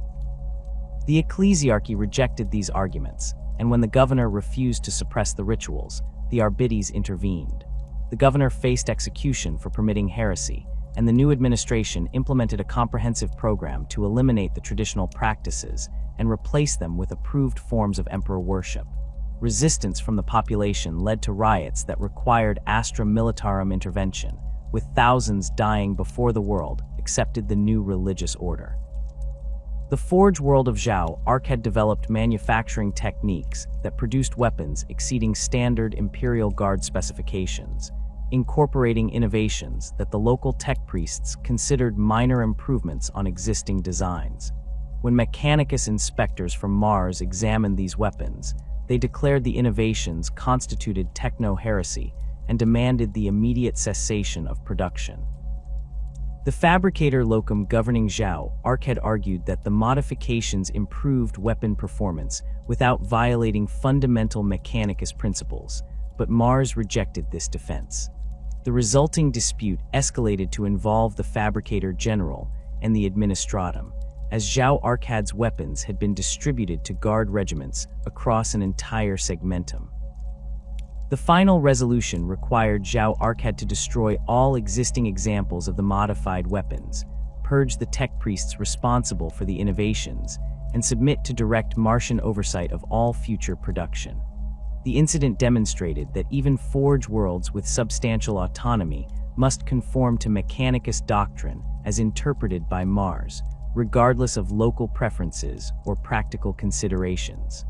The ecclesiarchy rejected these arguments, and when the governor refused to suppress the rituals, the arbites intervened. The governor faced execution for permitting heresy, and the new administration implemented a comprehensive program to eliminate the traditional practices and replace them with approved forms of emperor worship. Resistance from the population led to riots that required Astra Militarum intervention, with thousands dying before the world accepted the new religious order. The Forge world of Zhao Arc had developed manufacturing techniques that produced weapons exceeding standard Imperial Guard specifications, incorporating innovations that the local tech priests considered minor improvements on existing designs. When Mechanicus inspectors from Mars examined these weapons, they declared the innovations constituted techno-heresy and demanded the immediate cessation of production. The fabricator locum governing Zhao Arc had argued that the modifications improved weapon performance without violating fundamental Mechanicus principles, but Mars rejected this defense. The resulting dispute escalated to involve the fabricator general and the Administratum, as Zhao Arcad's weapons had been distributed to guard regiments across an entire segmentum. The final resolution required Zhao Arcad to destroy all existing examples of the modified weapons, purge the tech priests responsible for the innovations, and submit to direct Martian oversight of all future production. The incident demonstrated that even Forge worlds with substantial autonomy must conform to Mechanicus doctrine as interpreted by Mars, regardless of local preferences or practical considerations.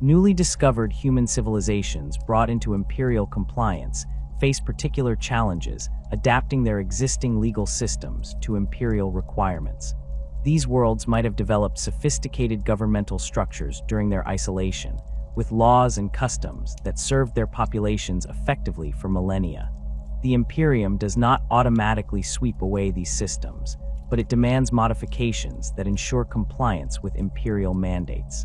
Newly discovered human civilizations brought into imperial compliance face particular challenges adapting their existing legal systems to imperial requirements. These worlds might have developed sophisticated governmental structures during their isolation, with laws and customs that served their populations effectively for millennia. The Imperium does not automatically sweep away these systems, but it demands modifications that ensure compliance with imperial mandates.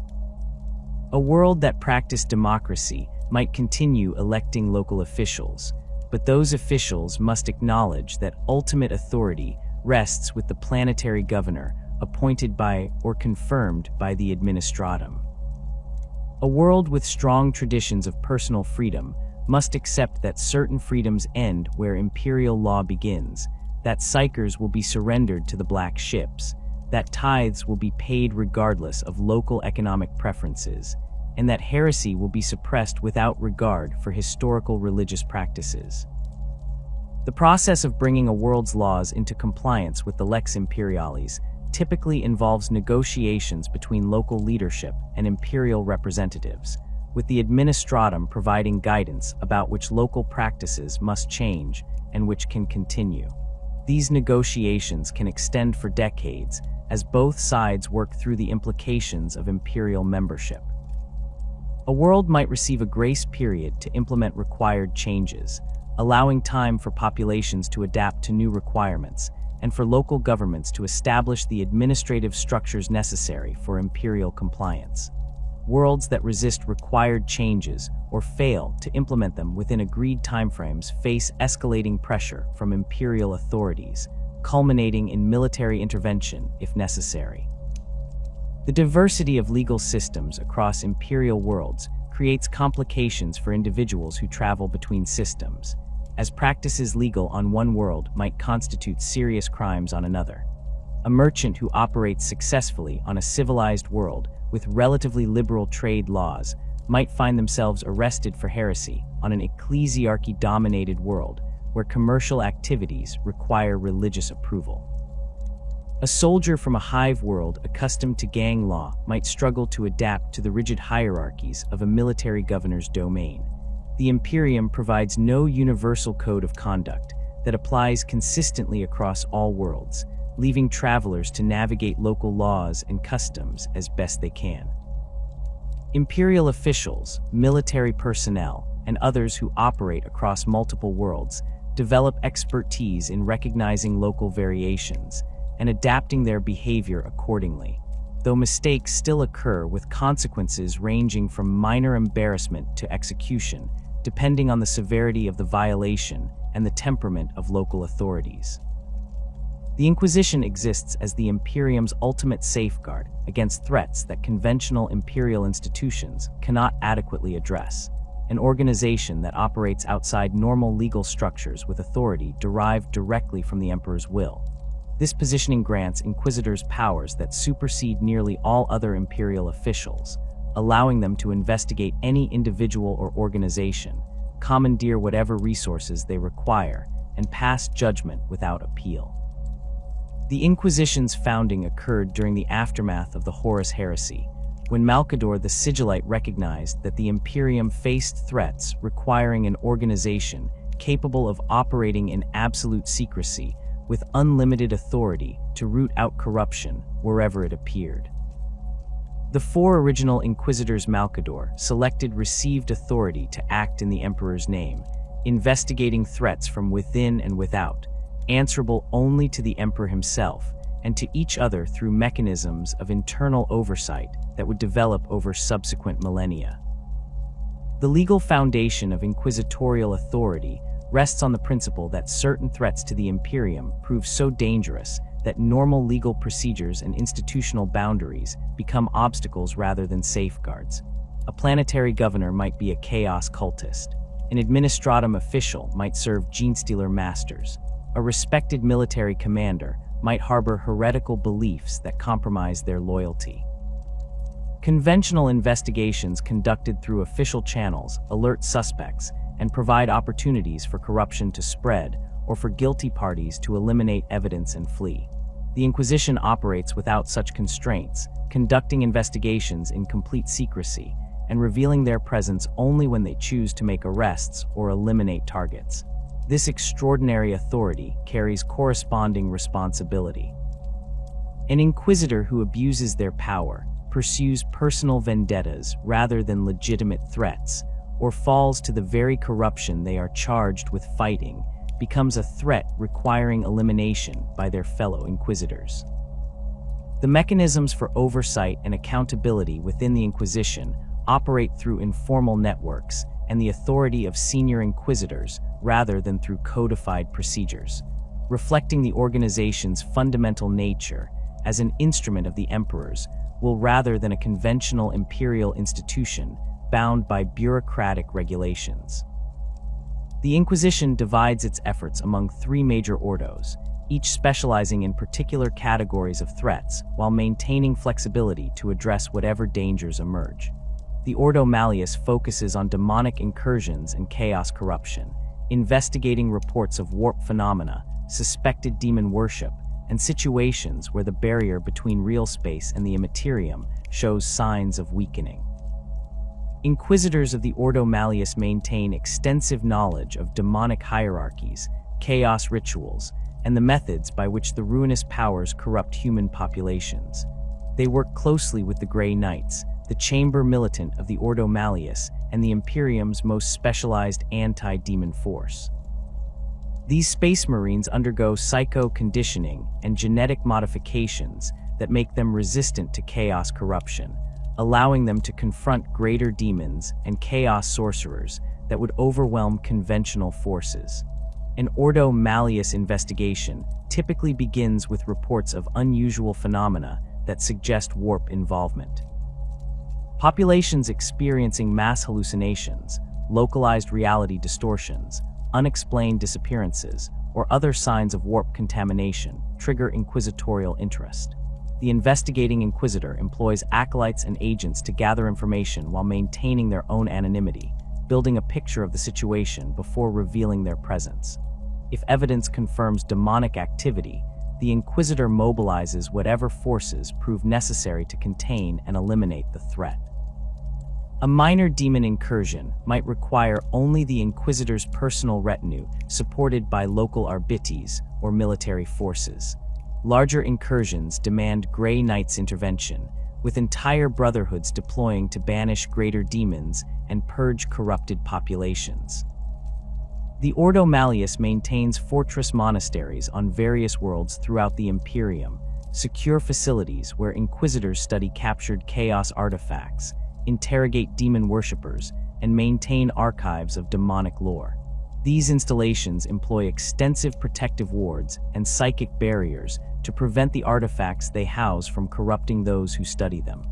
A world that practiced democracy might continue electing local officials, but those officials must acknowledge that ultimate authority rests with the planetary governor appointed by or confirmed by the Administratum. A world with strong traditions of personal freedom must accept that certain freedoms end where imperial law begins, that psychers will be surrendered to the black ships, that tithes will be paid regardless of local economic preferences, and that heresy will be suppressed without regard for historical religious practices. The process of bringing a world's laws into compliance with the Lex Imperialis typically involves negotiations between local leadership and imperial representatives, with the Administratum providing guidance about which local practices must change and which can continue. These negotiations can extend for decades as both sides work through the implications of imperial membership. A world might receive a grace period to implement required changes, allowing time for populations to adapt to new requirements and for local governments to establish the administrative structures necessary for imperial compliance. Worlds that resist required changes or fail to implement them within agreed timeframes face escalating pressure from imperial authorities, culminating in military intervention if necessary. The diversity of legal systems across imperial worlds creates complications for individuals who travel between systems, as practices legal on one world might constitute serious crimes on another. A merchant who operates successfully on a civilized world with relatively liberal trade laws might find themselves arrested for heresy on an ecclesiarchy-dominated world where commercial activities require religious approval. A soldier from a hive world accustomed to gang law might struggle to adapt to the rigid hierarchies of a military governor's domain. The Imperium provides no universal code of conduct that applies consistently across all worlds, leaving travelers to navigate local laws and customs as best they can. Imperial officials, military personnel, and others who operate across multiple worlds develop expertise in recognizing local variations and adapting their behavior accordingly, though mistakes still occur with consequences ranging from minor embarrassment to execution, depending on the severity of the violation and the temperament of local authorities. The Inquisition exists as the Imperium's ultimate safeguard against threats that conventional imperial institutions cannot adequately address, an organization that operates outside normal legal structures with authority derived directly from the Emperor's will. This positioning grants inquisitors powers that supersede nearly all other imperial officials, allowing them to investigate any individual or organization, commandeer whatever resources they require, and pass judgment without appeal. The Inquisition's founding occurred during the aftermath of the Horus Heresy, when Malcador the Sigillite recognized that the Imperium faced threats requiring an organization capable of operating in absolute secrecy with unlimited authority to root out corruption wherever it appeared. The four original Inquisitors Malcador selected received authority to act in the Emperor's name, investigating threats from within and without, answerable only to the Emperor himself and to each other through mechanisms of internal oversight that would develop over subsequent millennia. The legal foundation of inquisitorial authority rests on the principle that certain threats to the Imperium prove so dangerous that normal legal procedures and institutional boundaries become obstacles rather than safeguards. A planetary governor might be a chaos cultist. An administratum official might serve genestealer masters. A respected military commander might harbor heretical beliefs that compromise their loyalty. Conventional investigations conducted through official channels alert suspects and provide opportunities for corruption to spread or for guilty parties to eliminate evidence and flee. The Inquisition operates without such constraints, conducting investigations in complete secrecy and revealing their presence only when they choose to make arrests or eliminate targets. This extraordinary authority carries corresponding responsibility. An inquisitor who abuses their power, pursues personal vendettas rather than legitimate threats, or falls to the very corruption they are charged with fighting, becomes a threat requiring elimination by their fellow inquisitors. The mechanisms for oversight and accountability within the Inquisition operate through informal networks and the authority of senior inquisitors rather than through codified procedures, reflecting the organization's fundamental nature as an instrument of the emperors rather than a conventional imperial institution bound by bureaucratic regulations. The Inquisition divides its efforts among three major ordos, each specializing in particular categories of threats while maintaining flexibility to address whatever dangers emerge. The Ordo Malleus focuses on demonic incursions and chaos corruption, investigating reports of warp phenomena, suspected demon worship, and situations where the barrier between real space and the immaterium shows signs of weakening. Inquisitors of the Ordo Malleus maintain extensive knowledge of demonic hierarchies, chaos rituals, and the methods by which the ruinous powers corrupt human populations. They work closely with the Grey Knights, the chamber militant of the Ordo Malleus, and the Imperium's most specialized anti-demon force. These Space Marines undergo psycho-conditioning and genetic modifications that make them resistant to chaos corruption, allowing them to confront greater demons and chaos sorcerers that would overwhelm conventional forces. An Ordo Malleus investigation typically begins with reports of unusual phenomena that suggest warp involvement. Populations experiencing mass hallucinations, localized reality distortions, unexplained disappearances, or other signs of warp contamination trigger inquisitorial interest. The investigating inquisitor employs acolytes and agents to gather information while maintaining their own anonymity, building a picture of the situation before revealing their presence. If evidence confirms demonic activity, the inquisitor mobilizes whatever forces prove necessary to contain and eliminate the threat. A minor demon incursion might require only the inquisitor's personal retinue, supported by local arbites or military forces. Larger incursions demand Grey Knights' intervention, with entire brotherhoods deploying to banish greater demons and purge corrupted populations. The Ordo Malleus maintains fortress monasteries on various worlds throughout the Imperium, secure facilities where inquisitors study captured chaos artifacts, interrogate demon worshippers, and maintain archives of demonic lore. These installations employ extensive protective wards and psychic barriers to prevent the artifacts they house from corrupting those who study them.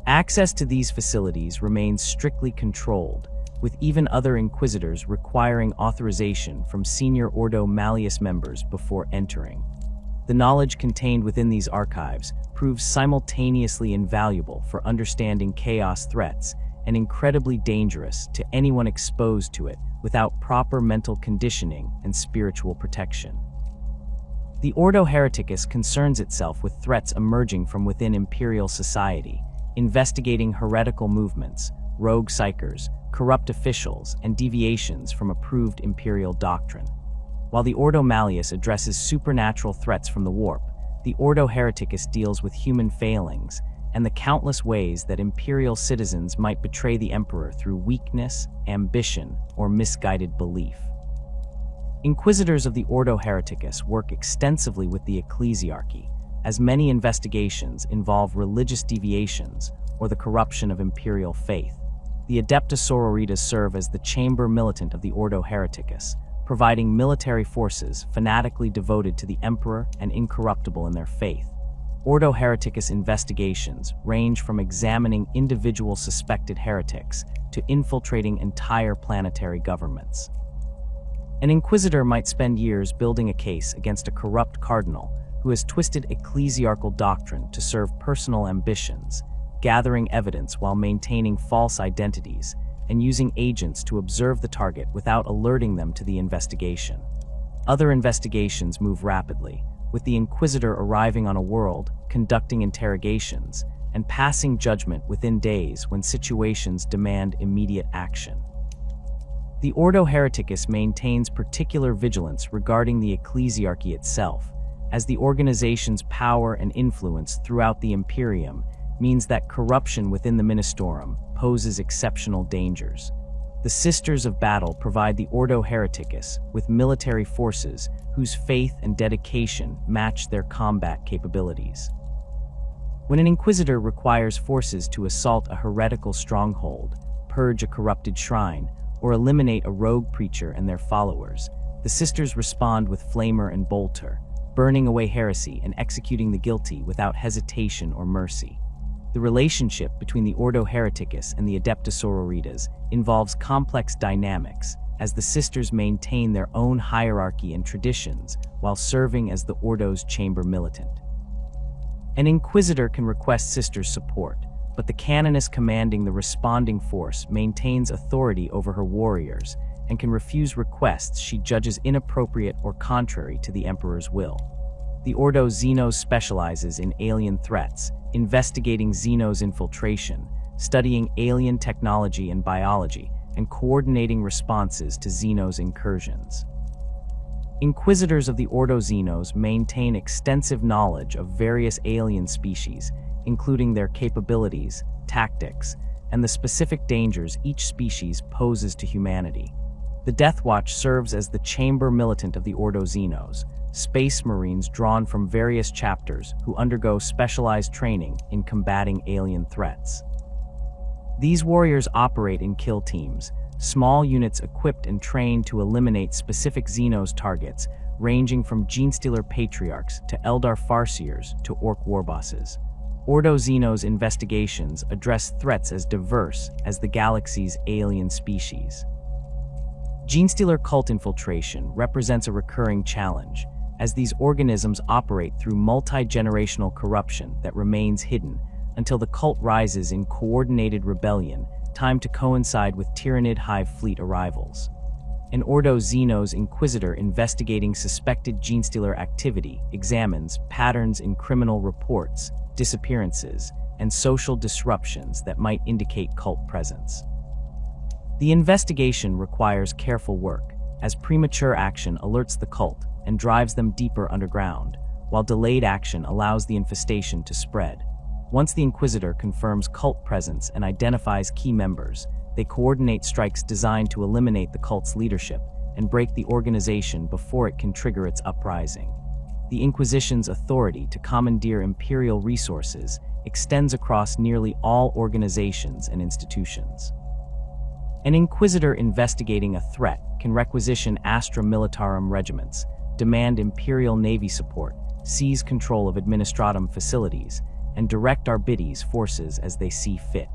Access to these facilities remains strictly controlled, with even other inquisitors requiring authorization from senior Ordo Malleus members before entering. The knowledge contained within these archives proves simultaneously invaluable for understanding chaos threats and incredibly dangerous to anyone exposed to it without proper mental conditioning and spiritual protection. The Ordo Hereticus concerns itself with threats emerging from within imperial society, investigating heretical movements, rogue psychers, corrupt officials, and deviations from approved imperial doctrine. While the Ordo Malleus addresses supernatural threats from the warp, the Ordo Hereticus deals with human failings and the countless ways that imperial citizens might betray the emperor through weakness, ambition, or misguided belief. Inquisitors of the Ordo Hereticus work extensively with the ecclesiarchy, as many investigations involve religious deviations or the corruption of imperial faith. The Adeptus Sororitas serve as the chamber militant of the Ordo Hereticus, providing military forces fanatically devoted to the emperor and incorruptible in their faith. Ordo Hereticus investigations range from examining individual suspected heretics to infiltrating entire planetary governments. An inquisitor might spend years building a case against a corrupt cardinal who has twisted ecclesiarchal doctrine to serve personal ambitions, gathering evidence while maintaining false identities, and using agents to observe the target without alerting them to the investigation. Other investigations move rapidly, with the inquisitor arriving on a world, conducting interrogations, and passing judgment within days when situations demand immediate action. The Ordo Hereticus maintains particular vigilance regarding the ecclesiarchy itself, as the organization's power and influence throughout the Imperium means that corruption within the Ministorum poses exceptional dangers. The Sisters of Battle provide the Ordo Hereticus with military forces whose faith and dedication match their combat capabilities. When an inquisitor requires forces to assault a heretical stronghold, purge a corrupted shrine, or eliminate a rogue preacher and their followers, the sisters respond with flamer and bolter, burning away heresy and executing the guilty without hesitation or mercy. The relationship between the Ordo Hereticus and the Adeptus Sororitas involves complex dynamics, as the sisters maintain their own hierarchy and traditions while serving as the Ordo's chamber militant. An inquisitor can request sisters' support, but the canoness commanding the responding force maintains authority over her warriors and can refuse requests she judges inappropriate or contrary to the Emperor's will. The Ordo Xenos specializes in alien threats, investigating Xenos infiltration, studying alien technology and biology, and coordinating responses to Xenos incursions. Inquisitors of the Ordo Xenos maintain extensive knowledge of various alien species, including their capabilities, tactics, and the specific dangers each species poses to humanity. The Death Watch serves as the chamber militant of the Ordo Xenos, space marines drawn from various chapters who undergo specialized training in combating alien threats. These warriors operate in kill teams, small units equipped and trained to eliminate specific Xenos targets, ranging from Genestealer patriarchs to Eldar farseers to Orc warbosses. Ordo Xenos investigations address threats as diverse as the galaxy's alien species. Genestealer cult infiltration represents a recurring challenge, as these organisms operate through multi-generational corruption that remains hidden until the cult rises in coordinated rebellion, timed to coincide with Tyrannid Hive fleet arrivals. An Ordo Xenos inquisitor investigating suspected Genestealer activity examines patterns in criminal reports, disappearances, and social disruptions that might indicate cult presence. The investigation requires careful work, as premature action alerts the cult and drives them deeper underground, while delayed action allows the infestation to spread. Once the Inquisitor confirms cult presence and identifies key members, they coordinate strikes designed to eliminate the cult's leadership and break the organization before it can trigger its uprising. The Inquisition's authority to commandeer imperial resources extends across nearly all organizations and institutions. An Inquisitor investigating a threat can requisition Astra Militarum regiments, demand Imperial Navy support, seize control of Administratum facilities, and direct Arbites forces as they see fit.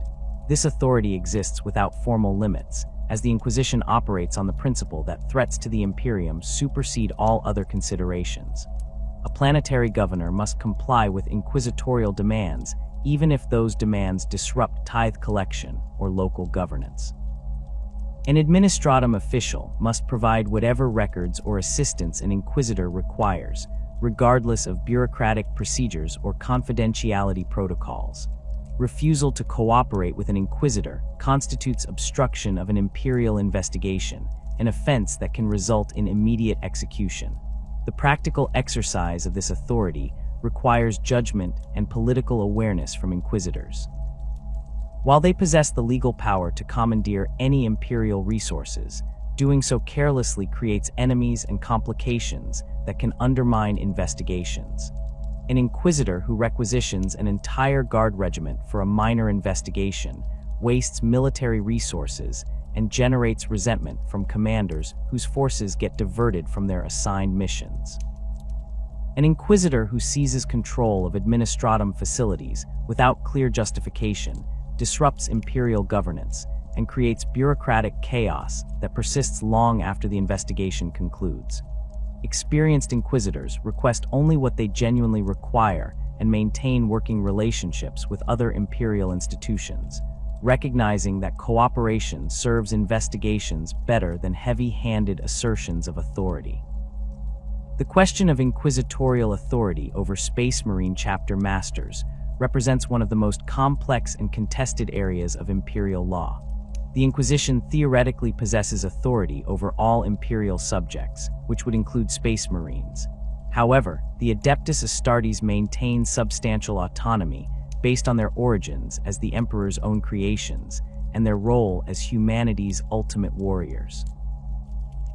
This authority exists without formal limits, as the Inquisition operates on the principle that threats to the Imperium supersede all other considerations. A planetary governor must comply with inquisitorial demands, even if those demands disrupt tithe collection or local governance. An Administratum official must provide whatever records or assistance an Inquisitor requires, regardless of bureaucratic procedures or confidentiality protocols. Refusal to cooperate with an Inquisitor constitutes obstruction of an imperial investigation, an offense that can result in immediate execution. The practical exercise of this authority requires judgment and political awareness from Inquisitors. While they possess the legal power to commandeer any imperial resources, doing so carelessly creates enemies and complications that can undermine investigations. An Inquisitor who requisitions an entire guard regiment for a minor investigation wastes military resources and generates resentment from commanders whose forces get diverted from their assigned missions. An Inquisitor who seizes control of Administratum facilities without clear justification disrupts imperial governance and creates bureaucratic chaos that persists long after the investigation concludes. Experienced Inquisitors request only what they genuinely require and maintain working relationships with other imperial institutions, recognizing that cooperation serves investigations better than heavy-handed assertions of authority. The question of inquisitorial authority over Space Marine chapter masters represents one of the most complex and contested areas of imperial law. The Inquisition theoretically possesses authority over all imperial subjects, which would include Space Marines. However, the Adeptus Astartes maintain substantial autonomy based on their origins as the Emperor's own creations and their role as humanity's ultimate warriors.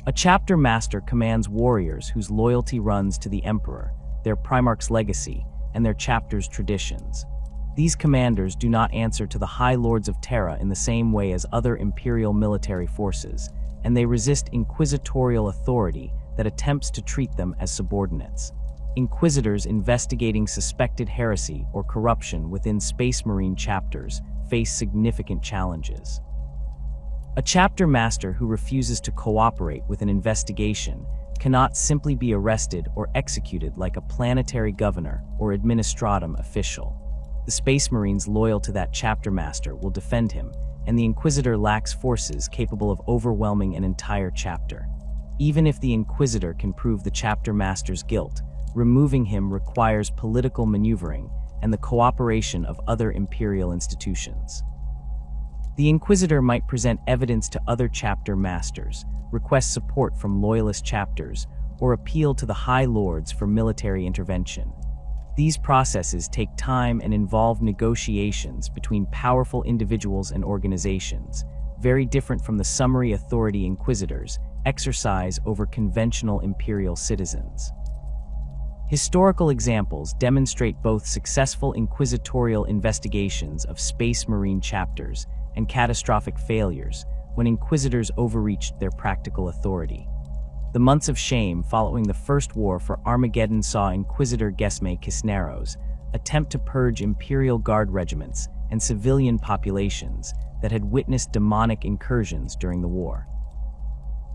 A chapter master commands warriors whose loyalty runs to the Emperor, their Primarch's legacy, and their chapter's traditions. These commanders do not answer to the High Lords of Terra in the same way as other imperial military forces, and they resist inquisitorial authority that attempts to treat them as subordinates. Inquisitors investigating suspected heresy or corruption within Space Marine chapters face significant challenges. A chapter master who refuses to cooperate with an investigation cannot simply be arrested or executed like a planetary governor or administratum official. The Space Marines loyal to that chapter master will defend him, and the Inquisitor lacks forces capable of overwhelming an entire chapter. Even if the Inquisitor can prove the chapter master's guilt, removing him requires political maneuvering and the cooperation of other imperial institutions. The Inquisitor might present evidence to other chapter masters, request support from loyalist chapters, or appeal to the High Lords for military intervention. These processes take time and involve negotiations between powerful individuals and organizations, very different from the summary authority Inquisitors exercise over conventional imperial citizens. Historical examples demonstrate both successful inquisitorial investigations of Space Marine chapters and catastrophic failures when Inquisitors overreached their practical authority. The months of shame following the First War for Armageddon saw Inquisitor Gesme Cisneros attempt to purge Imperial Guard regiments and civilian populations that had witnessed demonic incursions during the war.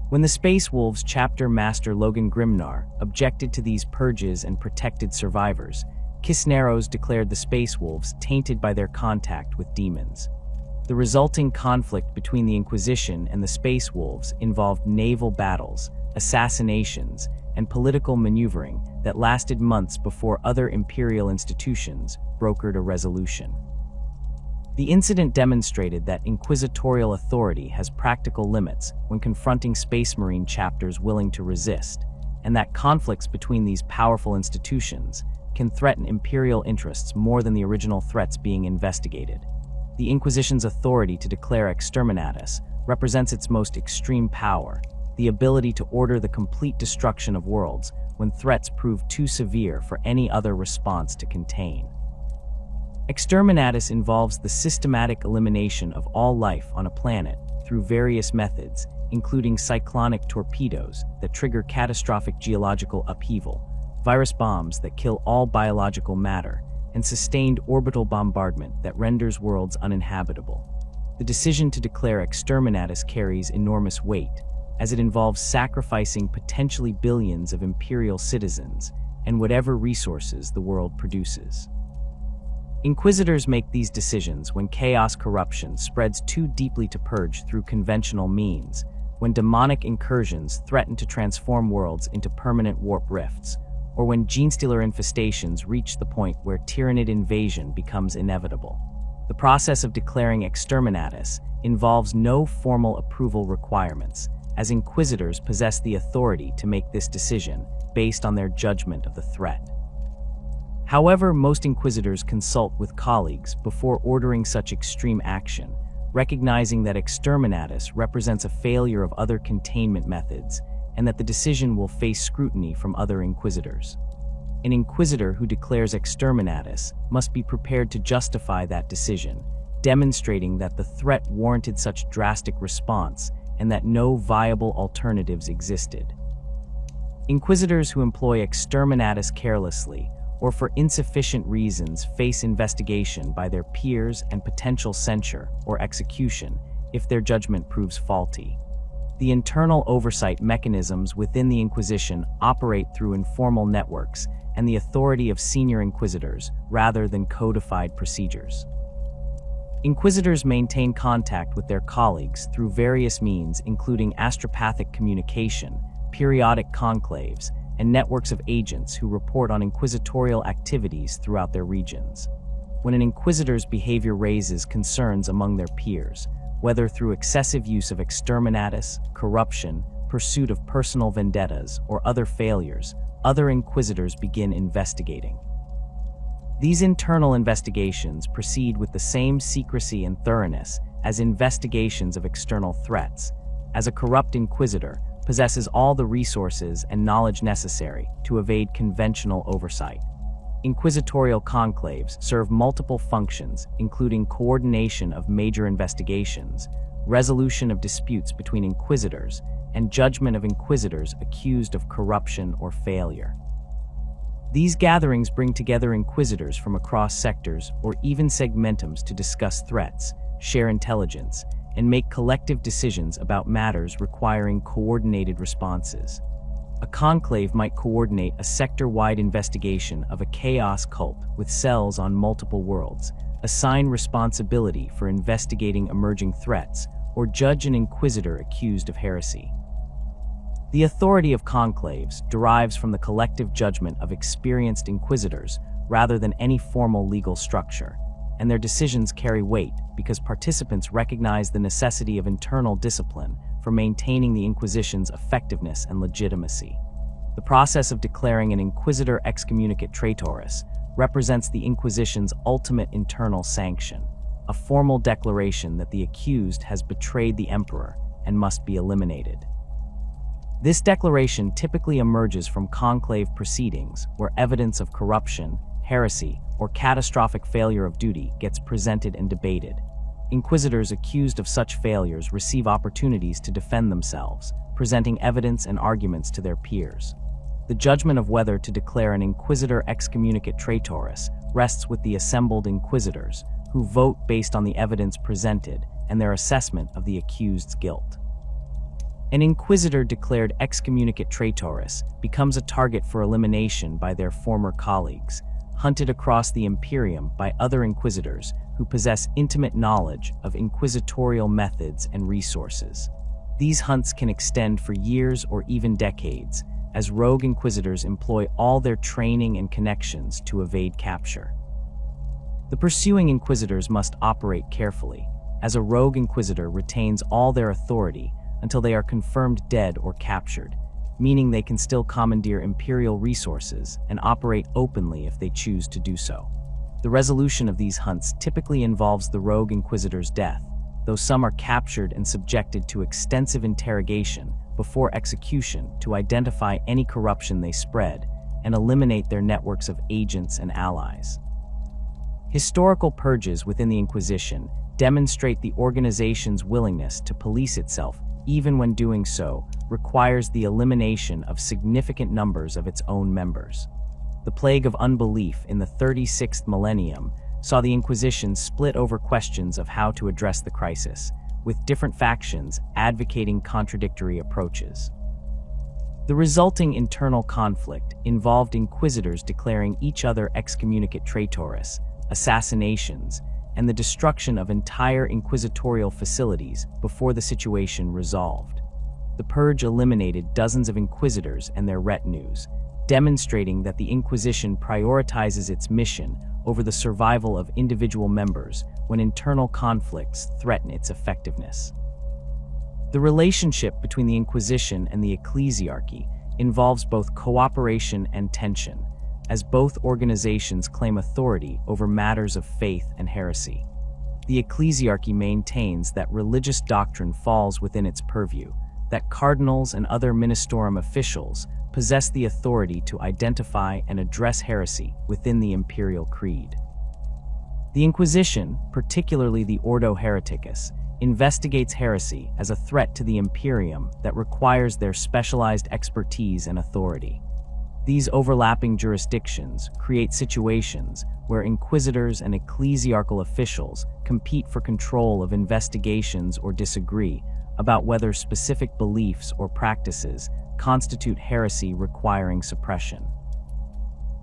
When the Space Wolves chapter master Logan Grimnar objected to these purges and protected survivors, Cisneros declared the Space Wolves tainted by their contact with demons. The resulting conflict between the Inquisition and the Space Wolves involved naval battles, assassinations, and political maneuvering that lasted months before other imperial institutions brokered a resolution. The incident demonstrated that inquisitorial authority has practical limits when confronting Space Marine chapters willing to resist, and that conflicts between these powerful institutions can threaten imperial interests more than the original threats being investigated. The Inquisition's authority to declare exterminatus represents its most extreme power, the ability to order the complete destruction of worlds when threats prove too severe for any other response to contain. Exterminatus involves the systematic elimination of all life on a planet through various methods, including cyclonic torpedoes that trigger catastrophic geological upheaval, virus bombs that kill all biological matter, and sustained orbital bombardment that renders worlds uninhabitable. The decision to declare exterminatus carries enormous weight, as it involves sacrificing potentially billions of imperial citizens and whatever resources the world produces. Inquisitors make these decisions when chaos corruption spreads too deeply to purge through conventional means, when demonic incursions threaten to transform worlds into permanent warp rifts, or when genestealer infestations reach the point where tyrannid invasion becomes inevitable. The process of declaring exterminatus involves no formal approval requirements, as Inquisitors possess the authority to make this decision based on their judgment of the threat. However, most Inquisitors consult with colleagues before ordering such extreme action, recognizing that exterminatus represents a failure of other containment methods and that the decision will face scrutiny from other Inquisitors. An Inquisitor who declares exterminatus must be prepared to justify that decision, demonstrating that the threat warranted such drastic response and that no viable alternatives existed. Inquisitors who employ exterminatus carelessly or for insufficient reasons face investigation by their peers and potential censure or execution if their judgment proves faulty. The internal oversight mechanisms within the Inquisition operate through informal networks and the authority of senior Inquisitors rather than codified procedures. Inquisitors maintain contact with their colleagues through various means, including astropathic communication, periodic conclaves, and networks of agents who report on inquisitorial activities throughout their regions. When an Inquisitor's behavior raises concerns among their peers, whether through excessive use of exterminatus, corruption, pursuit of personal vendettas, or other failures, other Inquisitors begin investigating. These internal investigations proceed with the same secrecy and thoroughness as investigations of external threats, as a corrupt Inquisitor possesses all the resources and knowledge necessary to evade conventional oversight. Inquisitorial conclaves serve multiple functions, including coordination of major investigations, resolution of disputes between inquisitors, and judgment of inquisitors accused of corruption or failure. These gatherings bring together inquisitors from across sectors or even segmentums to discuss threats, share intelligence, and make collective decisions about matters requiring coordinated responses. A conclave might coordinate a sector-wide investigation of a chaos cult with cells on multiple worlds, assign responsibility for investigating emerging threats, or judge an inquisitor accused of heresy. The authority of conclaves derives from the collective judgment of experienced inquisitors rather than any formal legal structure, and their decisions carry weight because participants recognize the necessity of internal discipline for maintaining the Inquisition's effectiveness and legitimacy. The process of declaring an inquisitor excommunicate traitoris represents the Inquisition's ultimate internal sanction, a formal declaration that the accused has betrayed the emperor and must be eliminated. This declaration typically emerges from conclave proceedings where evidence of corruption, heresy, or catastrophic failure of duty gets presented and debated. Inquisitors accused of such failures receive opportunities to defend themselves, presenting evidence and arguments to their peers. The judgment of whether to declare an inquisitor excommunicate traitoris rests with the assembled inquisitors, who vote based on the evidence presented and their assessment of the accused's guilt. An inquisitor declared excommunicate traitoris becomes a target for elimination by their former colleagues, hunted across the Imperium by other inquisitors who possess intimate knowledge of inquisitorial methods and resources. These hunts can extend for years or even decades, as rogue inquisitors employ all their training and connections to evade capture. The pursuing inquisitors must operate carefully, as a rogue inquisitor retains all their authority until they are confirmed dead or captured, meaning they can still commandeer imperial resources and operate openly if they choose to do so. The resolution of these hunts typically involves the rogue inquisitor's death, though some are captured and subjected to extensive interrogation before execution to identify any corruption they spread and eliminate their networks of agents and allies. Historical purges within the Inquisition demonstrate the organization's willingness to police itself, even when doing so requires the elimination of significant numbers of its own members. The plague of unbelief in the 36th millennium saw the Inquisition split over questions of how to address the crisis, with different factions advocating contradictory approaches. The resulting internal conflict involved inquisitors declaring each other excommunicate traitoris, assassinations, and the destruction of entire inquisitorial facilities before the situation resolved. The purge eliminated dozens of inquisitors and their retinues, demonstrating that the Inquisition prioritizes its mission over the survival of individual members when internal conflicts threaten its effectiveness. The relationship between the Inquisition and the ecclesiarchy involves both cooperation and tension, as both organizations claim authority over matters of faith and heresy. The ecclesiarchy maintains that religious doctrine falls within its purview, that cardinals and other ministorum officials possess the authority to identify and address heresy within the imperial creed. The Inquisition, particularly the Ordo Hereticus, investigates heresy as a threat to the Imperium that requires their specialized expertise and authority. These overlapping jurisdictions create situations where inquisitors and ecclesiarchal officials compete for control of investigations or disagree about whether specific beliefs or practices constitute heresy requiring suppression.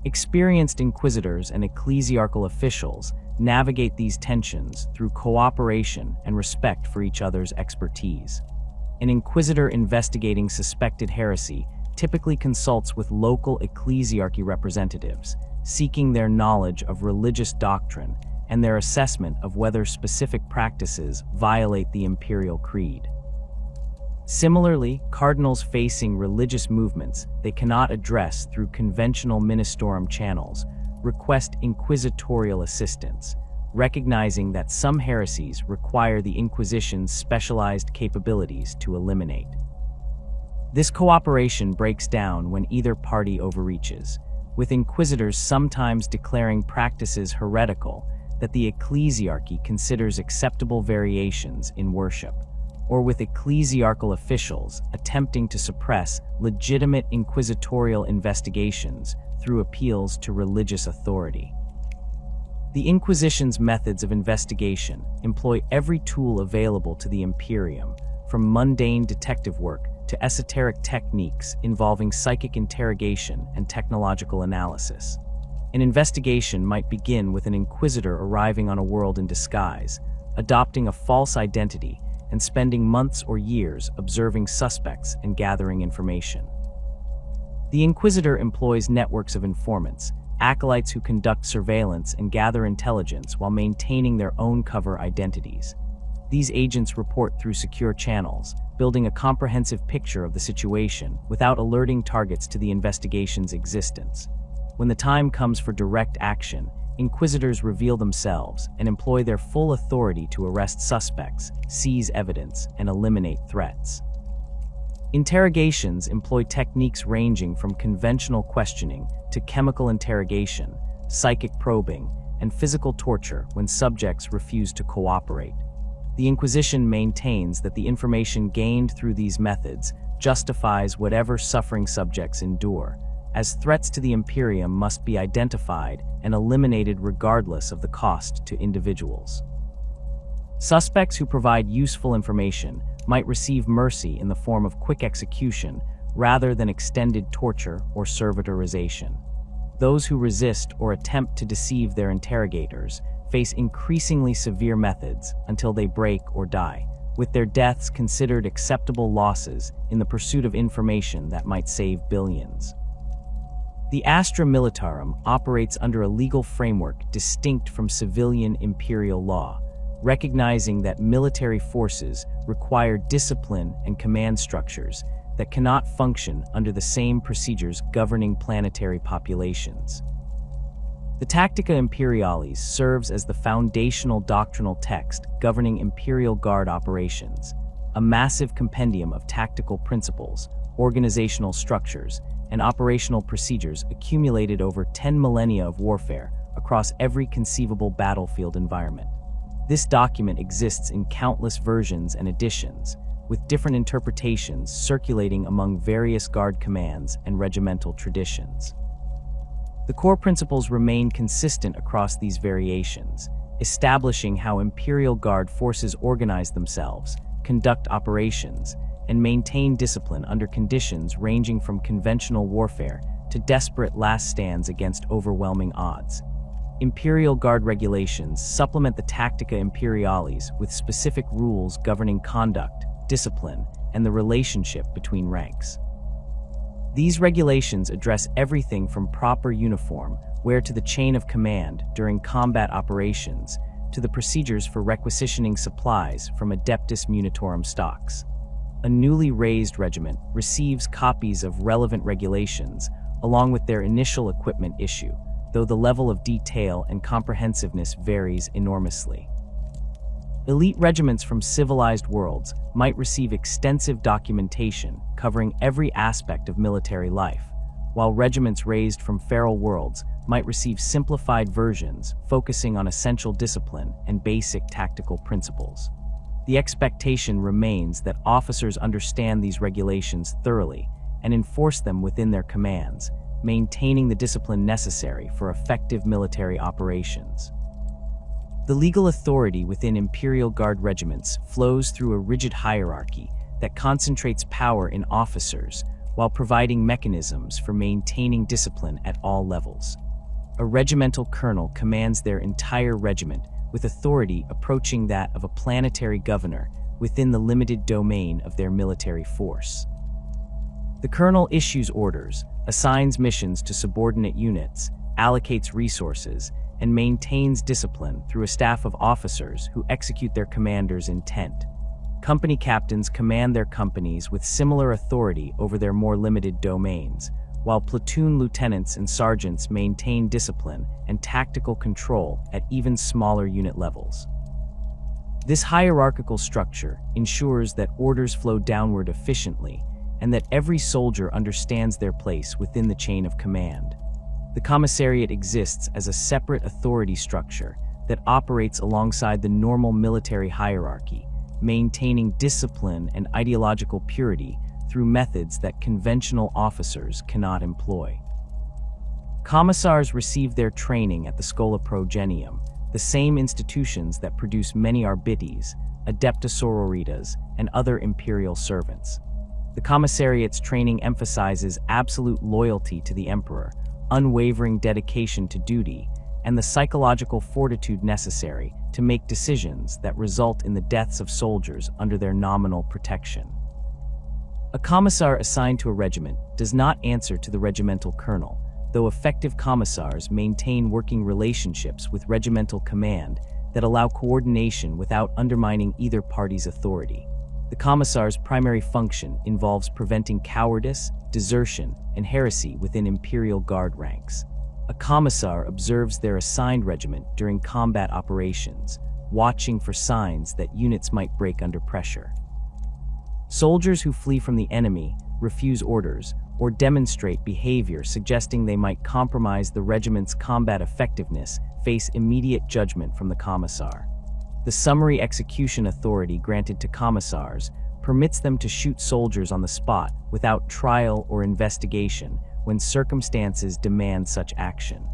Experienced inquisitors and ecclesiarchal officials navigate these tensions through cooperation and respect for each other's expertise. An inquisitor investigating suspected heresy typically consults with local ecclesiarchy representatives, seeking their knowledge of religious doctrine and their assessment of whether specific practices violate the imperial creed. Similarly, cardinals facing religious movements they cannot address through conventional ministorum channels request inquisitorial assistance, recognizing that some heresies require the Inquisition's specialized capabilities to eliminate. This cooperation breaks down when either party overreaches, with inquisitors sometimes declaring practices heretical that the ecclesiarchy considers acceptable variations in worship, or with ecclesiarchal officials attempting to suppress legitimate inquisitorial investigations through appeals to religious authority. The Inquisition's methods of investigation employ every tool available to the Imperium, from mundane detective work to esoteric techniques involving psychic interrogation and technological analysis. An investigation might begin with an inquisitor arriving on a world in disguise, adopting a false identity, and spending months or years observing suspects and gathering information. The inquisitor employs networks of informants, acolytes who conduct surveillance and gather intelligence while maintaining their own cover identities. These agents report through secure channels, building a comprehensive picture of the situation without alerting targets to the investigation's existence. When the time comes for direct action, inquisitors reveal themselves and employ their full authority to arrest suspects, seize evidence, and eliminate threats. Interrogations employ techniques ranging from conventional questioning to chemical interrogation, psychic probing, and physical torture when subjects refuse to cooperate. The Inquisition maintains that the information gained through these methods justifies whatever suffering subjects endure, as threats to the Imperium must be identified and eliminated regardless of the cost to individuals. Suspects who provide useful information might receive mercy in the form of quick execution rather than extended torture or servitorization. Those who resist or attempt to deceive their interrogators face increasingly severe methods until they break or die, with their deaths considered acceptable losses in the pursuit of information that might save billions. The Astra Militarum operates under a legal framework distinct from civilian imperial law, recognizing that military forces require discipline and command structures that cannot function under the same procedures governing planetary populations. The Tactica Imperialis serves as the foundational doctrinal text governing Imperial Guard operations, a massive compendium of tactical principles, organizational structures, and operational procedures accumulated over 10 millennia of warfare across every conceivable battlefield environment. This document exists in countless versions and editions, with different interpretations circulating among various Guard commands and regimental traditions. The core principles remain consistent across these variations, establishing how Imperial Guard forces organize themselves, conduct operations, and maintain discipline under conditions ranging from conventional warfare to desperate last stands against overwhelming odds. Imperial Guard regulations supplement the Tactica Imperialis with specific rules governing conduct, discipline, and the relationship between ranks. These regulations address everything from proper uniform wear to the chain of command during combat operations to the procedures for requisitioning supplies from Adeptus Munitorum stocks. A newly raised regiment receives copies of relevant regulations along with their initial equipment issue, though the level of detail and comprehensiveness varies enormously. Elite regiments from civilized worlds might receive extensive documentation covering every aspect of military life, while regiments raised from feral worlds might receive simplified versions focusing on essential discipline and basic tactical principles. The expectation remains that officers understand these regulations thoroughly and enforce them within their commands, maintaining the discipline necessary for effective military operations. The legal authority within Imperial Guard regiments flows through a rigid hierarchy that concentrates power in officers while providing mechanisms for maintaining discipline at all levels. A regimental colonel commands their entire regiment with authority approaching that of a planetary governor within the limited domain of their military force. The colonel issues orders, assigns missions to subordinate units, allocates resources, and maintains discipline through a staff of officers who execute their commander's intent. Company captains command their companies with similar authority over their more limited domains, while platoon lieutenants and sergeants maintain discipline and tactical control at even smaller unit levels. This hierarchical structure ensures that orders flow downward efficiently and that every soldier understands their place within the chain of command. The commissariat exists as a separate authority structure that operates alongside the normal military hierarchy, maintaining discipline and ideological purity through methods that conventional officers cannot employ. Commissars receive their training at the Schola Progenium, the same institutions that produce many arbites, adeptus sororitas, and other imperial servants. The commissariat's training emphasizes absolute loyalty to the emperor, unwavering dedication to duty, and the psychological fortitude necessary to make decisions that result in the deaths of soldiers under their nominal protection. A commissar assigned to a regiment does not answer to the regimental colonel, though effective commissars maintain working relationships with regimental command that allow coordination without undermining either party's authority. The commissar's primary function involves preventing cowardice, desertion, and heresy within Imperial Guard ranks. A commissar observes their assigned regiment during combat operations, watching for signs that units might break under pressure. Soldiers who flee from the enemy, refuse orders, or demonstrate behavior suggesting they might compromise the regiment's combat effectiveness face immediate judgment from the commissar. The summary execution authority granted to commissars permits them to shoot soldiers on the spot without trial or investigation when circumstances demand such action.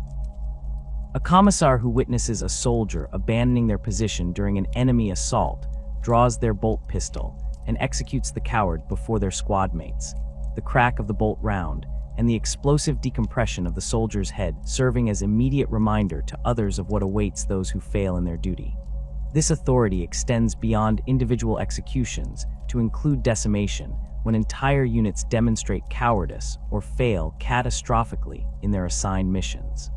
A commissar who witnesses a soldier abandoning their position during an enemy assault draws their bolt pistol and executes the coward before their squad mates. The crack of the bolt round and the explosive decompression of the soldier's head serving as immediate reminder to others of what awaits those who fail in their duty. This authority extends beyond individual executions to include decimation when entire units demonstrate cowardice or fail catastrophically in their assigned missions.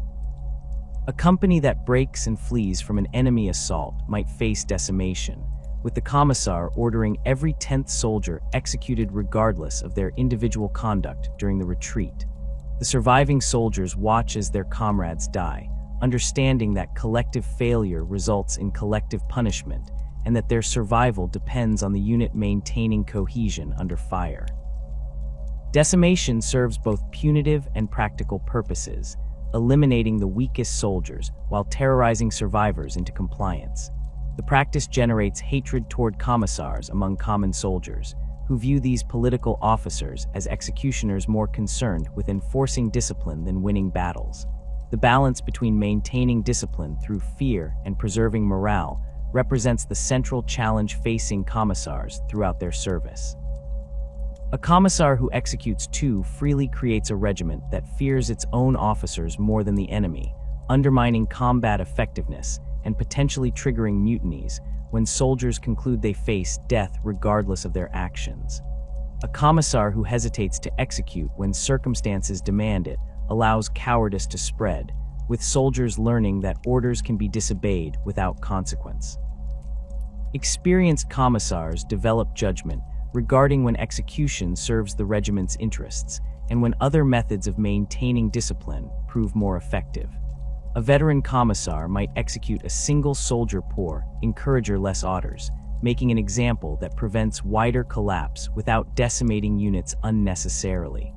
A company that breaks and flees from an enemy assault might face decimation, with the commissar ordering every 10th soldier executed regardless of their individual conduct during the retreat. The surviving soldiers watch as their comrades die, understanding that collective failure results in collective punishment and that their survival depends on the unit maintaining cohesion under fire. Decimation serves both punitive and practical purposes, eliminating the weakest soldiers while terrorizing survivors into compliance. The practice generates hatred toward commissars among common soldiers, who view these political officers as executioners more concerned with enforcing discipline than winning battles. The balance between maintaining discipline through fear and preserving morale represents the central challenge facing commissars throughout their service. A commissar who executes too freely creates a regiment that fears its own officers more than the enemy, undermining combat effectiveness and potentially triggering mutinies when soldiers conclude they face death regardless of their actions. A commissar who hesitates to execute when circumstances demand it allows cowardice to spread, with soldiers learning that orders can be disobeyed without consequence. Experienced commissars develop judgment regarding when execution serves the regiment's interests and when other methods of maintaining discipline prove more effective. A veteran commissar might execute a single soldier pour, encourager less orders, making an example that prevents wider collapse without decimating units unnecessarily.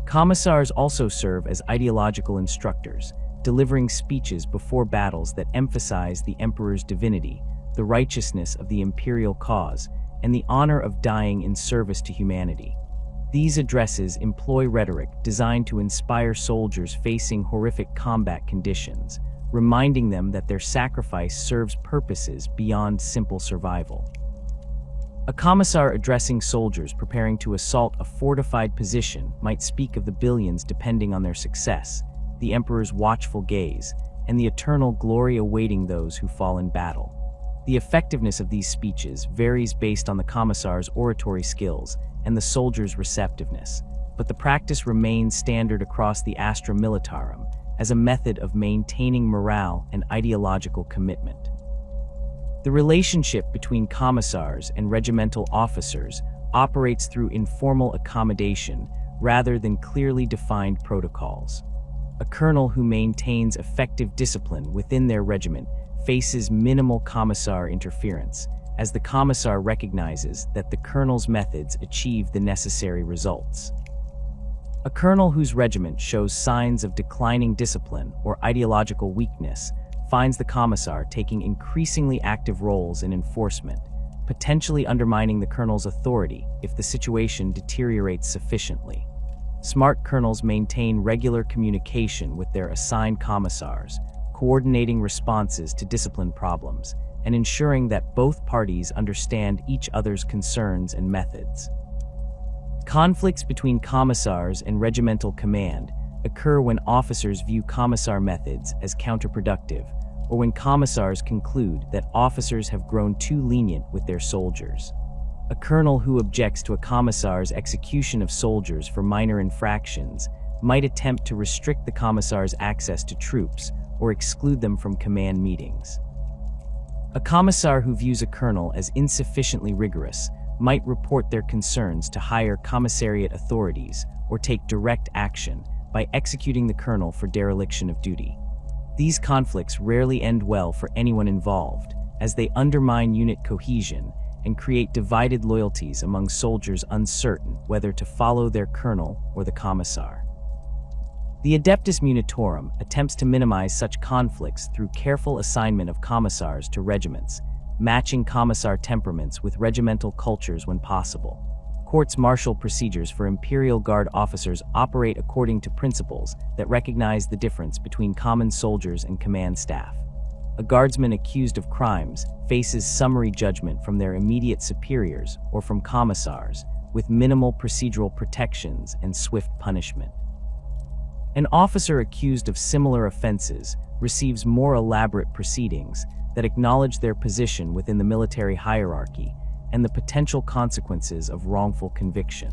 Commissars also serve as ideological instructors, delivering speeches before battles that emphasize the emperor's divinity, the righteousness of the imperial cause, and the honor of dying in service to humanity. These addresses employ rhetoric designed to inspire soldiers facing horrific combat conditions, reminding them that their sacrifice serves purposes beyond simple survival. A commissar addressing soldiers preparing to assault a fortified position might speak of the billions depending on their success, the emperor's watchful gaze, and the eternal glory awaiting those who fall in battle. The effectiveness of these speeches varies based on the commissar's oratory skills and the soldier's receptiveness, but the practice remains standard across the Astra Militarum as a method of maintaining morale and ideological commitment. The relationship between commissars and regimental officers operates through informal accommodation rather than clearly defined protocols. A colonel who maintains effective discipline within their regiment faces minimal commissar interference, as the commissar recognizes that the colonel's methods achieve the necessary results. A colonel whose regiment shows signs of declining discipline or ideological weakness finds the commissar taking increasingly active roles in enforcement, potentially undermining the colonel's authority if the situation deteriorates sufficiently. Smart colonels maintain regular communication with their assigned commissars, coordinating responses to discipline problems, and ensuring that both parties understand each other's concerns and methods. Conflicts between commissars and regimental command occur when officers view commissar methods as counterproductive, or when commissars conclude that officers have grown too lenient with their soldiers. A colonel who objects to a commissar's execution of soldiers for minor infractions might attempt to restrict the commissar's access to troops or exclude them from command meetings. A commissar who views a colonel as insufficiently rigorous might report their concerns to higher commissariat authorities or take direct action by executing the colonel for dereliction of duty. These conflicts rarely end well for anyone involved, as they undermine unit cohesion and create divided loyalties among soldiers uncertain whether to follow their colonel or the commissar. The Adeptus Munitorum attempts to minimize such conflicts through careful assignment of commissars to regiments, matching commissar temperaments with regimental cultures when possible. Courts-martial procedures for Imperial Guard officers operate according to principles that recognize the difference between common soldiers and command staff. A guardsman accused of crimes faces summary judgment from their immediate superiors or from commissars, with minimal procedural protections and swift punishment. An officer accused of similar offenses receives more elaborate proceedings that acknowledge their position within the military hierarchy and the potential consequences of wrongful conviction.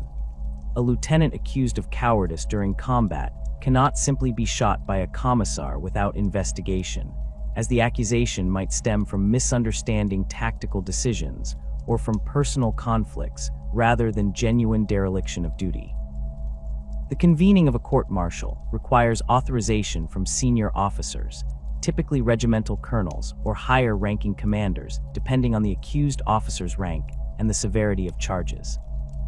A lieutenant accused of cowardice during combat cannot simply be shot by a commissar without investigation, as the accusation might stem from misunderstanding tactical decisions or from personal conflicts rather than genuine dereliction of duty. The convening of a court-martial requires authorization from senior officers, typically regimental colonels or higher-ranking commanders, depending on the accused officer's rank and the severity of charges.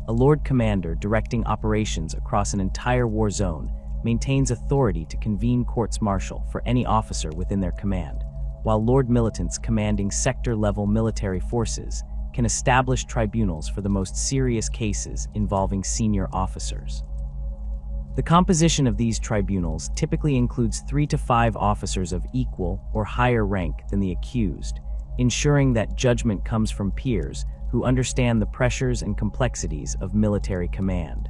A Lord Commander directing operations across an entire war zone maintains authority to convene courts-martial for any officer within their command, while Lord Militants commanding sector-level military forces can establish tribunals for the most serious cases involving senior officers. The composition of these tribunals typically includes 3 to 5 officers of equal or higher rank than the accused, ensuring that judgment comes from peers who understand the pressures and complexities of military command.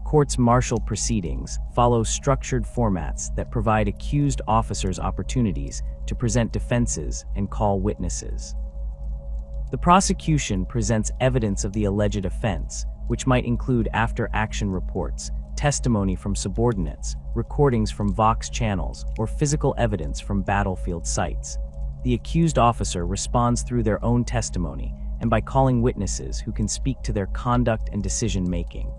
Courts-martial proceedings follow structured formats that provide accused officers opportunities to present defenses and call witnesses. The prosecution presents evidence of the alleged offense, which might include after-action reports, testimony from subordinates, recordings from Vox channels, or physical evidence from battlefield sites. The accused officer responds through their own testimony and by calling witnesses who can speak to their conduct and decision-making.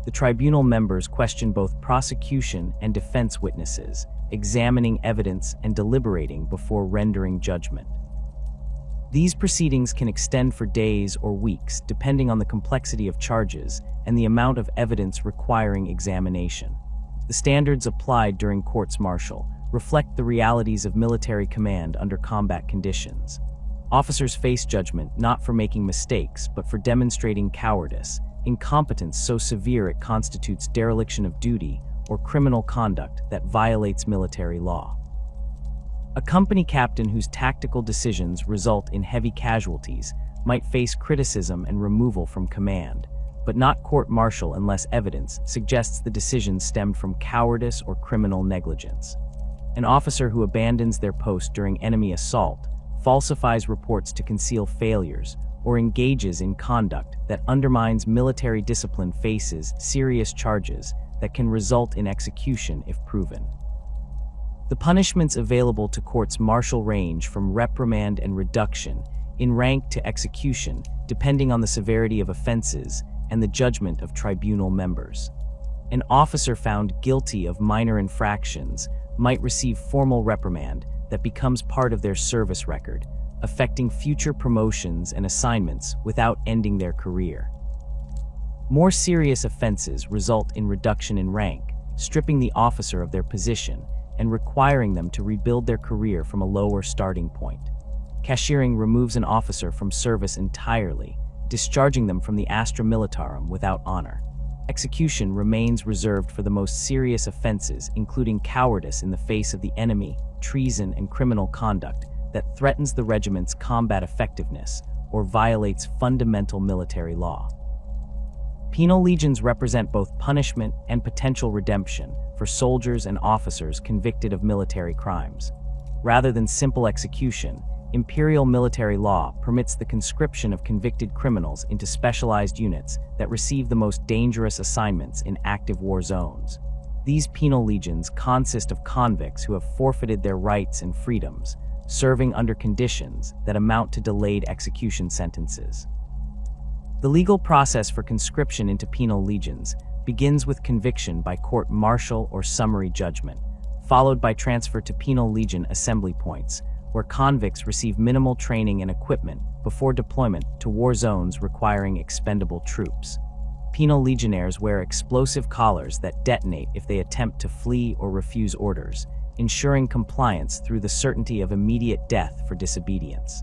The tribunal members question both prosecution and defense witnesses, examining evidence and deliberating before rendering judgment. These proceedings can extend for days or weeks, depending on the complexity of charges and the amount of evidence requiring examination. The standards applied during courts-martial reflect the realities of military command under combat conditions. Officers face judgment not for making mistakes, but for demonstrating cowardice, incompetence so severe it constitutes dereliction of duty, or criminal conduct that violates military law. A company captain whose tactical decisions result in heavy casualties might face criticism and removal from command, but not court-martial unless evidence suggests the decision stemmed from cowardice or criminal negligence. An officer who abandons their post during enemy assault, falsifies reports to conceal failures, or engages in conduct that undermines military discipline faces serious charges that can result in execution if proven. The punishments available to courts-martial range from reprimand and reduction in rank to execution, depending on the severity of offenses and the judgment of tribunal members. An officer found guilty of minor infractions might receive formal reprimand that becomes part of their service record, affecting future promotions and assignments without ending their career. More serious offenses result in reduction in rank, stripping the officer of their position and requiring them to rebuild their career from a lower starting point. Cashiering removes an officer from service entirely, discharging them from the Astra Militarum without honor. Execution remains reserved for the most serious offenses, including cowardice in the face of the enemy, treason, and criminal conduct that threatens the regiment's combat effectiveness or violates fundamental military law. Penal legions represent both punishment and potential redemption for soldiers and officers convicted of military crimes. Rather than simple execution, imperial military law permits the conscription of convicted criminals into specialized units that receive the most dangerous assignments in active war zones. These penal legions consist of convicts who have forfeited their rights and freedoms, serving under conditions that amount to delayed execution sentences. The legal process for conscription into penal legions begins with conviction by court-martial or summary judgment, followed by transfer to penal legion assembly points, where convicts receive minimal training and equipment before deployment to war zones requiring expendable troops. Penal legionnaires wear explosive collars that detonate if they attempt to flee or refuse orders, ensuring compliance through the certainty of immediate death for disobedience.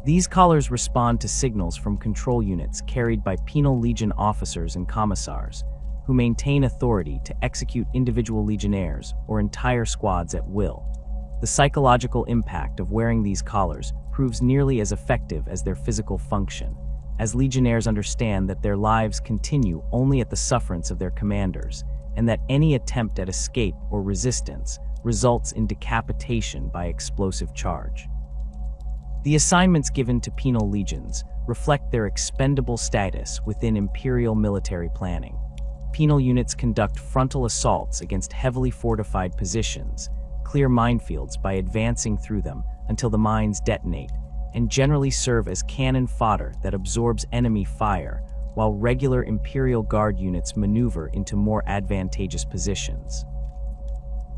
These collars respond to signals from control units carried by penal legion officers and commissars, who maintain authority to execute individual legionnaires or entire squads at will. The psychological impact of wearing these collars proves nearly as effective as their physical function, as legionnaires understand that their lives continue only at the sufferance of their commanders, and that any attempt at escape or resistance results in decapitation by explosive charge. The assignments given to penal legions reflect their expendable status within imperial military planning. Penal units conduct frontal assaults against heavily fortified positions, clear minefields by advancing through them until the mines detonate, and generally serve as cannon fodder that absorbs enemy fire, while regular Imperial Guard units maneuver into more advantageous positions.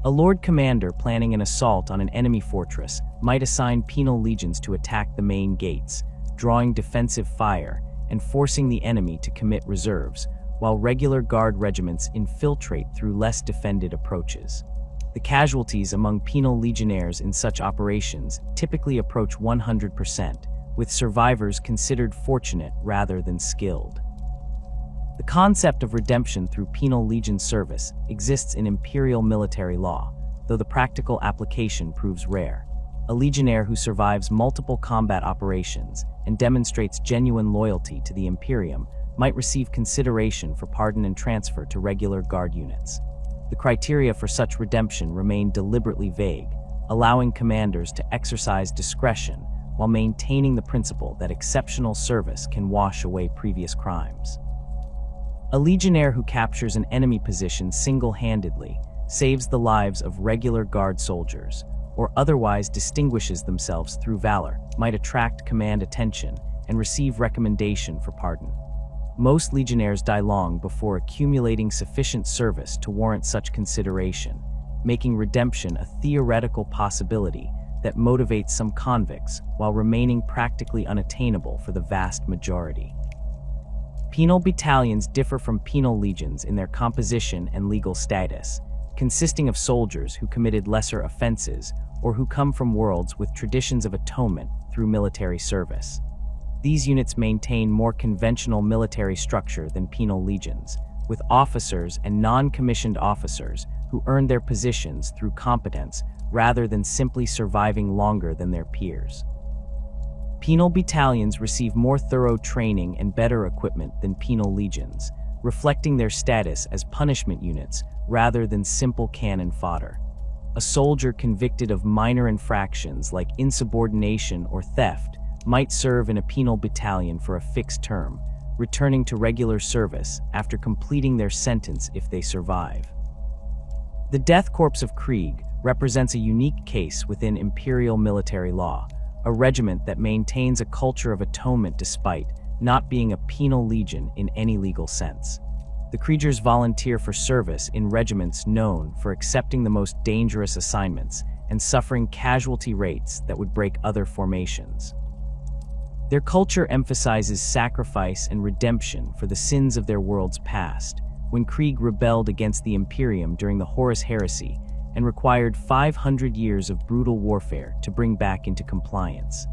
A Lord Commander planning an assault on an enemy fortress might assign penal legions to attack the main gates, drawing defensive fire and forcing the enemy to commit reserves, while regular Guard regiments infiltrate through less defended approaches. The casualties among penal legionnaires in such operations typically approach 100%, with survivors considered fortunate rather than skilled. The concept of redemption through penal legion service exists in imperial military law, though the practical application proves rare. A legionnaire who survives multiple combat operations and demonstrates genuine loyalty to the Imperium might receive consideration for pardon and transfer to regular Guard units. The criteria for such redemption remain deliberately vague, allowing commanders to exercise discretion while maintaining the principle that exceptional service can wash away previous crimes. A legionnaire who captures an enemy position single-handedly, saves the lives of regular Guard soldiers, or otherwise distinguishes themselves through valor, might attract command attention and receive recommendation for pardon. Most legionnaires die long before accumulating sufficient service to warrant such consideration, making redemption a theoretical possibility that motivates some convicts while remaining practically unattainable for the vast majority. Penal battalions differ from penal legions in their composition and legal status, consisting of soldiers who committed lesser offenses or who come from worlds with traditions of atonement through military service. These units maintain more conventional military structure than penal legions, with officers and non-commissioned officers who earn their positions through competence rather than simply surviving longer than their peers. Penal battalions receive more thorough training and better equipment than penal legions, reflecting their status as punishment units rather than simple cannon fodder. A soldier convicted of minor infractions like insubordination or theft might serve in a penal battalion for a fixed term, returning to regular service after completing their sentence if they survive. The Death Corps of Krieg represents a unique case within imperial military law, a regiment that maintains a culture of atonement despite not being a penal legion in any legal sense. The Kriegers volunteer for service in regiments known for accepting the most dangerous assignments and suffering casualty rates that would break other formations. Their culture emphasizes sacrifice and redemption for the sins of their world's past, when Krieg rebelled against the Imperium during the Horus Heresy and required 500 years of brutal warfare to bring back into compliance.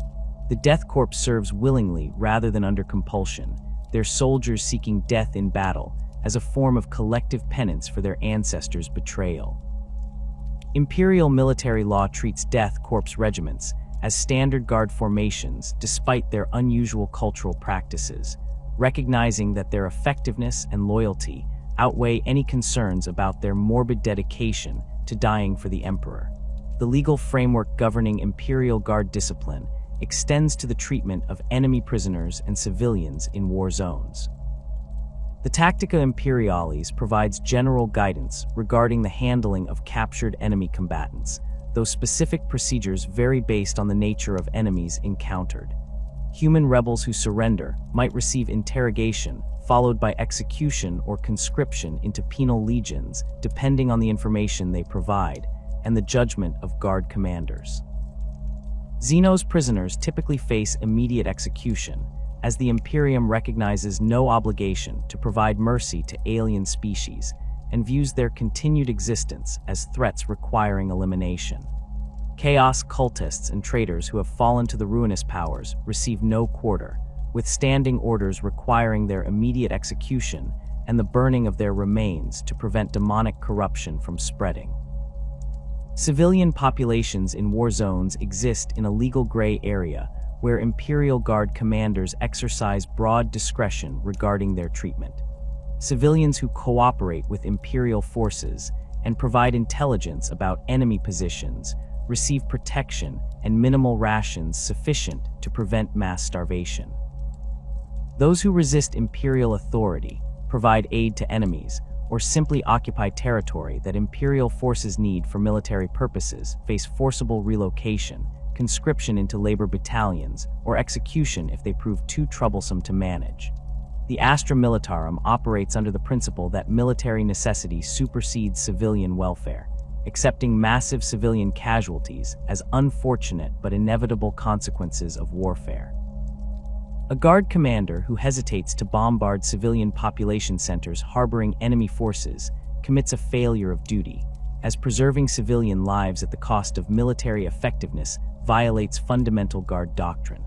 The Death Corps serves willingly rather than under compulsion, their soldiers seeking death in battle as a form of collective penance for their ancestors' betrayal. Imperial military law treats Death Corps regiments as standard guard formations despite their unusual cultural practices, recognizing that their effectiveness and loyalty outweigh any concerns about their morbid dedication to dying for the Emperor. The legal framework governing Imperial Guard discipline extends to the treatment of enemy prisoners and civilians in war zones. The Tactica Imperialis provides general guidance regarding the handling of captured enemy combatants, though specific procedures vary based on the nature of enemies encountered. Human rebels who surrender might receive interrogation, followed by execution or conscription into penal legions, depending on the information they provide and the judgment of guard commanders. Xenos prisoners typically face immediate execution, as the Imperium recognizes no obligation to provide mercy to alien species and views their continued existence as threats requiring elimination. Chaos cultists and traitors who have fallen to the ruinous powers receive no quarter, with standing orders requiring their immediate execution and the burning of their remains to prevent demonic corruption from spreading. Civilian populations in war zones exist in a legal gray area where Imperial Guard commanders exercise broad discretion regarding their treatment. Civilians who cooperate with Imperial forces and provide intelligence about enemy positions receive protection and minimal rations sufficient to prevent mass starvation. Those who resist Imperial authority, provide aid to enemies, or simply occupy territory that Imperial forces need for military purposes face forcible relocation, conscription into labor battalions, or execution if they prove too troublesome to manage. The Astra Militarum operates under the principle that military necessity supersedes civilian welfare, accepting massive civilian casualties as unfortunate but inevitable consequences of warfare. A guard commander who hesitates to bombard civilian population centers harboring enemy forces commits a failure of duty, as preserving civilian lives at the cost of military effectiveness violates fundamental Guard doctrine.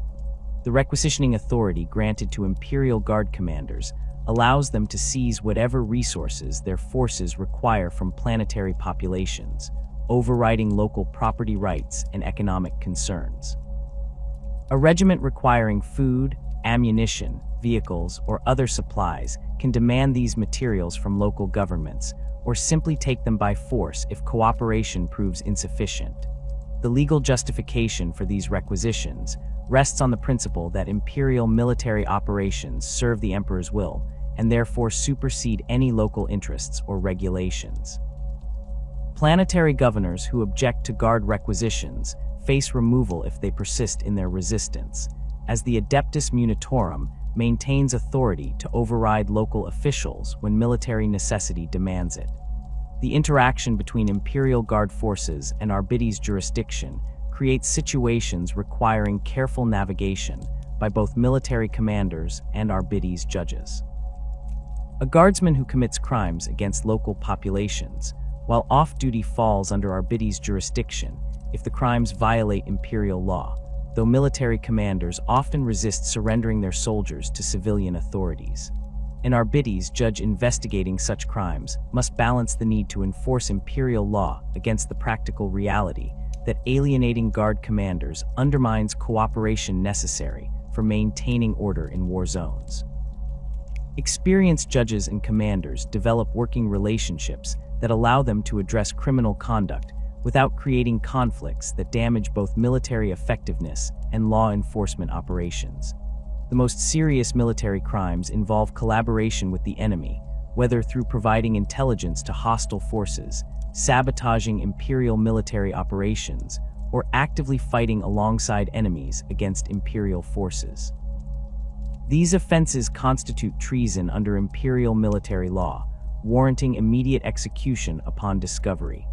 The requisitioning authority granted to Imperial Guard commanders allows them to seize whatever resources their forces require from planetary populations, overriding local property rights and economic concerns. A regiment requiring food, ammunition, vehicles, or other supplies can demand these materials from local governments, or simply take them by force if cooperation proves insufficient. The legal justification for these requisitions rests on the principle that Imperial military operations serve the Emperor's will and therefore supersede any local interests or regulations. Planetary governors who object to Guard requisitions face removal if they persist in their resistance, as the Adeptus Munitorum maintains authority to override local officials when military necessity demands it. The interaction between Imperial Guard forces and Arbites jurisdiction creates situations requiring careful navigation by both military commanders and Arbites judges. A guardsman who commits crimes against local populations, while off-duty, falls under Arbites jurisdiction if the crimes violate Imperial law, though military commanders often resist surrendering their soldiers to civilian authorities. An Arbites judge investigating such crimes must balance the need to enforce Imperial law against the practical reality that alienating Guard commanders undermines cooperation necessary for maintaining order in war zones. Experienced judges and commanders develop working relationships that allow them to address criminal conduct without creating conflicts that damage both military effectiveness and law enforcement operations. The most serious military crimes involve collaboration with the enemy, whether through providing intelligence to hostile forces, sabotaging Imperial military operations, or actively fighting alongside enemies against Imperial forces. These offenses constitute treason under Imperial military law, warranting immediate execution upon discovery.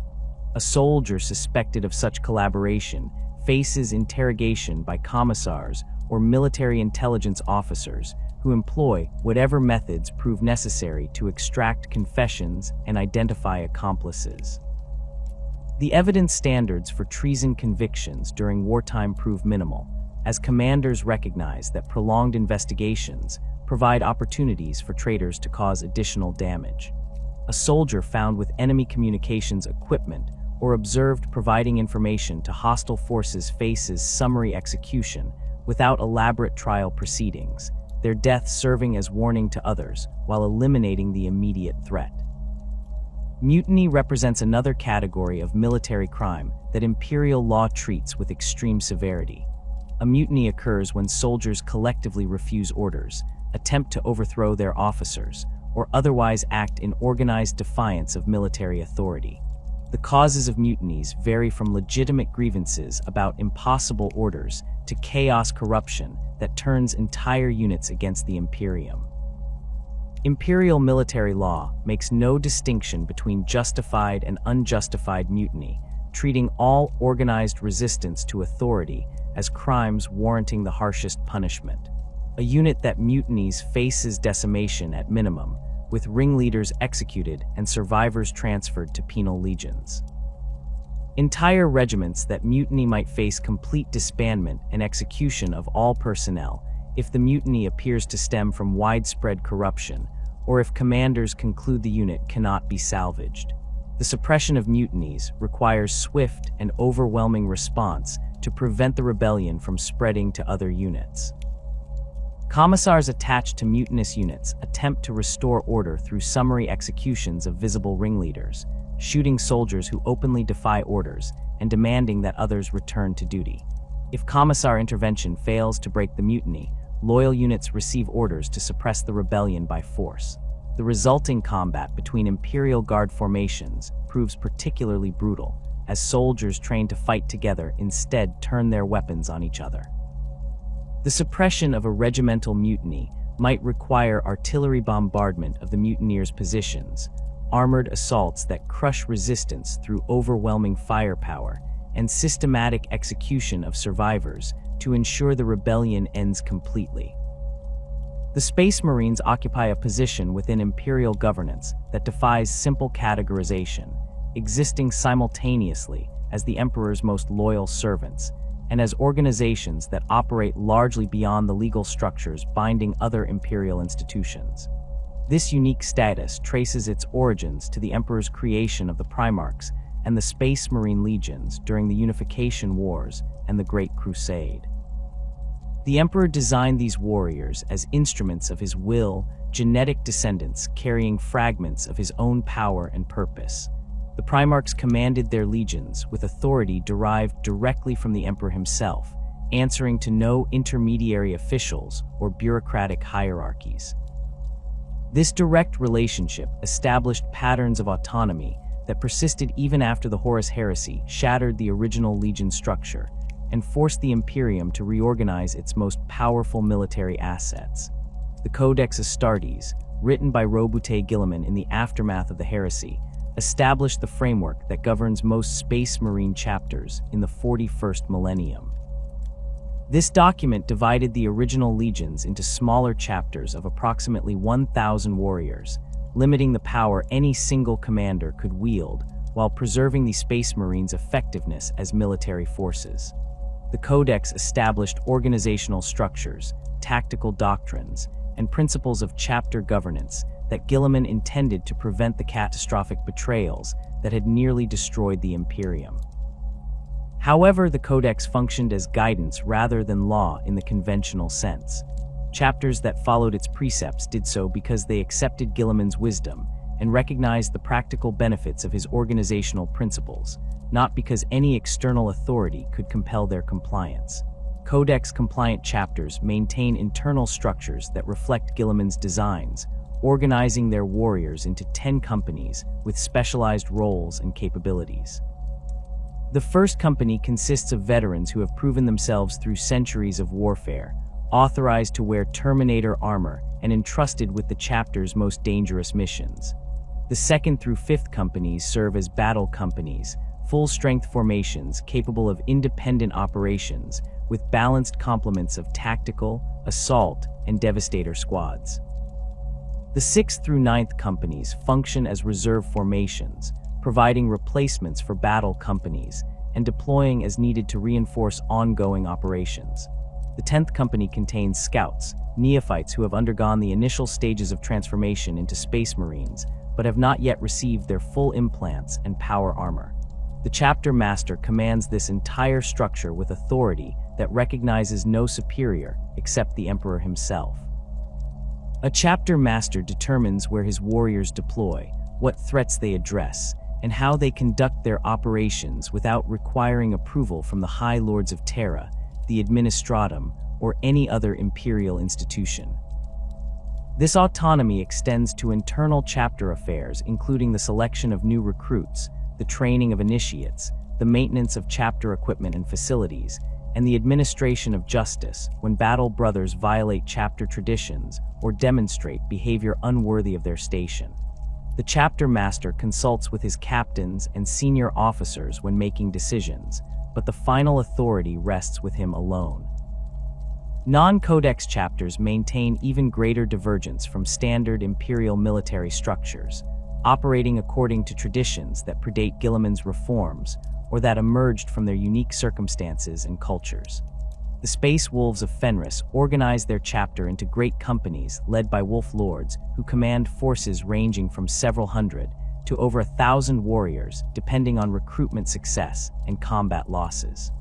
A soldier suspected of such collaboration faces interrogation by commissars or military intelligence officers who employ whatever methods prove necessary to extract confessions and identify accomplices. The evidence standards for treason convictions during wartime prove minimal, as commanders recognize that prolonged investigations provide opportunities for traitors to cause additional damage. A soldier found with enemy communications equipment or observed providing information to hostile forces faces summary execution without elaborate trial proceedings, their death serving as warning to others while eliminating the immediate threat. Mutiny represents another category of military crime that imperial law treats with extreme severity. A mutiny occurs when soldiers collectively refuse orders, attempt to overthrow their officers, or otherwise act in organized defiance of military authority. The causes of mutinies vary from legitimate grievances about impossible orders to chaos corruption that turns entire units against the Imperium. Imperial military law makes no distinction between justified and unjustified mutiny, treating all organized resistance to authority as crimes warranting the harshest punishment. A unit that mutinies faces decimation at minimum, with ringleaders executed and survivors transferred to penal legions. Entire regiments that mutiny might face complete disbandment and execution of all personnel if the mutiny appears to stem from widespread corruption, or if commanders conclude the unit cannot be salvaged. The suppression of mutinies requires swift and overwhelming response to prevent the rebellion from spreading to other units. Commissars attached to mutinous units attempt to restore order through summary executions of visible ringleaders, shooting soldiers who openly defy orders and demanding that others return to duty. If commissar intervention fails to break the mutiny, loyal units receive orders to suppress the rebellion by force. The resulting combat between Imperial Guard formations proves particularly brutal, as soldiers trained to fight together instead turn their weapons on each other. The suppression of a regimental mutiny might require artillery bombardment of the mutineers' positions, armored assaults that crush resistance through overwhelming firepower, and systematic execution of survivors to ensure the rebellion ends completely. The Space Marines occupy a position within Imperial governance that defies simple categorization, existing simultaneously as the Emperor's most loyal servants, and as organizations that operate largely beyond the legal structures binding other imperial institutions. This unique status traces its origins to the Emperor's creation of the Primarchs and the Space Marine Legions during the Unification Wars and the Great Crusade. The Emperor designed these warriors as instruments of his will, genetic descendants carrying fragments of his own power and purpose. The Primarchs commanded their legions with authority derived directly from the Emperor himself, answering to no intermediary officials or bureaucratic hierarchies. This direct relationship established patterns of autonomy that persisted even after the Horus Heresy shattered the original legion structure and forced the Imperium to reorganize its most powerful military assets. The Codex Astartes, written by Robute Guilliman in the aftermath of the heresy, established the framework that governs most Space Marine chapters in the 41st millennium. This document divided the original legions into smaller chapters of approximately 1,000 warriors, limiting the power any single commander could wield while preserving the Space Marines' effectiveness as military forces. The Codex established organizational structures, tactical doctrines, and principles of chapter governance that Guilliman intended to prevent the catastrophic betrayals that had nearly destroyed the Imperium. However, the Codex functioned as guidance rather than law in the conventional sense. Chapters that followed its precepts did so because they accepted Guilliman's wisdom and recognized the practical benefits of his organizational principles, not because any external authority could compel their compliance. Codex-compliant chapters maintain internal structures that reflect Guilliman's designs, organizing their warriors into 10 companies with specialized roles and capabilities. The first company consists of veterans who have proven themselves through centuries of warfare, authorized to wear Terminator armor and entrusted with the chapter's most dangerous missions. The second through fifth companies serve as battle companies, full-strength formations capable of independent operations with balanced complements of tactical, assault, and devastator squads. The 6th through 9th companies function as reserve formations, providing replacements for battle companies and deploying as needed to reinforce ongoing operations. The 10th company contains scouts, neophytes who have undergone the initial stages of transformation into Space Marines, but have not yet received their full implants and power armor. The chapter master commands this entire structure with authority that recognizes no superior except the Emperor himself. A chapter master determines where his warriors deploy, what threats they address, and how they conduct their operations without requiring approval from the High Lords of Terra, the Administratum, or any other imperial institution. This autonomy extends to internal chapter affairs, including the selection of new recruits, the training of initiates, the maintenance of chapter equipment and facilities, and the administration of justice when battle brothers violate chapter traditions or demonstrate behavior unworthy of their station. The chapter master consults with his captains and senior officers when making decisions, but the final authority rests with him alone. Non-codex chapters maintain even greater divergence from standard imperial military structures, operating according to traditions that predate Guilliman's reforms or that emerged from their unique circumstances and cultures. The Space Wolves of Fenris organize their chapter into great companies led by wolf lords who command forces ranging from several hundred to over 1,000 warriors, depending on recruitment success and combat losses.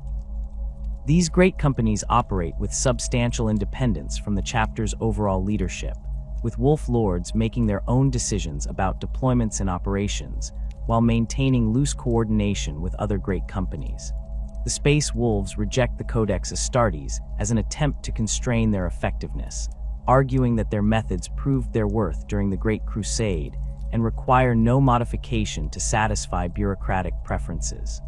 These great companies operate with substantial independence from the chapter's overall leadership, with wolf lords making their own decisions about deployments and operations, while maintaining loose coordination with other great companies. The Space Wolves reject the Codex Astartes as an attempt to constrain their effectiveness, arguing that their methods proved their worth during the Great Crusade and require no modification to satisfy bureaucratic preferences.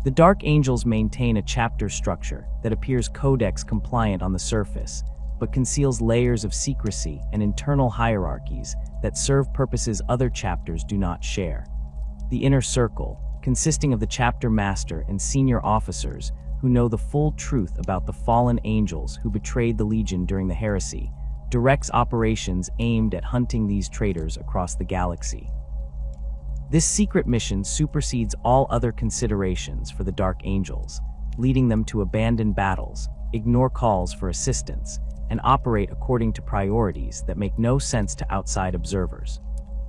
The Dark Angels maintain a chapter structure that appears Codex compliant on the surface, but conceals layers of secrecy and internal hierarchies that serve purposes other chapters do not share. The Inner Circle, consisting of the chapter master and senior officers who know the full truth about the fallen angels who betrayed the Legion during the heresy, directs operations aimed at hunting these traitors across the galaxy. This secret mission supersedes all other considerations for the Dark Angels, leading them to abandon battles, ignore calls for assistance, and operate according to priorities that make no sense to outside observers.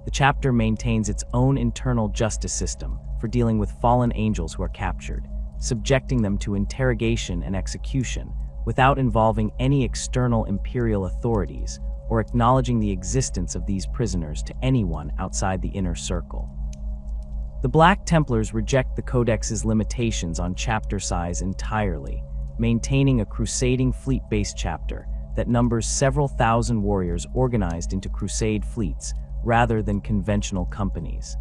The chapter maintains its own internal justice system for dealing with fallen angels who are captured, subjecting them to interrogation and execution without involving any external imperial authorities or acknowledging the existence of these prisoners to anyone outside the Inner Circle. The Black Templars reject the Codex's limitations on chapter size entirely, maintaining a crusading fleet-based chapter that numbers several thousand warriors organized into crusade fleets rather than conventional companies.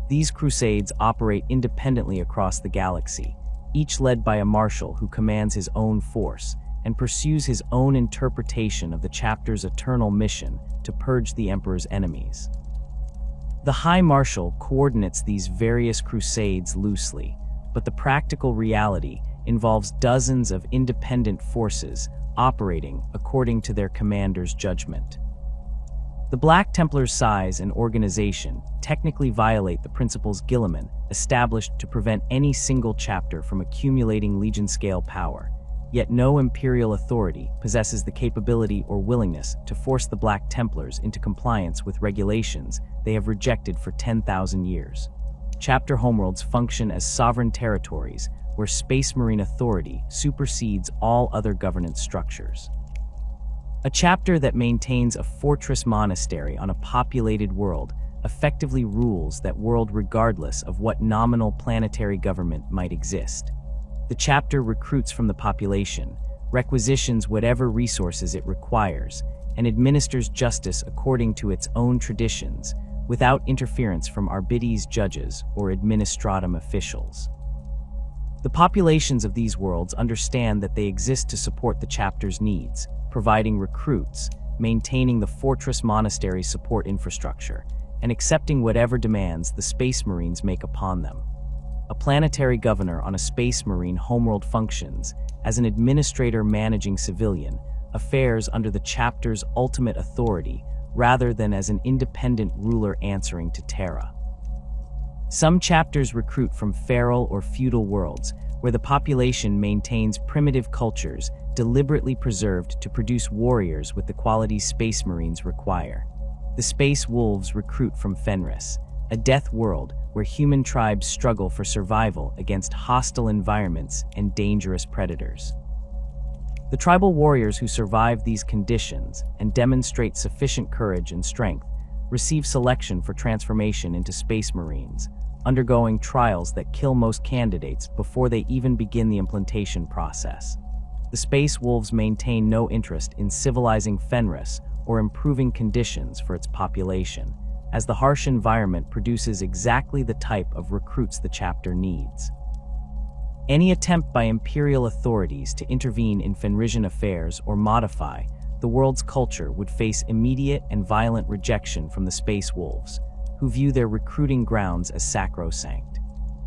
These crusades operate independently across the galaxy, each led by a marshal who commands his own force and pursues his own interpretation of the chapter's eternal mission to purge the Emperor's enemies. The High Marshal coordinates these various crusades loosely, but the practical reality involves dozens of independent forces operating according to their commander's judgment. The Black Templars' size and organization technically violate the principles Guilliman established to prevent any single chapter from accumulating Legion-scale power, yet no imperial authority possesses the capability or willingness to force the Black Templars into compliance with regulations they have rejected for 10,000 years. Chapter homeworlds function as sovereign territories where Space Marine authority supersedes all other governance structures. A chapter that maintains a fortress monastery on a populated world effectively rules that world regardless of what nominal planetary government might exist. The chapter recruits from the population, requisitions whatever resources it requires, and administers justice according to its own traditions, without interference from Arbites judges or administratum officials. The populations of these worlds understand that they exist to support the chapter's needs, providing recruits, maintaining the fortress monastery support infrastructure, and accepting whatever demands the Space Marines make upon them. a planetary governor on a space marine homeworld functions as an administrator managing civilian affairs under the chapter's ultimate authority rather than as an independent ruler answering to Terra. Some chapters recruit from feral or feudal worlds where the population maintains primitive cultures deliberately preserved to produce warriors with the qualities space marines require. The Space Wolves recruit from Fenris, a death world where human tribes struggle for survival against hostile environments and dangerous predators. The tribal warriors who survive these conditions and demonstrate sufficient courage and strength receive selection for transformation into space marines, undergoing trials that kill most candidates before they even begin the implantation process. The Space Wolves maintain no interest in civilizing Fenris or improving conditions for its population, as the harsh environment produces exactly the type of recruits the chapter needs. Any attempt by Imperial authorities to intervene in Fenrisian affairs or modify the world's culture would face immediate and violent rejection from the Space Wolves, who view their recruiting grounds as sacrosanct.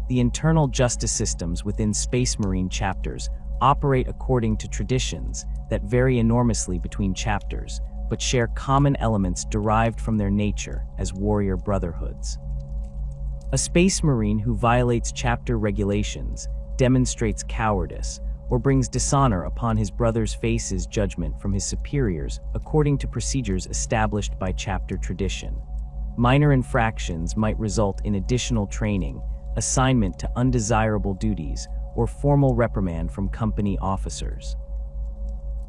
The internal justice systems within Space Marine chapters operate according to traditions that vary enormously between chapters, but share common elements derived from their nature as warrior brotherhoods. A Space Marine who violates chapter regulations, demonstrates cowardice, or brings dishonor upon his brother's faces judgment from his superiors according to procedures established by chapter tradition. Minor infractions might result in additional training, assignment to undesirable duties, or formal reprimand from company officers.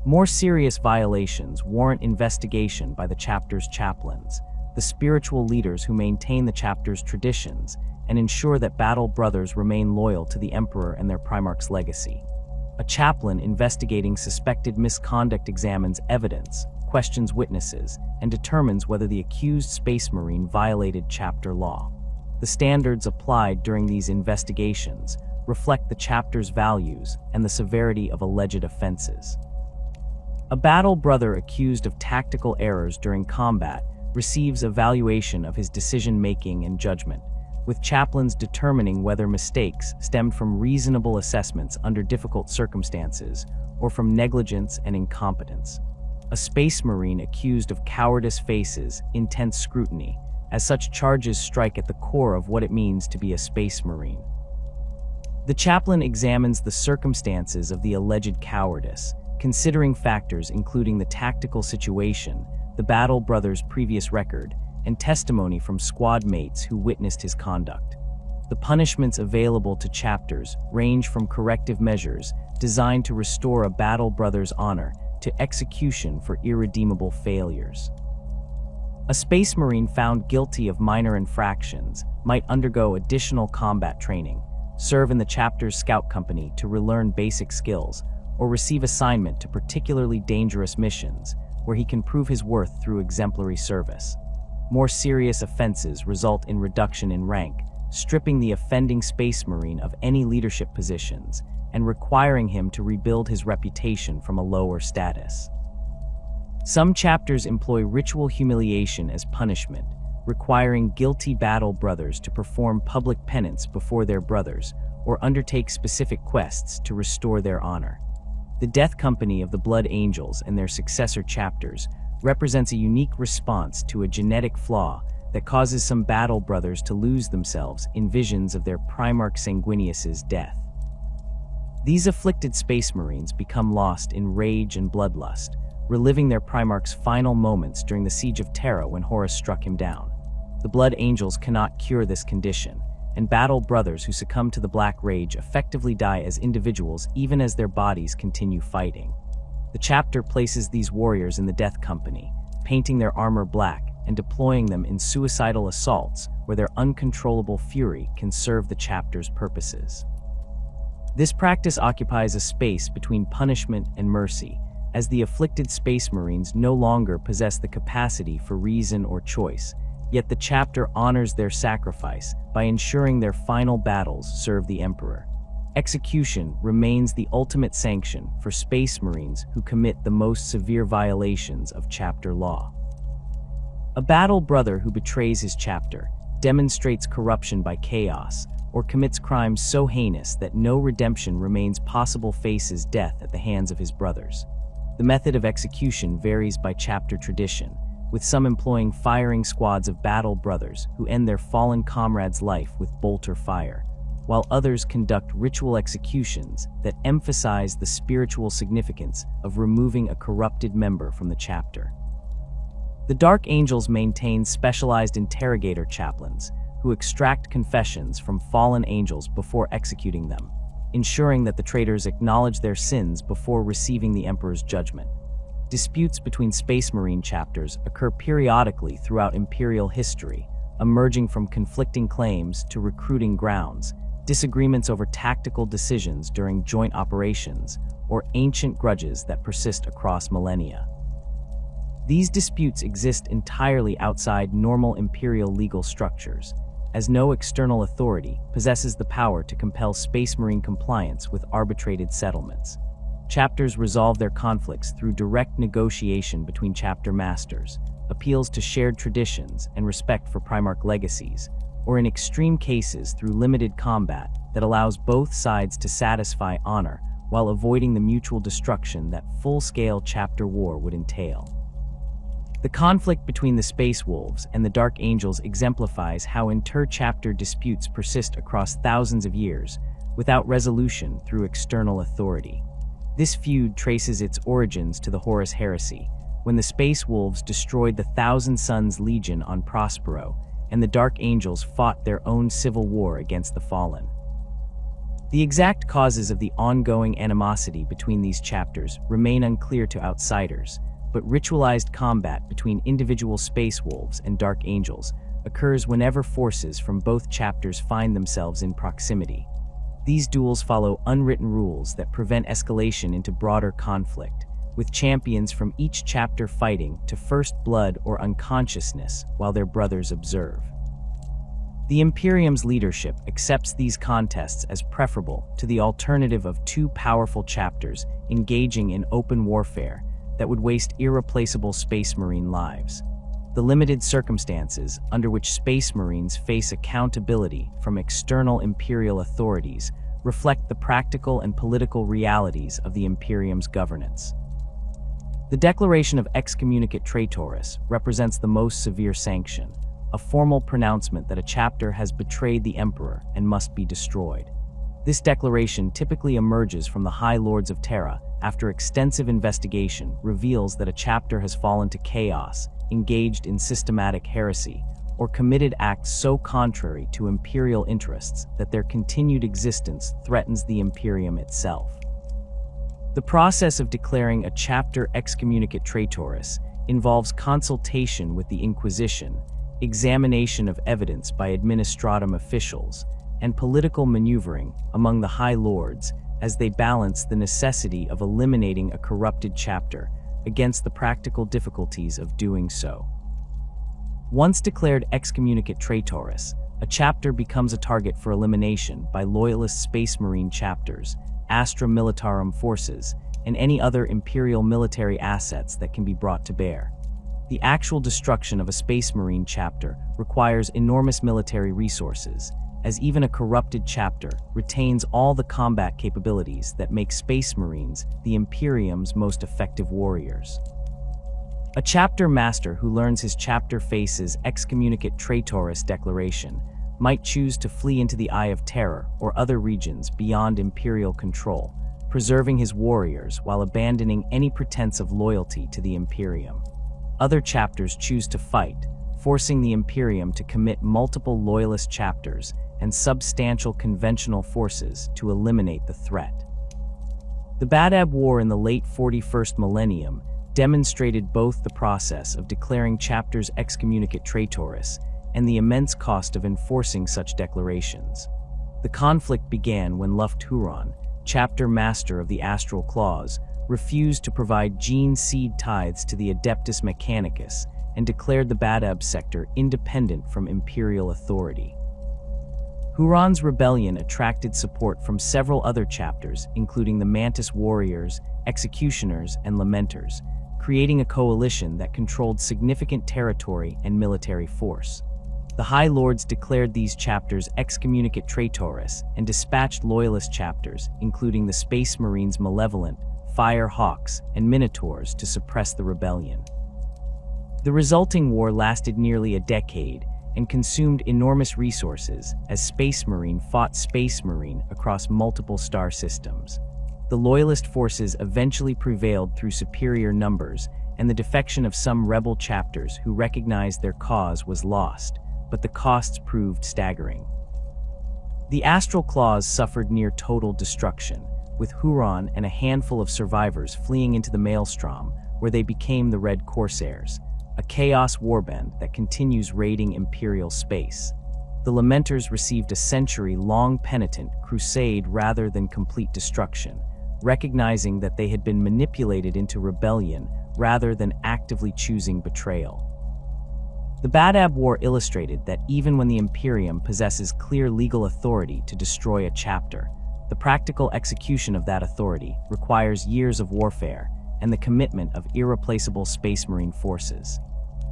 More serious violations warrant investigation by the chapter's chaplains, the spiritual leaders who maintain the chapter's traditions and ensure that battle brothers remain loyal to the Emperor and their Primarch's legacy. A chaplain investigating suspected misconduct examines evidence, questions witnesses, and determines whether the accused Space Marine violated chapter law. The standards applied during these investigations reflect the chapter's values and the severity of alleged offenses. A battle brother accused of tactical errors during combat receives evaluation of his decision-making and judgment, with chaplains determining whether mistakes stemmed from reasonable assessments under difficult circumstances or from negligence and incompetence. A Space Marine accused of cowardice faces intense scrutiny, as such charges strike at the core of what it means to be a Space Marine. The chaplain examines the circumstances of the alleged cowardice, considering factors including the tactical situation, the battle brother's previous record, and testimony from squad mates who witnessed his conduct. The punishments available to chapters range from corrective measures designed to restore a battle brother's honor to execution for irredeemable failures. A Space Marine found guilty of minor infractions might undergo additional combat training, serve in the chapter's scout company to relearn basic skills, or receive assignment to particularly dangerous missions where he can prove his worth through exemplary service. More serious offenses result in reduction in rank, stripping the offending Space Marine of any leadership positions and requiring him to rebuild his reputation from a lower status. Some chapters employ ritual humiliation as punishment, requiring guilty battle brothers to perform public penance before their brothers or undertake specific quests to restore their honor. The Death Company of the Blood Angels and their successor chapters represents a unique response to a genetic flaw that causes some battle brothers to lose themselves in visions of their Primarch Sanguinius's death. These afflicted Space Marines become lost in rage and bloodlust, reliving their Primarch's final moments during the Siege of Terra when Horus struck him down. The Blood Angels cannot cure this condition, and battle brothers who succumb to the Black Rage effectively die as individuals even as their bodies continue fighting. The chapter places these warriors in the Death Company, painting their armor black and deploying them in suicidal assaults where their uncontrollable fury can serve the chapter's purposes. This practice occupies a space between punishment and mercy, as the afflicted Space Marines no longer possess the capacity for reason or choice, yet the chapter honors their sacrifice by ensuring their final battles serve the Emperor. Execution remains the ultimate sanction for Space Marines who commit the most severe violations of chapter law. A battle brother who betrays his chapter, demonstrates corruption by chaos, or commits crimes so heinous that no redemption remains possible, faces death at the hands of his brothers. The method of execution varies by chapter tradition, with some employing firing squads of battle brothers who end their fallen comrade's life with bolter fire, while others conduct ritual executions that emphasize the spiritual significance of removing a corrupted member from the chapter. The Dark Angels maintain specialized interrogator chaplains who extract confessions from fallen angels before executing them, ensuring that the traitors acknowledge their sins before receiving the Emperor's judgment. Disputes between Space Marine chapters occur periodically throughout Imperial history, emerging from conflicting claims to recruiting grounds, disagreements over tactical decisions during joint operations, or ancient grudges that persist across millennia. These disputes exist entirely outside normal Imperial legal structures, as no external authority possesses the power to compel Space Marine compliance with arbitrated settlements. Chapters resolve their conflicts through direct negotiation between chapter masters, appeals to shared traditions and respect for Primarch legacies, or in extreme cases through limited combat that allows both sides to satisfy honor while avoiding the mutual destruction that full-scale chapter war would entail. The conflict between the Space Wolves and the Dark Angels exemplifies how inter-chapter disputes persist across thousands of years without resolution through external authority. This feud traces its origins to the Horus Heresy, when the Space Wolves destroyed the Thousand Suns Legion on Prospero, and the Dark Angels fought their own civil war against the Fallen. The exact causes of the ongoing animosity between these chapters remain unclear to outsiders, but ritualized combat between individual Space Wolves and Dark Angels occurs whenever forces from both chapters find themselves in proximity. These duels follow unwritten rules that prevent escalation into broader conflict, with champions from each chapter fighting to first blood or unconsciousness while their brothers observe. The Imperium's leadership accepts these contests as preferable to the alternative of two powerful chapters engaging in open warfare that would waste irreplaceable Space Marine lives. The limited circumstances under which Space Marines face accountability from external Imperial authorities reflect the practical and political realities of the Imperium's governance. The declaration of excommunicate traitoris represents the most severe sanction, a formal pronouncement that a chapter has betrayed the Emperor and must be destroyed. This declaration typically emerges from the High Lords of Terra after extensive investigation reveals that a chapter has fallen to chaos, engaged in systematic heresy, or committed acts so contrary to Imperial interests that their continued existence threatens the Imperium itself. The process of declaring a chapter excommunicate traitoris involves consultation with the Inquisition, examination of evidence by administratum officials, and political maneuvering among the High Lords as they balance the necessity of eliminating a corrupted chapter against the practical difficulties of doing so. Once declared excommunicate traitoris, a chapter becomes a target for elimination by loyalist Space Marine chapters, Astra Militarum forces, and any other Imperial military assets that can be brought to bear. The actual destruction of a Space Marine chapter requires enormous military resources, as even a corrupted chapter retains all the combat capabilities that make Space Marines the Imperium's most effective warriors. A chapter master who learns his chapter faces excommunicate traitoris declaration might choose to flee into the Eye of Terror or other regions beyond Imperial control, preserving his warriors while abandoning any pretense of loyalty to the Imperium. Other chapters choose to fight, forcing the Imperium to commit multiple loyalist chapters and substantial conventional forces to eliminate the threat. The Badab War in the late 41st millennium demonstrated both the process of declaring chapters excommunicate traitoris and the immense cost of enforcing such declarations. The conflict began when Luft Huron, chapter master of the Astral Claws, refused to provide gene seed tithes to the Adeptus Mechanicus and declared the Badab sector independent from Imperial authority. Huron's rebellion attracted support from several other chapters, including the Mantis Warriors, Executioners, and Lamenters, creating a coalition that controlled significant territory and military force. The High Lords declared these chapters excommunicate traitoris and dispatched loyalist chapters, including the Space Marines Malevolent, Fire Hawks, and Minotaurs, to suppress the rebellion. The resulting war lasted nearly a decade and consumed enormous resources as Space Marine fought Space Marine across multiple star systems. The Loyalist forces eventually prevailed through superior numbers and the defection of some rebel chapters who recognized their cause was lost, but the costs proved staggering. The Astral Claws suffered near total destruction, with Huron and a handful of survivors fleeing into the Maelstrom, where they became the Red Corsairs, a chaos warband that continues raiding Imperial space. The Lamenters received a century-long penitent crusade rather than complete destruction, recognizing that they had been manipulated into rebellion rather than actively choosing betrayal. The Badab War illustrated that even when the Imperium possesses clear legal authority to destroy a chapter, the practical execution of that authority requires years of warfare and the commitment of irreplaceable Space Marine forces.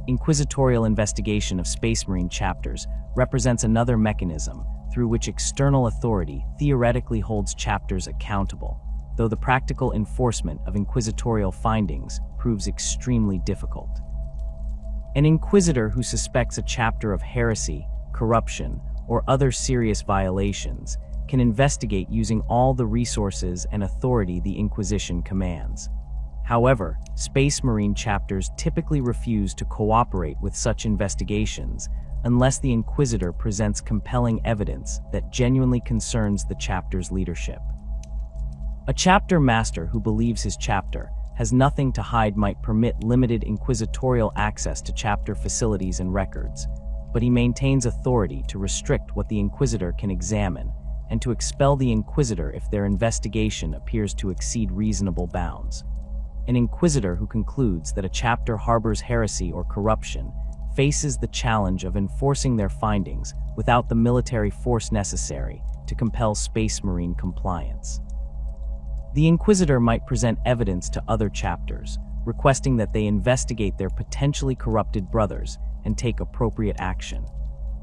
Inquisitorial investigation of Space Marine chapters represents another mechanism through which external authority theoretically holds chapters accountable, though the practical enforcement of inquisitorial findings proves extremely difficult. An inquisitor who suspects a chapter of heresy, corruption, or other serious violations can investigate using all the resources and authority the Inquisition commands. However, Space Marine chapters typically refuse to cooperate with such investigations unless the Inquisitor presents compelling evidence that genuinely concerns the chapter's leadership. A chapter master who believes his chapter has nothing to hide might permit limited inquisitorial access to chapter facilities and records, but he maintains authority to restrict what the Inquisitor can examine and to expel the Inquisitor if their investigation appears to exceed reasonable bounds. An Inquisitor who concludes that a chapter harbors heresy or corruption faces the challenge of enforcing their findings without the military force necessary to compel Space Marine compliance. The Inquisitor might present evidence to other chapters, requesting that they investigate their potentially corrupted brothers and take appropriate action.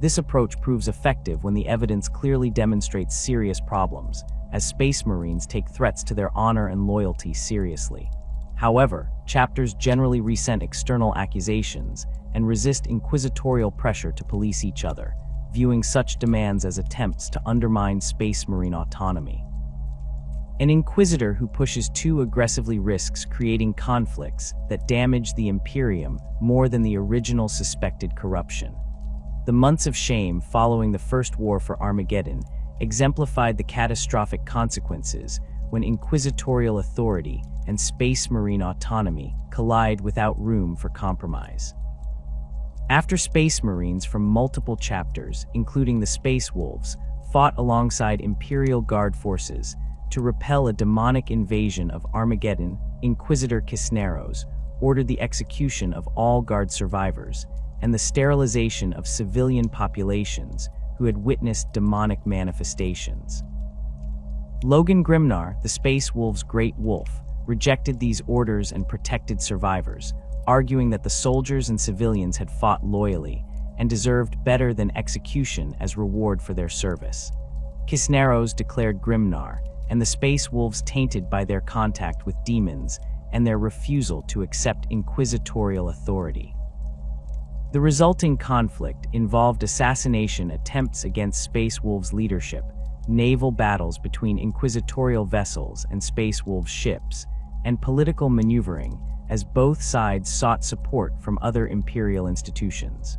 This approach proves effective when the evidence clearly demonstrates serious problems, as Space Marines take threats to their honor and loyalty seriously. However, chapters generally resent external accusations and resist inquisitorial pressure to police each other, viewing such demands as attempts to undermine Space Marine autonomy. An Inquisitor who pushes too aggressively risks creating conflicts that damage the Imperium more than the original suspected corruption. The months of shame following the First War for Armageddon exemplified the catastrophic consequences when inquisitorial authority and Space Marine autonomy collide without room for compromise. After Space Marines from multiple chapters, including the Space Wolves, fought alongside Imperial Guard forces to repel a demonic invasion of Armageddon, Inquisitor Cisneros ordered the execution of all Guard survivors and the sterilization of civilian populations who had witnessed demonic manifestations. Logan Grimnar, the Space Wolves' Great Wolf, rejected these orders and protected survivors, arguing that the soldiers and civilians had fought loyally and deserved better than execution as reward for their service. Cisneros declared Grimnar and the Space Wolves tainted by their contact with demons and their refusal to accept inquisitorial authority. The resulting conflict involved assassination attempts against Space Wolves' leadership, naval battles between inquisitorial vessels and Space Wolves' ships, and political maneuvering as both sides sought support from other Imperial institutions.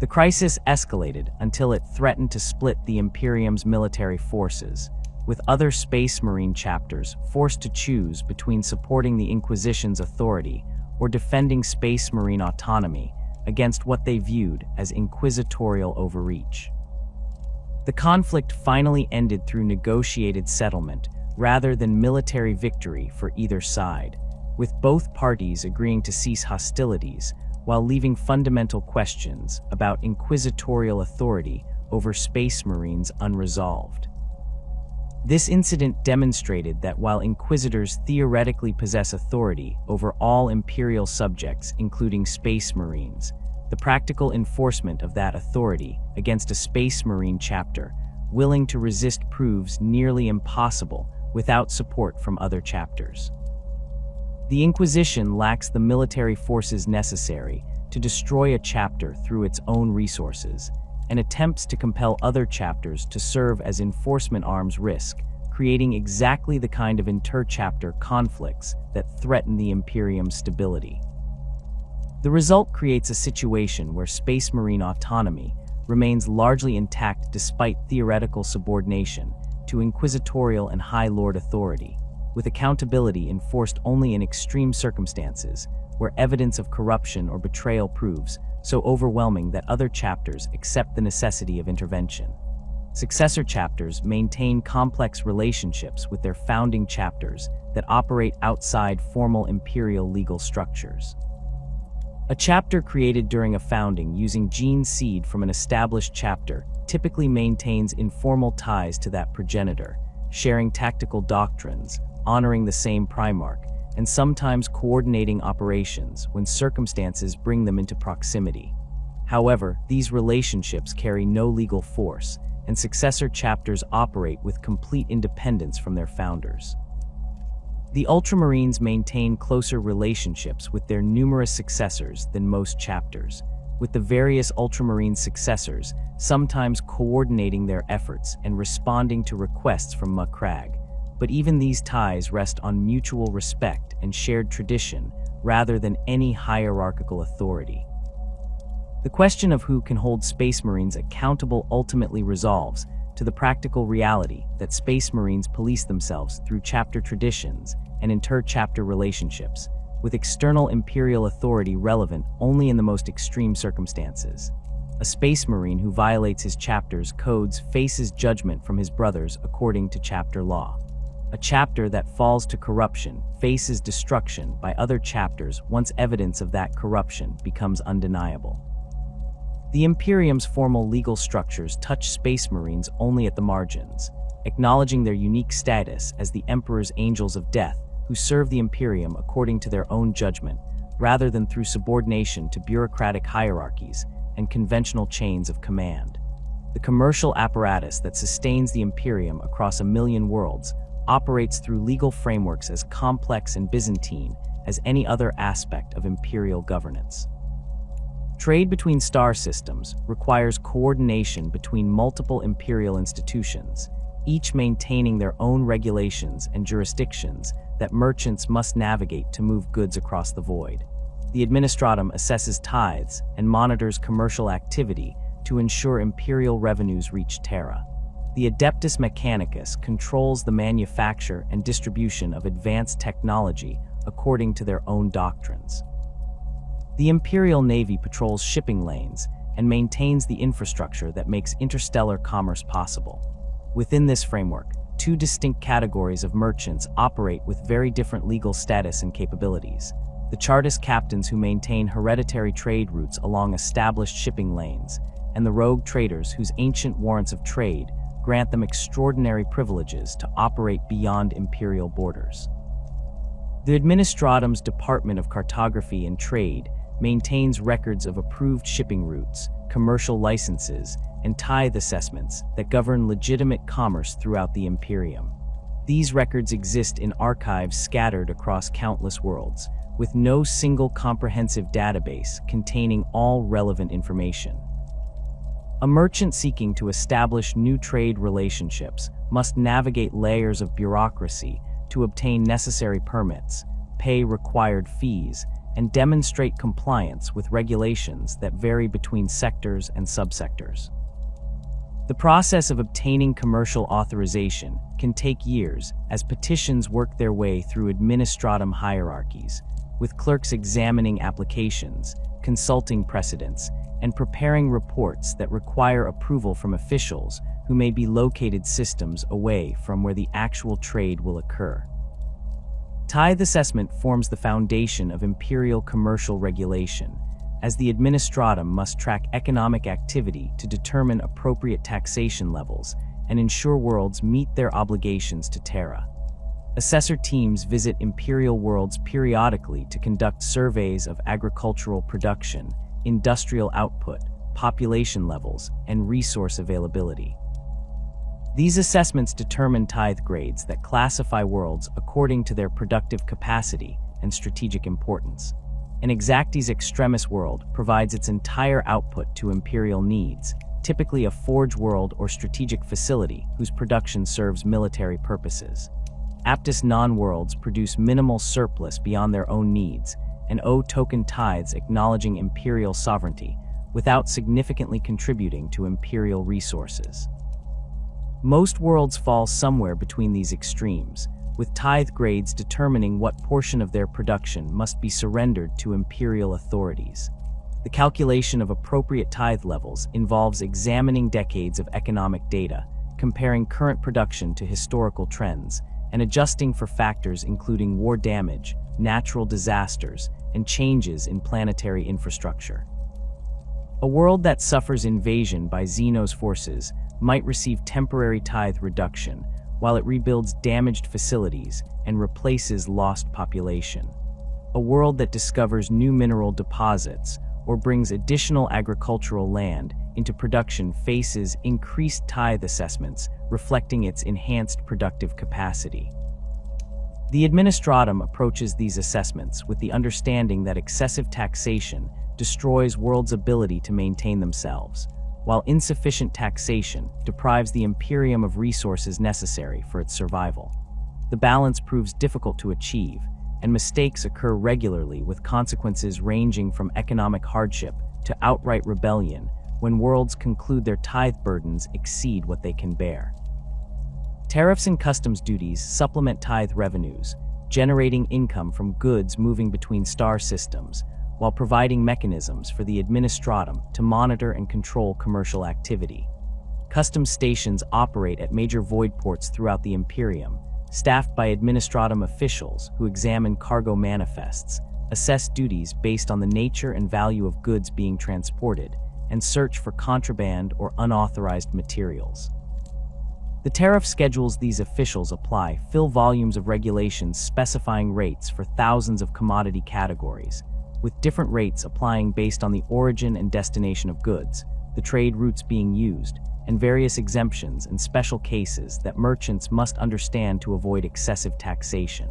The crisis escalated until it threatened to split the Imperium's military forces, with other Space Marine chapters forced to choose between supporting the Inquisition's authority or defending Space Marine autonomy against what they viewed as inquisitorial overreach. The conflict finally ended through negotiated settlement rather than military victory for either side, with both parties agreeing to cease hostilities while leaving fundamental questions about inquisitorial authority over Space Marines unresolved. This incident demonstrated that while Inquisitors theoretically possess authority over all Imperial subjects, including Space Marines, the practical enforcement of that authority against a Space Marine chapter willing to resist proves nearly impossible without support from other chapters. The Inquisition lacks the military forces necessary to destroy a chapter through its own resources, and attempts to compel other chapters to serve as enforcement arms risk, creating exactly the kind of inter-chapter conflicts that threaten the Imperium's stability. The result creates a situation where Space Marine autonomy remains largely intact despite theoretical subordination to inquisitorial and High Lord authority, with accountability enforced only in extreme circumstances where evidence of corruption or betrayal proves so overwhelming that other chapters accept the necessity of intervention. Successor chapters maintain complex relationships with their founding chapters that operate outside formal imperial legal structures. A chapter created during a founding using gene seed from an established chapter typically maintains informal ties to that progenitor, sharing tactical doctrines, honoring the same Primarch, and sometimes coordinating operations when circumstances bring them into proximity. However, these relationships carry no legal force, and successor chapters operate with complete independence from their founders. The Ultramarines maintain closer relationships with their numerous successors than most chapters, with the various Ultramarine successors sometimes coordinating their efforts and responding to requests from Macragge. But even these ties rest on mutual respect and shared tradition rather than any hierarchical authority. The question of who can hold Space Marines accountable ultimately resolves to the practical reality that Space Marines police themselves through chapter traditions and inter-chapter relationships, with external Imperial authority relevant only in the most extreme circumstances. A Space Marine who violates his chapter's codes faces judgment from his brothers according to chapter law. A chapter that falls to corruption faces destruction by other chapters once evidence of that corruption becomes undeniable. The Imperium's formal legal structures touch Space Marines only at the margins, acknowledging their unique status as the Emperor's Angels of Death who serve the Imperium according to their own judgment, rather than through subordination to bureaucratic hierarchies and conventional chains of command. The commercial apparatus that sustains the Imperium across 1,000,000 worlds operates through legal frameworks as complex and Byzantine as any other aspect of imperial governance. Trade between star systems requires coordination between multiple imperial institutions, each maintaining their own regulations and jurisdictions that merchants must navigate to move goods across the void. The Administratum assesses tithes and monitors commercial activity to ensure imperial revenues reach Terra. The Adeptus Mechanicus controls the manufacture and distribution of advanced technology according to their own doctrines. The Imperial Navy patrols shipping lanes and maintains the infrastructure that makes interstellar commerce possible. Within this framework, two distinct categories of merchants operate with very different legal status and capabilities. The Chartist captains who maintain hereditary trade routes along established shipping lanes, and the rogue traders whose ancient warrants of trade grant them extraordinary privileges to operate beyond imperial borders. The Administratum's Department of Cartography and Trade maintains records of approved shipping routes, commercial licenses, and tithe assessments that govern legitimate commerce throughout the Imperium. These records exist in archives scattered across countless worlds, with no single comprehensive database containing all relevant information. A merchant seeking to establish new trade relationships must navigate layers of bureaucracy to obtain necessary permits, pay required fees, and demonstrate compliance with regulations that vary between sectors and subsectors. The process of obtaining commercial authorization can take years as petitions work their way through administratum hierarchies, with clerks examining applications, consulting precedents, and preparing reports that require approval from officials who may be located systems away from where the actual trade will occur. Tithe assessment forms the foundation of imperial commercial regulation, as the Administratum must track economic activity to determine appropriate taxation levels and ensure worlds meet their obligations to Terra. Assessor teams visit imperial worlds periodically to conduct surveys of agricultural production industrial output, population levels, and resource availability. These assessments determine tithe grades that classify worlds according to their productive capacity and strategic importance. An exactis extremis world provides its entire output to imperial needs, typically a forge world or strategic facility whose production serves military purposes. Aptus non-worlds produce minimal surplus beyond their own needs and owe token tithes acknowledging imperial sovereignty without significantly contributing to imperial resources. Most worlds fall somewhere between these extremes, with tithe grades determining what portion of their production must be surrendered to imperial authorities. The calculation of appropriate tithe levels involves examining decades of economic data, comparing current production to historical trends, and adjusting for factors including war damage, natural disasters, and changes in planetary infrastructure. A world that suffers invasion by Xenos forces might receive temporary tithe reduction, while it rebuilds damaged facilities and replaces lost population. A world that discovers new mineral deposits or brings additional agricultural land into production faces increased tithe assessments reflecting its enhanced productive capacity. The Administratum approaches these assessments with the understanding that excessive taxation destroys worlds' ability to maintain themselves, while insufficient taxation deprives the Imperium of resources necessary for its survival. The balance proves difficult to achieve, and mistakes occur regularly with consequences ranging from economic hardship to outright rebellion when worlds conclude their tithe burdens exceed what they can bear. Tariffs and customs duties supplement tithe revenues, generating income from goods moving between star systems, while providing mechanisms for the Administratum to monitor and control commercial activity. Customs stations operate at major void ports throughout the Imperium, staffed by Administratum officials who examine cargo manifests, assess duties based on the nature and value of goods being transported, and search for contraband or unauthorized materials. The tariff schedules these officials apply fill volumes of regulations specifying rates for thousands of commodity categories, with different rates applying based on the origin and destination of goods, the trade routes being used, and various exemptions and special cases that merchants must understand to avoid excessive taxation.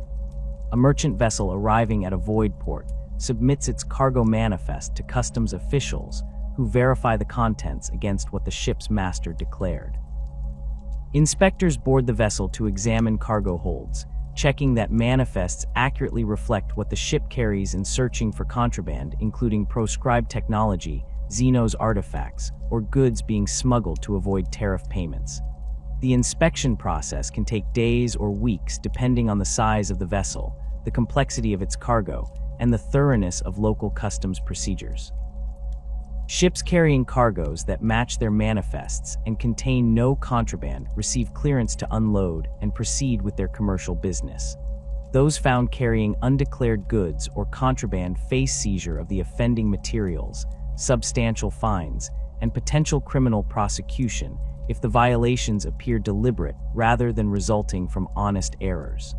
A merchant vessel arriving at a void port submits its cargo manifest to customs officials who verify the contents against what the ship's master declared. Inspectors board the vessel to examine cargo holds, checking that manifests accurately reflect what the ship carries and searching for contraband, including proscribed technology, Xenos artifacts, or goods being smuggled to avoid tariff payments. The inspection process can take days or weeks depending on the size of the vessel, the complexity of its cargo, and the thoroughness of local customs procedures. Ships carrying cargoes that match their manifests and contain no contraband receive clearance to unload and proceed with their commercial business. Those found carrying undeclared goods or contraband face seizure of the offending materials, substantial fines, and potential criminal prosecution if the violations appear deliberate rather than resulting from honest errors.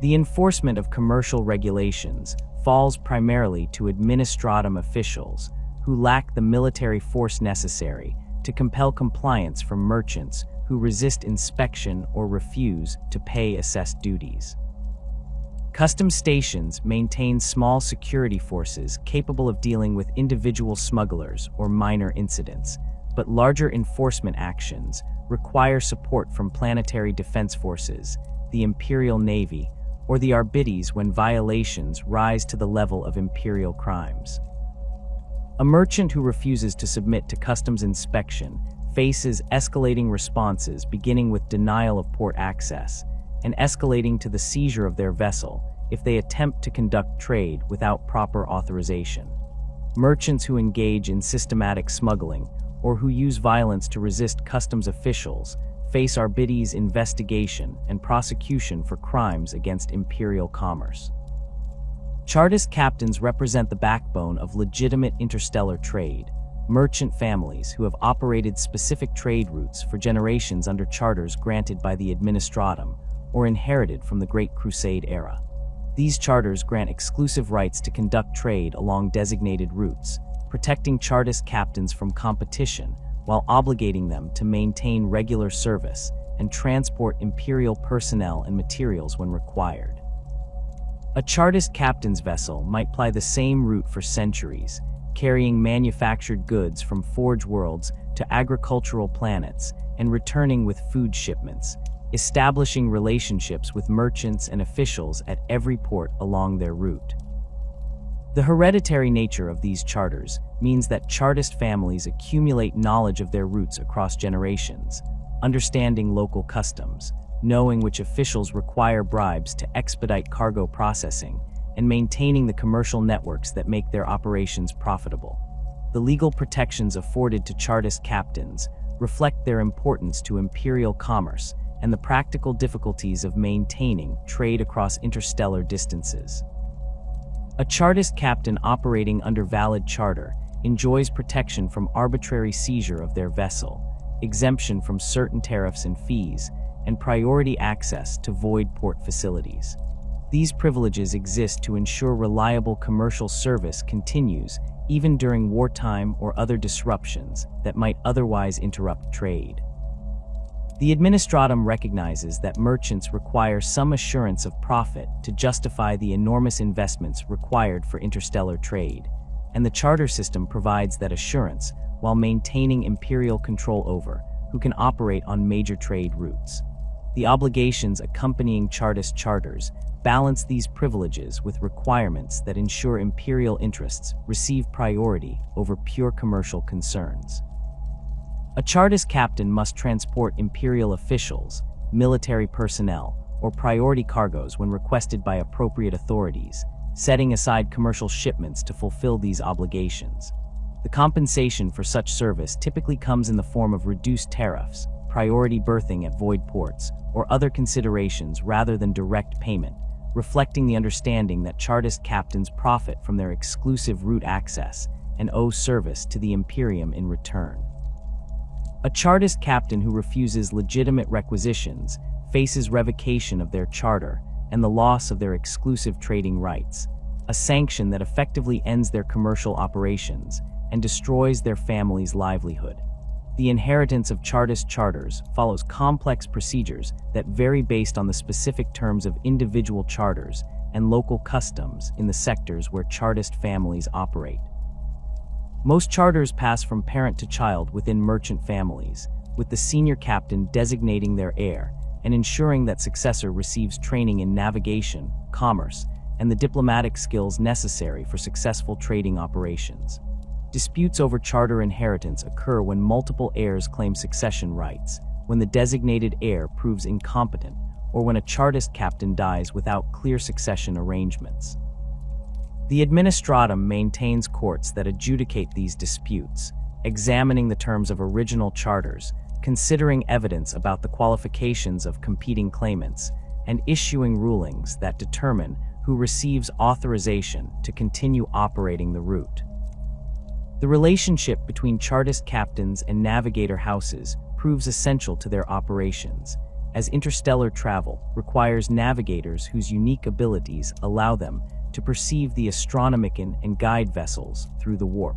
The enforcement of commercial regulations falls primarily to Administratum officials who lack the military force necessary to compel compliance from merchants who resist inspection or refuse to pay assessed duties. Customs stations maintain small security forces capable of dealing with individual smugglers or minor incidents, but larger enforcement actions require support from planetary defense forces, the Imperial Navy, or the Arbites when violations rise to the level of imperial crimes. A merchant who refuses to submit to customs inspection faces escalating responses beginning with denial of port access and escalating to the seizure of their vessel if they attempt to conduct trade without proper authorization. Merchants who engage in systematic smuggling or who use violence to resist customs officials face Arbites investigation and prosecution for crimes against imperial commerce. Chartist captains represent the backbone of legitimate interstellar trade, merchant families who have operated specific trade routes for generations under charters granted by the Administratum or inherited from the Great Crusade era. These charters grant exclusive rights to conduct trade along designated routes, protecting Chartist captains from competition while obligating them to maintain regular service and transport Imperial personnel and materials when required. A Chartist captain's vessel might ply the same route for centuries, carrying manufactured goods from forge worlds to agricultural planets and returning with food shipments, establishing relationships with merchants and officials at every port along their route. The hereditary nature of these charters means that Chartist families accumulate knowledge of their roots across generations, understanding local customs, knowing which officials require bribes to expedite cargo processing, and maintaining the commercial networks that make their operations profitable. The legal protections afforded to Chartist captains reflect their importance to imperial commerce and the practical difficulties of maintaining trade across interstellar distances. A Chartist captain operating under valid charter enjoys protection from arbitrary seizure of their vessel, exemption from certain tariffs and fees, and priority access to void port facilities. These privileges exist to ensure reliable commercial service continues even during wartime or other disruptions that might otherwise interrupt trade. The Administratum recognizes that merchants require some assurance of profit to justify the enormous investments required for interstellar trade, and the charter system provides that assurance while maintaining imperial control over who can operate on major trade routes. The obligations accompanying Chartist charters balance these privileges with requirements that ensure imperial interests receive priority over pure commercial concerns. A Chartist captain must transport imperial officials, military personnel, or priority cargoes when requested by appropriate authorities, setting aside commercial shipments to fulfill these obligations. The compensation for such service typically comes in the form of reduced tariffs, priority berthing at void ports, or other considerations rather than direct payment, reflecting the understanding that Chartist captains profit from their exclusive route access and owe service to the Imperium in return. A Chartist captain who refuses legitimate requisitions faces revocation of their charter and the loss of their exclusive trading rights, a sanction that effectively ends their commercial operations and destroys their family's livelihood. The inheritance of Chartist charters follows complex procedures that vary based on the specific terms of individual charters and local customs in the sectors where Chartist families operate. Most charters pass from parent to child within merchant families, with the senior captain designating their heir and ensuring that successor receives training in navigation, commerce, and the diplomatic skills necessary for successful trading operations. Disputes over charter inheritance occur when multiple heirs claim succession rights, when the designated heir proves incompetent, or when a Chartist captain dies without clear succession arrangements. The Administratum maintains courts that adjudicate these disputes, examining the terms of original charters, considering evidence about the qualifications of competing claimants, and issuing rulings that determine who receives authorization to continue operating the route. The relationship between Chartist captains and navigator houses proves essential to their operations, as interstellar travel requires navigators whose unique abilities allow them to perceive the astronomican and guide vessels through the warp.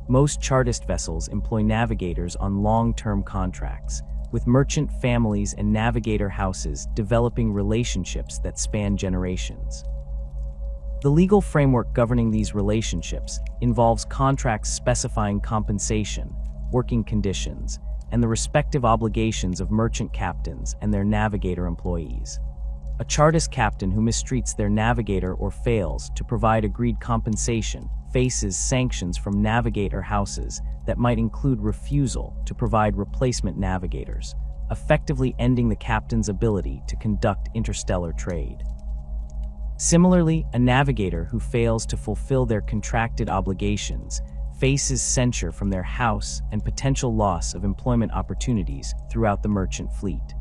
Most Chartist vessels employ navigators on long-term contracts, with merchant families and navigator houses developing relationships that span generations. The legal framework governing these relationships involves contracts specifying compensation, working conditions, and the respective obligations of merchant captains and their navigator employees. A Chartist captain who mistreats their navigator or fails to provide agreed compensation faces sanctions from navigator houses that might include refusal to provide replacement navigators, effectively ending the captain's ability to conduct interstellar trade. Similarly, a navigator who fails to fulfill their contracted obligations faces censure from their house and potential loss of employment opportunities throughout the merchant fleet.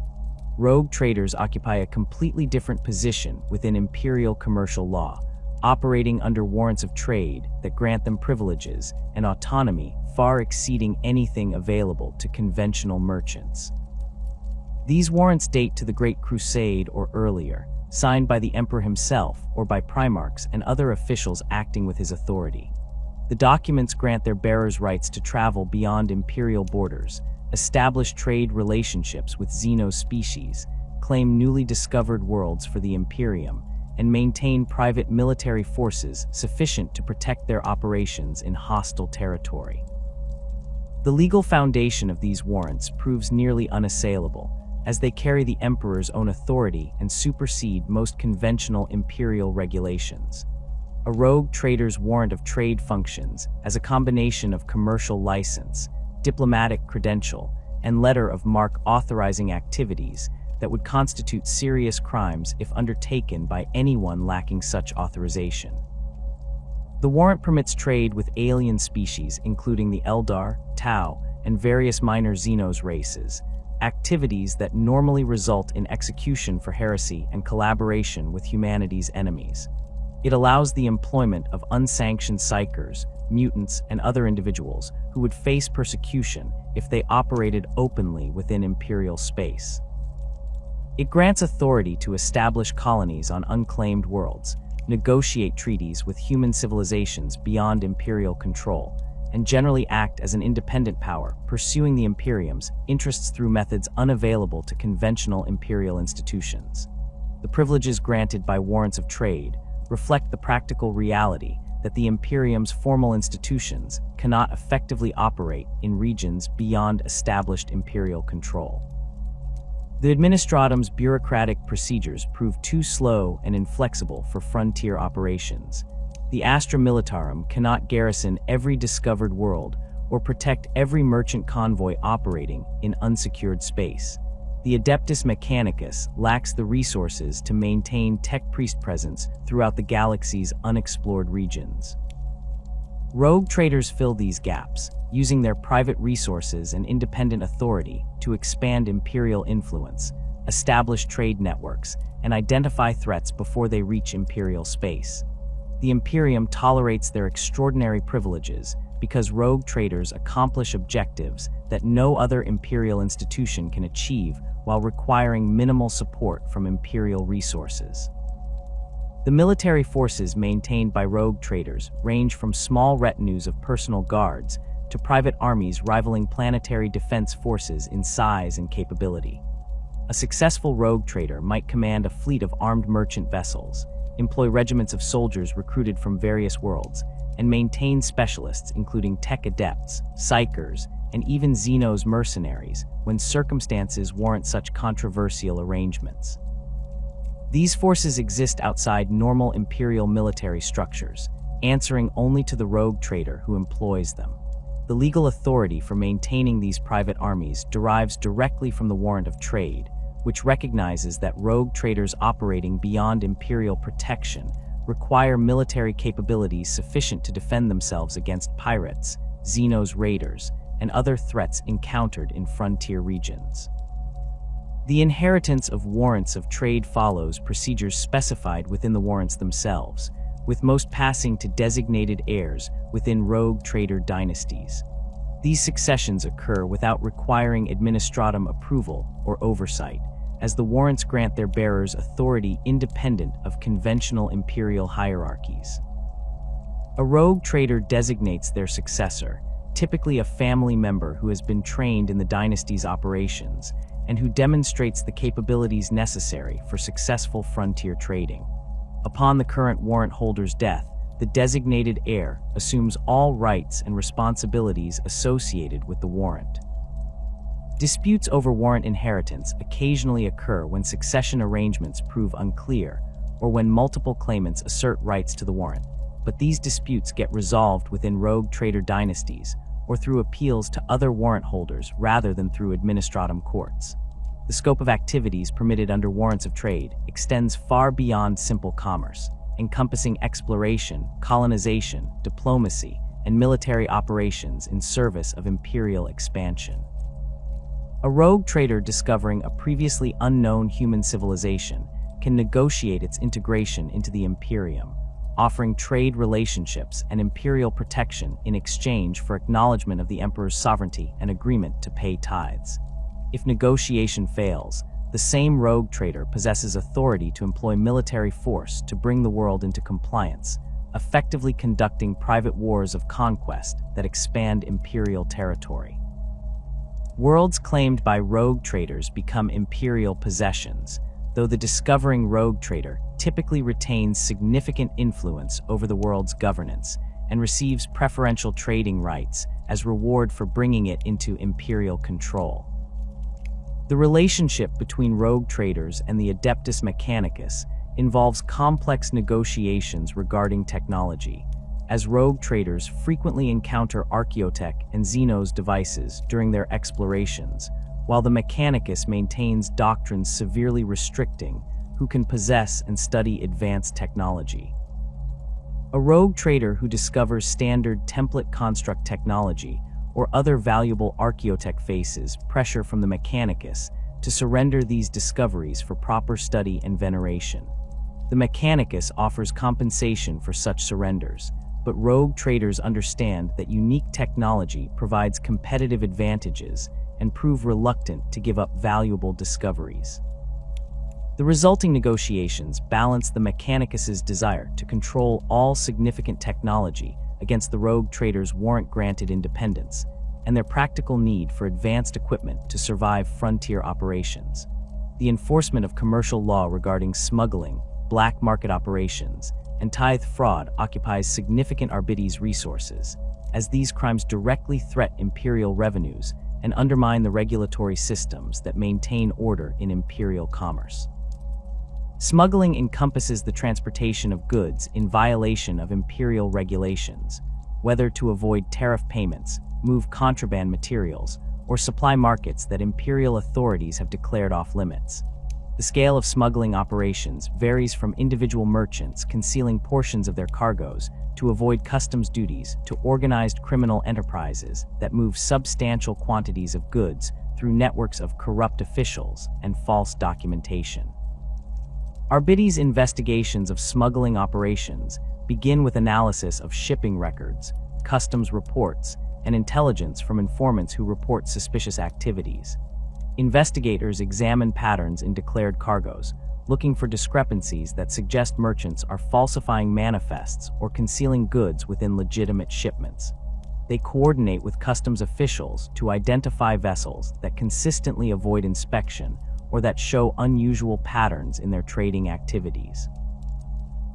Rogue traders occupy a completely different position within imperial commercial law, operating under warrants of trade that grant them privileges and autonomy far exceeding anything available to conventional merchants. These warrants date to the Great Crusade or earlier, signed by the emperor himself or by primarchs and other officials acting with his authority. The documents grant their bearers rights to travel beyond imperial borders, establish trade relationships with xeno-species, claim newly discovered worlds for the Imperium, and maintain private military forces sufficient to protect their operations in hostile territory. The legal foundation of these warrants proves nearly unassailable, as they carry the Emperor's own authority and supersede most conventional imperial regulations. A rogue trader's warrant of trade functions as a combination of commercial license, diplomatic credential, and letter of marque authorizing activities that would constitute serious crimes if undertaken by anyone lacking such authorization. The warrant permits trade with alien species including the Eldar, Tau, and various minor Xenos races, activities that normally result in execution for heresy and collaboration with humanity's enemies. It allows the employment of unsanctioned psychers, mutants, and other individuals who would face persecution if they operated openly within Imperial space. It grants authority to establish colonies on unclaimed worlds, negotiate treaties with human civilizations beyond Imperial control, and generally act as an independent power, pursuing the Imperium's interests through methods unavailable to conventional Imperial institutions. The privileges granted by warrants of trade reflect the practical reality that the Imperium's formal institutions cannot effectively operate in regions beyond established Imperial control. The Administratum's bureaucratic procedures prove too slow and inflexible for frontier operations. The Astra Militarum cannot garrison every discovered world or protect every merchant convoy operating in unsecured space. The Adeptus Mechanicus lacks the resources to maintain tech priest presence throughout the galaxy's unexplored regions. Rogue traders fill these gaps, using their private resources and independent authority to expand Imperial influence, establish trade networks, and identify threats before they reach Imperial space. The Imperium tolerates their extraordinary privileges because rogue traders accomplish objectives that no other Imperial institution can achieve while requiring minimal support from Imperial resources. The military forces maintained by rogue traders range from small retinues of personal guards to private armies rivaling planetary defense forces in size and capability. A successful rogue trader might command a fleet of armed merchant vessels, employ regiments of soldiers recruited from various worlds, and maintain specialists including tech adepts, psychers, and even Xenos mercenaries when circumstances warrant such controversial arrangements. These forces exist outside normal Imperial military structures, answering only to the rogue trader who employs them. The legal authority for maintaining these private armies derives directly from the warrant of trade, which recognizes that rogue traders operating beyond Imperial protection require military capabilities sufficient to defend themselves against pirates, Xenos raiders, and other threats encountered in frontier regions. The inheritance of warrants of trade follows procedures specified within the warrants themselves, with most passing to designated heirs within rogue trader dynasties. These successions occur without requiring administratum approval or oversight, as the warrants grant their bearers authority independent of conventional Imperial hierarchies. A rogue trader designates their successor, typically a family member who has been trained in the dynasty's operations, and who demonstrates the capabilities necessary for successful frontier trading. Upon the current warrant holder's death, the designated heir assumes all rights and responsibilities associated with the warrant. Disputes over warrant inheritance occasionally occur when succession arrangements prove unclear or when multiple claimants assert rights to the warrant, but these disputes get resolved within rogue trader dynasties or through appeals to other warrant holders rather than through administratum courts. The scope of activities permitted under warrants of trade extends far beyond simple commerce, encompassing exploration, colonization, diplomacy, and military operations in service of Imperial expansion. A rogue trader discovering a previously unknown human civilization can negotiate its integration into the Imperium, offering trade relationships and Imperial protection in exchange for acknowledgement of the Emperor's sovereignty and agreement to pay tithes. If negotiation fails, the same rogue trader possesses authority to employ military force to bring the world into compliance, effectively conducting private wars of conquest that expand imperial territory. Worlds claimed by rogue traders become imperial possessions, though the discovering rogue trader typically retains significant influence over the world's governance and receives preferential trading rights as reward for bringing it into imperial control. The relationship between rogue traders and the Adeptus Mechanicus involves complex negotiations regarding technology, as rogue traders frequently encounter archaeotech and Xenos devices during their explorations, while the Mechanicus maintains doctrines severely restricting who can possess and study advanced technology. A rogue trader who discovers standard template construct technology or other valuable archaeotech faces pressure from the Mechanicus to surrender these discoveries for proper study and veneration. The Mechanicus offers compensation for such surrenders, but rogue traders understand that unique technology provides competitive advantages and prove reluctant to give up valuable discoveries. The resulting negotiations balance the Mechanicus's desire to control all significant technology against the rogue traders' warrant-granted independence and their practical need for advanced equipment to survive frontier operations. The enforcement of commercial law regarding smuggling, black market operations, and tithe fraud occupies significant Arbites resources, as these crimes directly threaten imperial revenues and undermine the regulatory systems that maintain order in imperial commerce. Smuggling encompasses the transportation of goods in violation of imperial regulations, whether to avoid tariff payments, move contraband materials, or supply markets that imperial authorities have declared off-limits. The scale of smuggling operations varies from individual merchants concealing portions of their cargoes to avoid customs duties to organized criminal enterprises that move substantial quantities of goods through networks of corrupt officials and false documentation. Arbites' investigations of smuggling operations begin with analysis of shipping records, customs reports, and intelligence from informants who report suspicious activities. Investigators examine patterns in declared cargoes, looking for discrepancies that suggest merchants are falsifying manifests or concealing goods within legitimate shipments. They coordinate with customs officials to identify vessels that consistently avoid inspection or that show unusual patterns in their trading activities.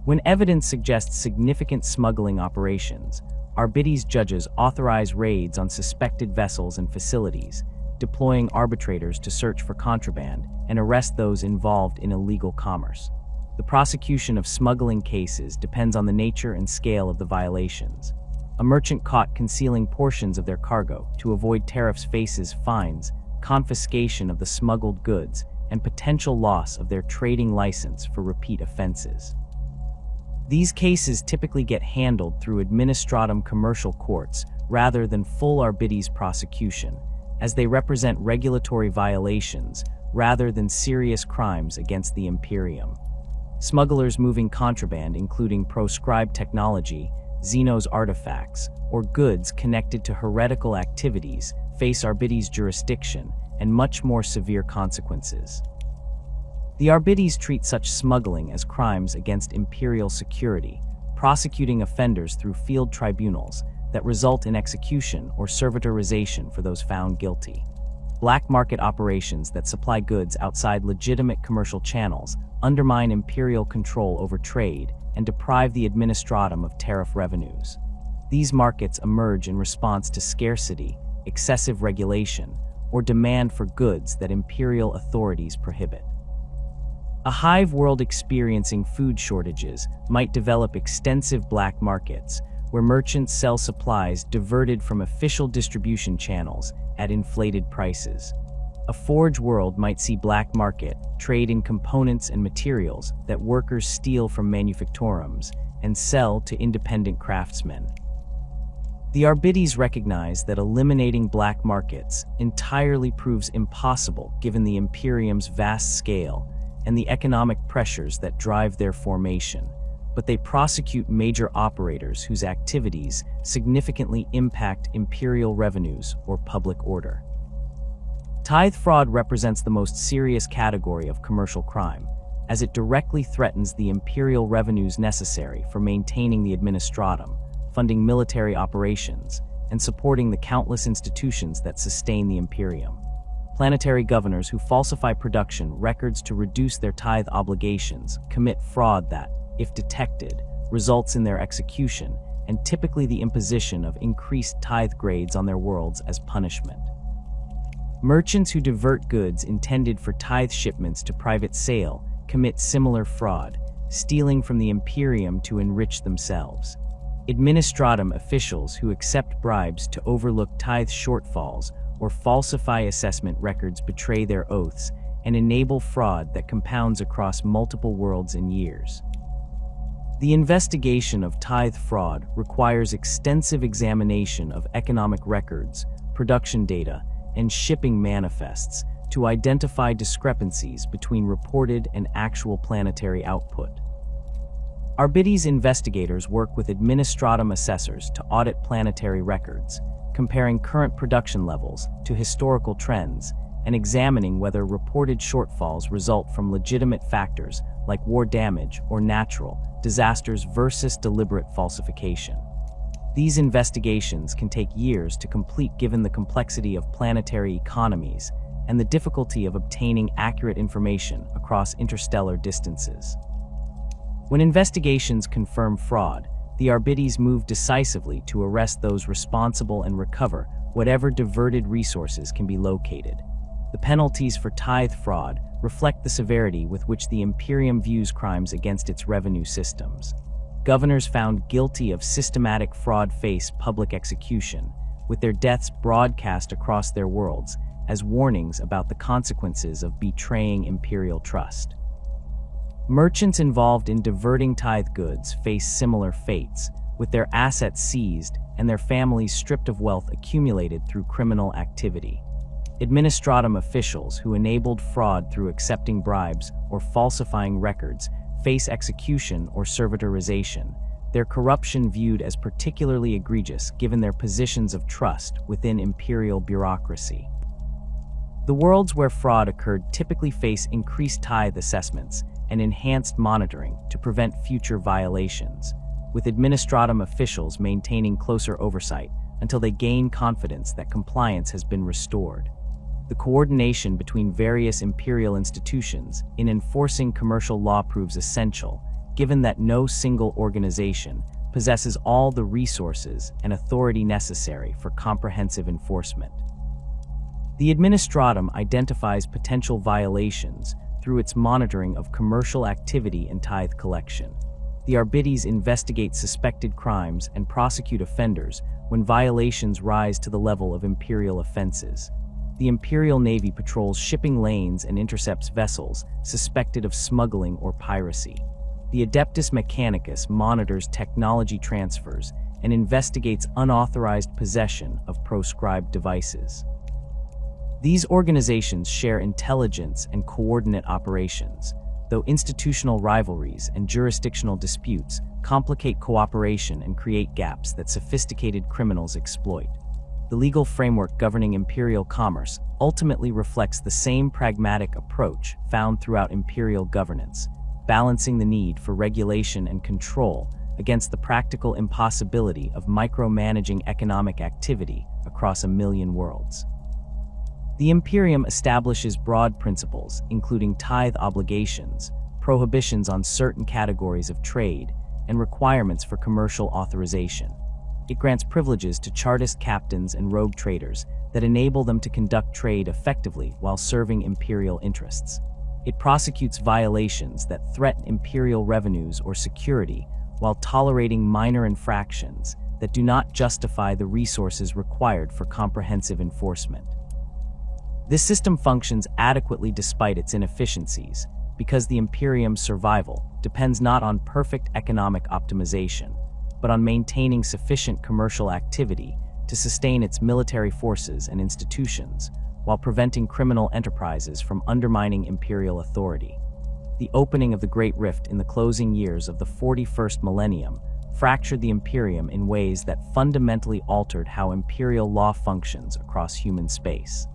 When evidence suggests significant smuggling operations, Arbites judges authorize raids on suspected vessels and facilities, deploying arbitrators to search for contraband and arrest those involved in illegal commerce. The prosecution of smuggling cases depends on the nature and scale of the violations. A merchant caught concealing portions of their cargo to avoid tariffs faces fines, confiscation of the smuggled goods, and potential loss of their trading license for repeat offenses. These cases typically get handled through administratum commercial courts rather than full Arbites prosecution, as they represent regulatory violations rather than serious crimes against the Imperium. Smugglers moving contraband, including proscribed technology, Xenos artifacts, or goods connected to heretical activities, face Arbites jurisdiction and much more severe consequences. The Arbites treat such smuggling as crimes against imperial security, prosecuting offenders through field tribunals that result in execution or servitorization for those found guilty. Black market operations that supply goods outside legitimate commercial channels undermine imperial control over trade and deprive the administratum of tariff revenues. These markets emerge in response to scarcity, excessive regulation, or demand for goods that imperial authorities prohibit. A hive world experiencing food shortages might develop extensive black markets where merchants sell supplies diverted from official distribution channels at inflated prices. A forge world might see black market trade in components and materials that workers steal from manufactorums and sell to independent craftsmen. The Arbites recognize that eliminating black markets entirely proves impossible given the Imperium's vast scale and the economic pressures that drive their formation, but they prosecute major operators whose activities significantly impact imperial revenues or public order. Tithe fraud represents the most serious category of commercial crime, as it directly threatens the imperial revenues necessary for maintaining the Administratum, funding military operations, and supporting the countless institutions that sustain the Imperium. Planetary governors who falsify production records to reduce their tithe obligations commit fraud that, if detected, results in their execution and typically the imposition of increased tithe grades on their worlds as punishment. Merchants who divert goods intended for tithe shipments to private sale commit similar fraud, stealing from the Imperium to enrich themselves. Administratum officials who accept bribes to overlook tithe shortfalls or falsify assessment records betray their oaths and enable fraud that compounds across multiple worlds and years. The investigation of tithe fraud requires extensive examination of economic records, production data, and shipping manifests to identify discrepancies between reported and actual planetary output. Arbites investigators work with Administratum assessors to audit planetary records, comparing current production levels to historical trends and examining whether reported shortfalls result from legitimate factors like war damage or natural disasters versus deliberate falsification. These investigations can take years to complete given the complexity of planetary economies and the difficulty of obtaining accurate information across interstellar distances. When investigations confirm fraud, the Arbites move decisively to arrest those responsible and recover whatever diverted resources can be located. The penalties for tithe fraud reflect the severity with which the Imperium views crimes against its revenue systems. Governors found guilty of systematic fraud face public execution, with their deaths broadcast across their worlds as warnings about the consequences of betraying imperial trust. Merchants involved in diverting tithe goods face similar fates, with their assets seized and their families stripped of wealth accumulated through criminal activity. Administratum officials who enabled fraud through accepting bribes or falsifying records face execution or servitorization, their corruption viewed as particularly egregious given their positions of trust within imperial bureaucracy. The worlds where fraud occurred typically face increased tithe assessments and enhanced monitoring to prevent future violations, with Administratum officials maintaining closer oversight until they gain confidence that compliance has been restored. The coordination between various imperial institutions in enforcing commercial law proves essential, given that no single organization possesses all the resources and authority necessary for comprehensive enforcement. The Administratum identifies potential violations through its monitoring of commercial activity and tithe collection. The Arbites investigate suspected crimes and prosecute offenders when violations rise to the level of imperial offenses. The Imperial Navy patrols shipping lanes and intercepts vessels suspected of smuggling or piracy. The Adeptus Mechanicus monitors technology transfers and investigates unauthorized possession of proscribed devices. These organizations share intelligence and coordinate operations, though institutional rivalries and jurisdictional disputes complicate cooperation and create gaps that sophisticated criminals exploit. The legal framework governing imperial commerce ultimately reflects the same pragmatic approach found throughout imperial governance, balancing the need for regulation and control against the practical impossibility of micromanaging economic activity across a million worlds. The Imperium establishes broad principles, including tithe obligations, prohibitions on certain categories of trade, and requirements for commercial authorization. It grants privileges to Chartist captains and rogue traders that enable them to conduct trade effectively while serving imperial interests. It prosecutes violations that threaten imperial revenues or security while tolerating minor infractions that do not justify the resources required for comprehensive enforcement. This system functions adequately despite its inefficiencies, because the Imperium's survival depends not on perfect economic optimization, but on maintaining sufficient commercial activity to sustain its military forces and institutions, while preventing criminal enterprises from undermining imperial authority. The opening of the Great Rift in the closing years of the 41st millennium fractured the Imperium in ways that fundamentally altered how imperial law functions across human space.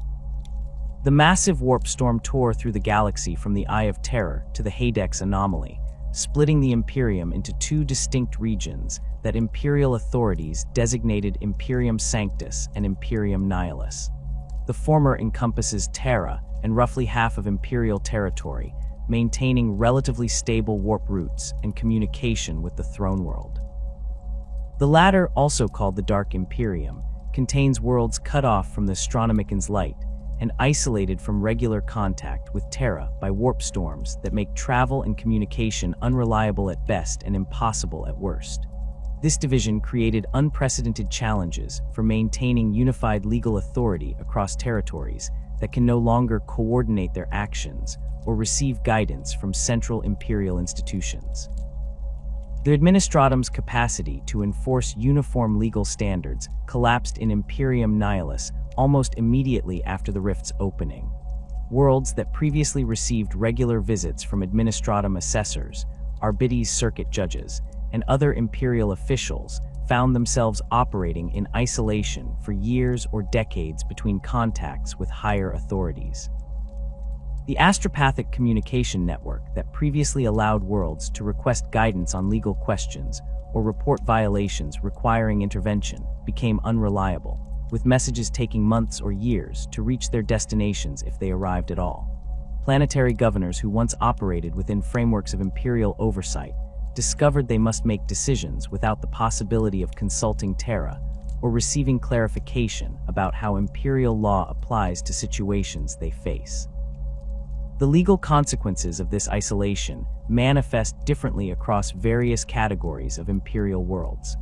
The massive warp storm tore through the galaxy from the Eye of Terror to the Hadex anomaly, splitting the Imperium into two distinct regions that imperial authorities designated Imperium Sanctus and Imperium Nihilus. The former encompasses Terra and roughly half of imperial territory, maintaining relatively stable warp routes and communication with the throne world. The latter, also called the Dark Imperium, contains worlds cut off from the Astronomican's light and isolated from regular contact with Terra by warp storms that make travel and communication unreliable at best and impossible at worst. This division created unprecedented challenges for maintaining unified legal authority across territories that can no longer coordinate their actions or receive guidance from central imperial institutions. The Administratum's capacity to enforce uniform legal standards collapsed in Imperium Nihilus almost immediately after the rift's opening. Worlds that previously received regular visits from Administratum assessors, Arbites circuit judges, and other imperial officials found themselves operating in isolation for years or decades between contacts with higher authorities. The astropathic communication network that previously allowed worlds to request guidance on legal questions or report violations requiring intervention became unreliable, with messages taking months or years to reach their destinations if they arrived at all. Planetary governors who once operated within frameworks of imperial oversight discovered they must make decisions without the possibility of consulting Terra or receiving clarification about how imperial law applies to situations they face. The legal consequences of this isolation manifest differently across various categories of imperial worlds.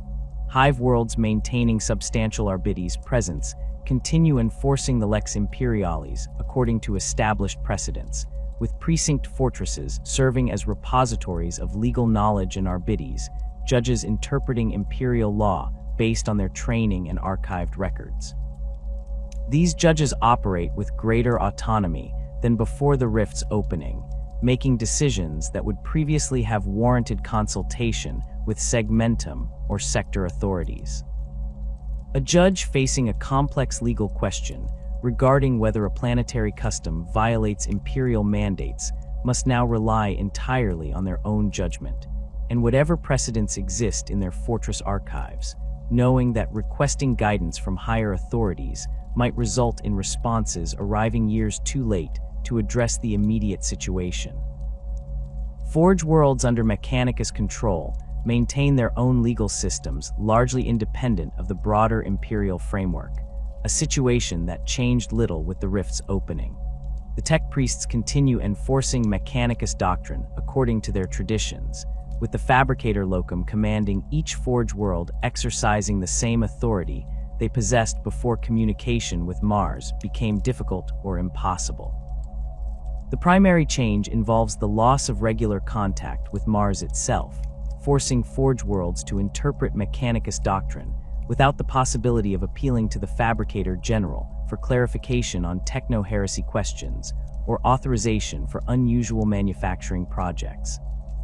Hive worlds maintaining substantial Arbites presence continue enforcing the Lex Imperialis according to established precedents, with precinct fortresses serving as repositories of legal knowledge and Arbites, judges interpreting imperial law based on their training and archived records. These judges operate with greater autonomy than before the rift's opening, making decisions that would previously have warranted consultation with segmentum or sector authorities. A judge facing a complex legal question regarding whether a planetary custom violates imperial mandates must now rely entirely on their own judgment, and whatever precedents exist in their fortress archives, knowing that requesting guidance from higher authorities might result in responses arriving years too late to address the immediate situation. Forge worlds under Mechanicus control maintain their own legal systems largely independent of the broader imperial framework, a situation that changed little with the rift's opening. The tech priests continue enforcing Mechanicus doctrine according to their traditions, with the fabricator locum commanding each forge world exercising the same authority they possessed before communication with Mars became difficult or impossible. The primary change involves the loss of regular contact with Mars itself, forcing forge worlds to interpret Mechanicus doctrine without the possibility of appealing to the Fabricator General for clarification on techno-heresy questions or authorization for unusual manufacturing projects.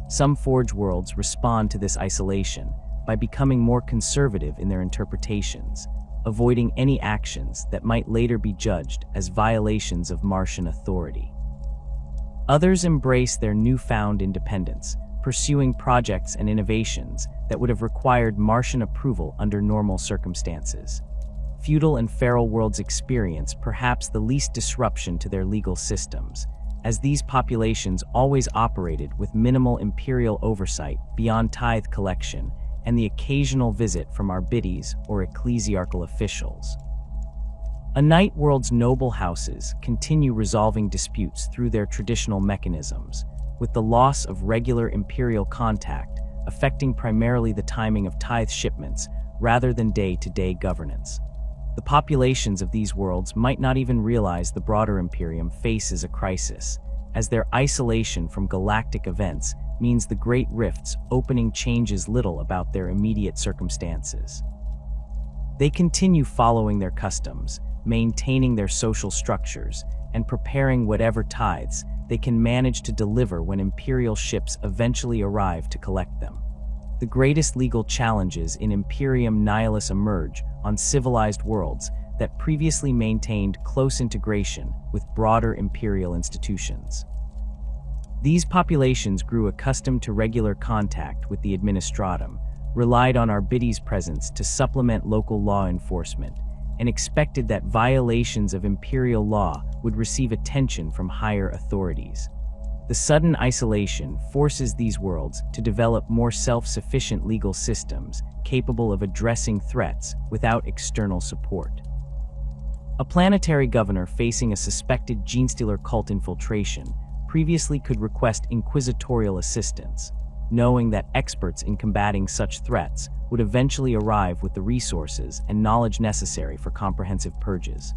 Some forge worlds respond to this isolation by becoming more conservative in their interpretations, avoiding any actions that might later be judged as violations of Martian authority. Others embrace their newfound independence, pursuing projects and innovations that would have required Martian approval under normal circumstances. Feudal and feral worlds experience perhaps the least disruption to their legal systems, as these populations always operated with minimal imperial oversight beyond tithe collection and the occasional visit from Arbites or ecclesiarchal officials. A night world's noble houses continue resolving disputes through their traditional mechanisms, with the loss of regular imperial contact affecting primarily the timing of tithe shipments rather than day-to-day governance. The populations of these worlds might not even realize the broader Imperium faces a crisis, as their isolation from galactic events means the Great Rift's opening changes little about their immediate circumstances. They continue following their customs, maintaining their social structures, and preparing whatever tithes they can manage to deliver when imperial ships eventually arrive to collect them. The greatest legal challenges in Imperium Nihilus emerge on civilized worlds that previously maintained close integration with broader imperial institutions. These populations grew accustomed to regular contact with the Administratum, relied on Arbites' presence to supplement local law enforcement, and expected that violations of imperial law would receive attention from higher authorities. The sudden isolation forces these worlds to develop more self-sufficient legal systems capable of addressing threats without external support. A planetary governor facing a suspected genestealer cult infiltration previously could request inquisitorial assistance, knowing that experts in combating such threats would eventually arrive with the resources and knowledge necessary for comprehensive purges.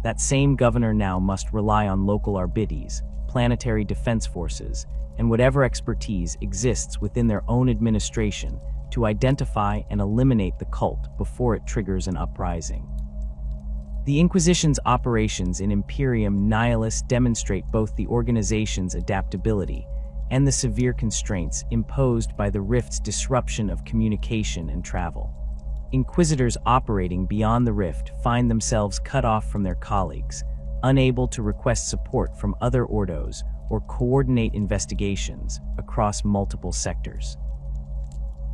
That same governor now must rely on local Arbites, planetary defense forces, and whatever expertise exists within their own administration to identify and eliminate the cult before it triggers an uprising. The Inquisition's operations in Imperium Nihilus demonstrate both the organization's adaptability and the severe constraints imposed by the Rift's disruption of communication and travel. Inquisitors operating beyond the Rift find themselves cut off from their colleagues, unable to request support from other Ordos or coordinate investigations across multiple sectors.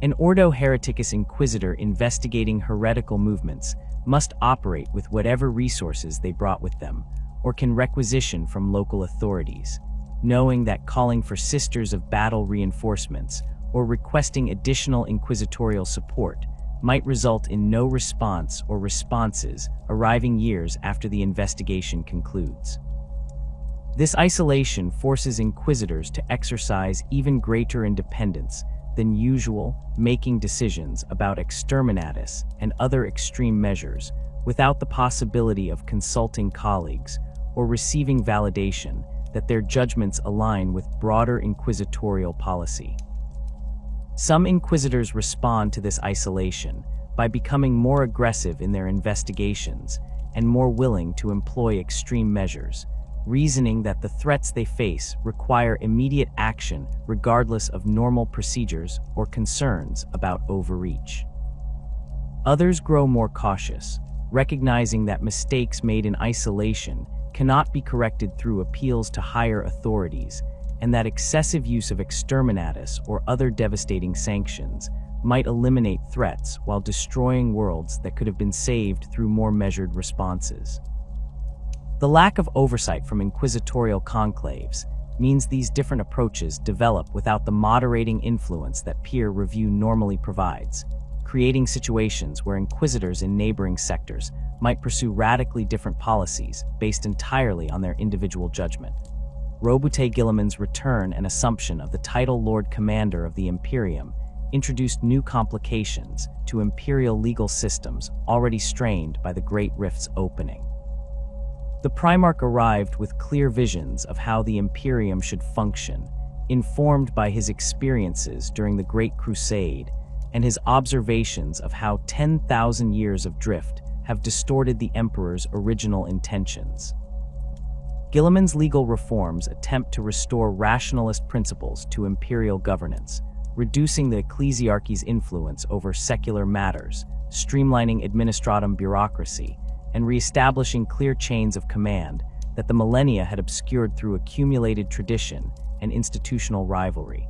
An Ordo Hereticus Inquisitor investigating heretical movements must operate with whatever resources they brought with them, or can requisition from local authorities, knowing that calling for Sisters of Battle reinforcements or requesting additional inquisitorial support might result in no response or responses arriving years after the investigation concludes. This isolation forces inquisitors to exercise even greater independence than usual, making decisions about exterminatus and other extreme measures without the possibility of consulting colleagues or receiving validation that their judgments align with broader inquisitorial policy. Some inquisitors respond to this isolation by becoming more aggressive in their investigations and more willing to employ extreme measures, reasoning that the threats they face require immediate action regardless of normal procedures or concerns about overreach. Others grow more cautious, recognizing that mistakes made in isolation cannot be corrected through appeals to higher authorities, and that excessive use of exterminatus or other devastating sanctions might eliminate threats while destroying worlds that could have been saved through more measured responses. The lack of oversight from inquisitorial conclaves means these different approaches develop without the moderating influence that peer review normally provides, creating situations where inquisitors in neighboring sectors might pursue radically different policies based entirely on their individual judgment. Robute Guilliman's return and assumption of the title Lord Commander of the Imperium introduced new complications to imperial legal systems already strained by the Great Rift's opening. The Primarch arrived with clear visions of how the Imperium should function, informed by his experiences during the Great Crusade and his observations of how 10,000 years of drift have distorted the Emperor's original intentions. Guilliman's legal reforms attempt to restore rationalist principles to imperial governance, reducing the ecclesiarchy's influence over secular matters, streamlining administratum bureaucracy, and re-establishing clear chains of command that the millennia had obscured through accumulated tradition and institutional rivalry.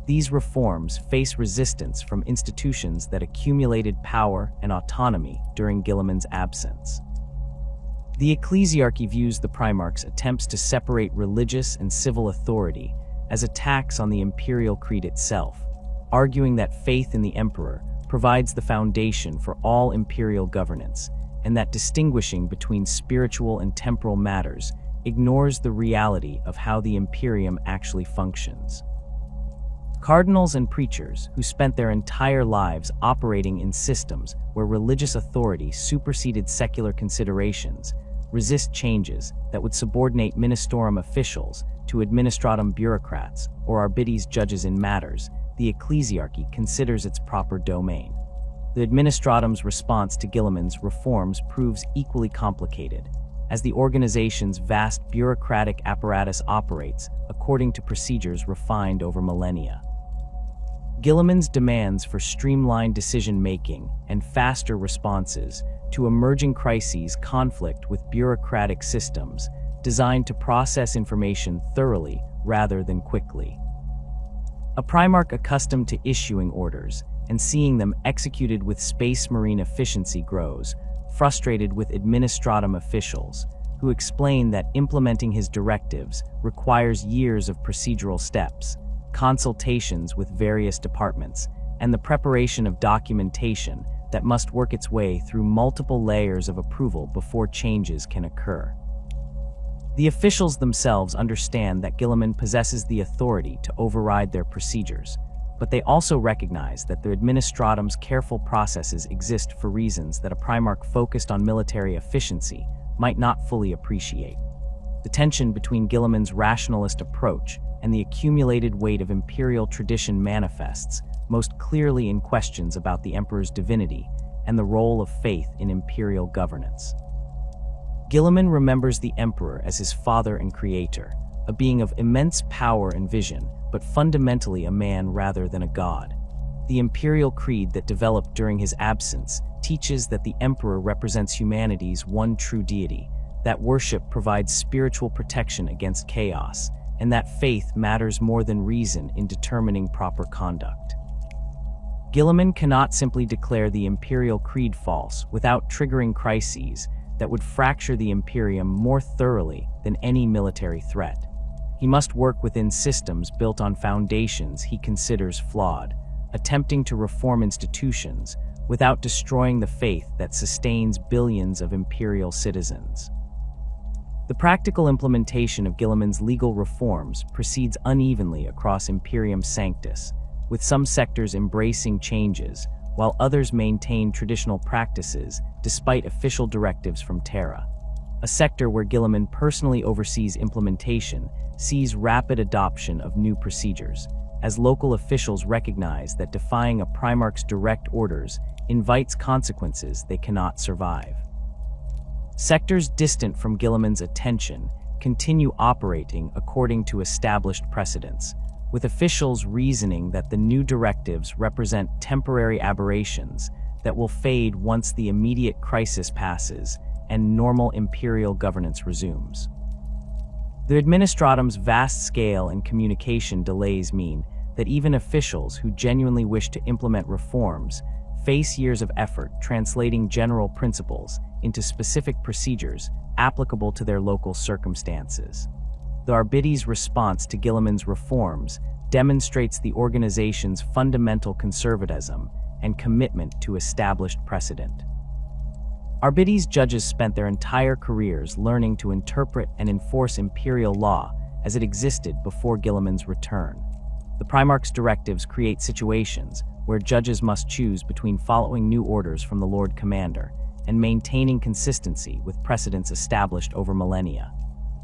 These reforms face resistance from institutions that accumulated power and autonomy during Guilliman's absence. The ecclesiarchy views the Primarch's attempts to separate religious and civil authority as attacks on the imperial creed itself, arguing that faith in the Emperor provides the foundation for all imperial governance, and that distinguishing between spiritual and temporal matters ignores the reality of how the Imperium actually functions. Cardinals and preachers who spent their entire lives operating in systems where religious authority superseded secular considerations resist changes that would subordinate ministorum officials to administratum bureaucrats or Arbites judges in matters the ecclesiarchy considers its proper domain. The administratum's response to Guilliman's reforms proves equally complicated, as the organization's vast bureaucratic apparatus operates according to procedures refined over millennia. Guilliman's demands for streamlined decision-making and faster responses to emerging crises conflict with bureaucratic systems designed to process information thoroughly rather than quickly. A Primarch accustomed to issuing orders and seeing them executed with Space Marine efficiency grows frustrated with Administratum officials who explain that implementing his directives requires years of procedural steps, consultations with various departments, and the preparation of documentation that must work its way through multiple layers of approval before changes can occur. The officials themselves understand that Guilliman possesses the authority to override their procedures, but they also recognize that the Administratum's careful processes exist for reasons that a Primarch focused on military efficiency might not fully appreciate. The tension between Guilliman's rationalist approach and the accumulated weight of imperial tradition manifests most clearly in questions about the Emperor's divinity and the role of faith in imperial governance. Guilliman remembers the Emperor as his father and creator, a being of immense power and vision, but fundamentally a man rather than a god. The imperial creed that developed during his absence teaches that the Emperor represents humanity's one true deity, that worship provides spiritual protection against chaos, and that faith matters more than reason in determining proper conduct. Guilliman cannot simply declare the imperial creed false without triggering crises that would fracture the Imperium more thoroughly than any military threat. He must work within systems built on foundations he considers flawed, attempting to reform institutions without destroying the faith that sustains billions of imperial citizens. The practical implementation of Guilliman's legal reforms proceeds unevenly across Imperium Sanctus, with some sectors embracing changes, while others maintain traditional practices despite official directives from Terra. A sector where Guilliman personally oversees implementation sees rapid adoption of new procedures, as local officials recognize that defying a Primarch's direct orders invites consequences they cannot survive. Sectors distant from Guilliman's attention continue operating according to established precedents, with officials reasoning that the new directives represent temporary aberrations that will fade once the immediate crisis passes and normal imperial governance resumes. The Administratum's vast scale and communication delays mean that even officials who genuinely wish to implement reforms face years of effort translating general principles into specific procedures applicable to their local circumstances. The Arbites' response to Guilliman's reforms demonstrates the organization's fundamental conservatism and commitment to established precedent. Arbites' judges spent their entire careers learning to interpret and enforce imperial law as it existed before Guilliman's return. The Primarch's directives create situations where judges must choose between following new orders from the Lord Commander and maintaining consistency with precedents established over millennia.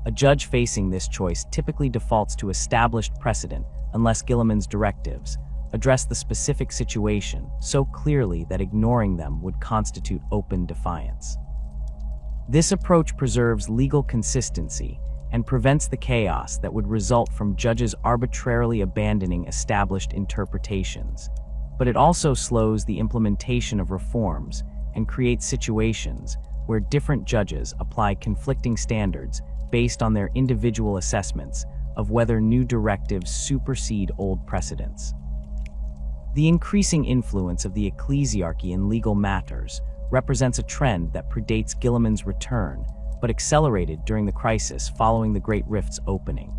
A judge facing this choice typically defaults to established precedent unless Guilliman's directives address the specific situation so clearly that ignoring them would constitute open defiance. This approach preserves legal consistency and prevents the chaos that would result from judges arbitrarily abandoning established interpretations, but it also slows the implementation of reforms and creates situations where different judges apply conflicting standards based on their individual assessments of whether new directives supersede old precedents. The increasing influence of the ecclesiarchy in legal matters represents a trend that predates Guilliman's return, but accelerated during the crisis following the Great Rift's opening.